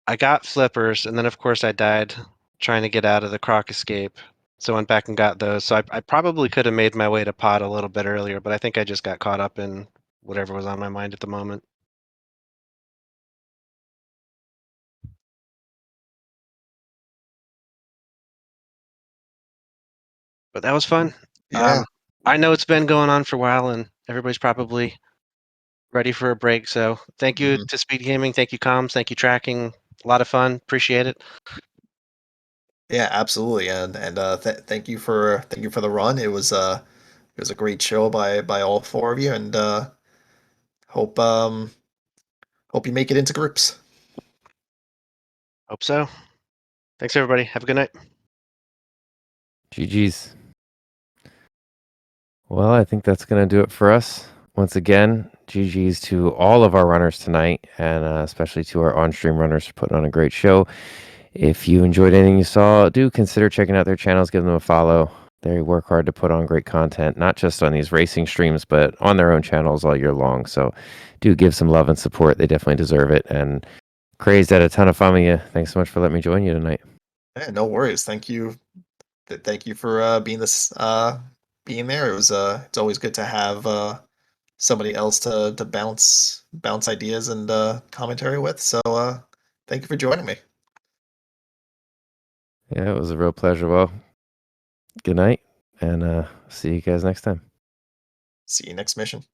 I got flippers, and then of course I died trying to get out of the Croc escape. So I went back and got those. So I probably could have made my way to pot a little bit earlier, but I think I just got caught up in whatever was on my mind at the moment. But that was fun. Yeah. I know it's been going on for a while, and everybody's probably ready for a break. So thank you Mhm. to Speed Gaming, thank you Comms, thank you Tracking. A lot of fun. Appreciate it. Yeah, absolutely, and thank you for the run. It was a great show by all four of you, and hope hope you make it into groups. Hope so. Thanks everybody. Have a good night. GG's. Well, I think that's going to do it for us. Once again, GG's to all of our runners tonight, and especially to our on-stream runners for putting on a great show. If you enjoyed anything you saw, do consider checking out their channels, give them a follow. They work hard to put on great content, not just on these racing streams, but on their own channels all year long. So do give some love and support. They definitely deserve it. And Crazed, had a ton of fun with you. Thanks so much for letting me join you tonight. Yeah, no worries. Thank you. Thank you for being there. It's always good to have somebody else to bounce ideas and commentary with. So thank you for joining me. Yeah, it was a real pleasure. Well, good night, and see you guys next time. See you next mission.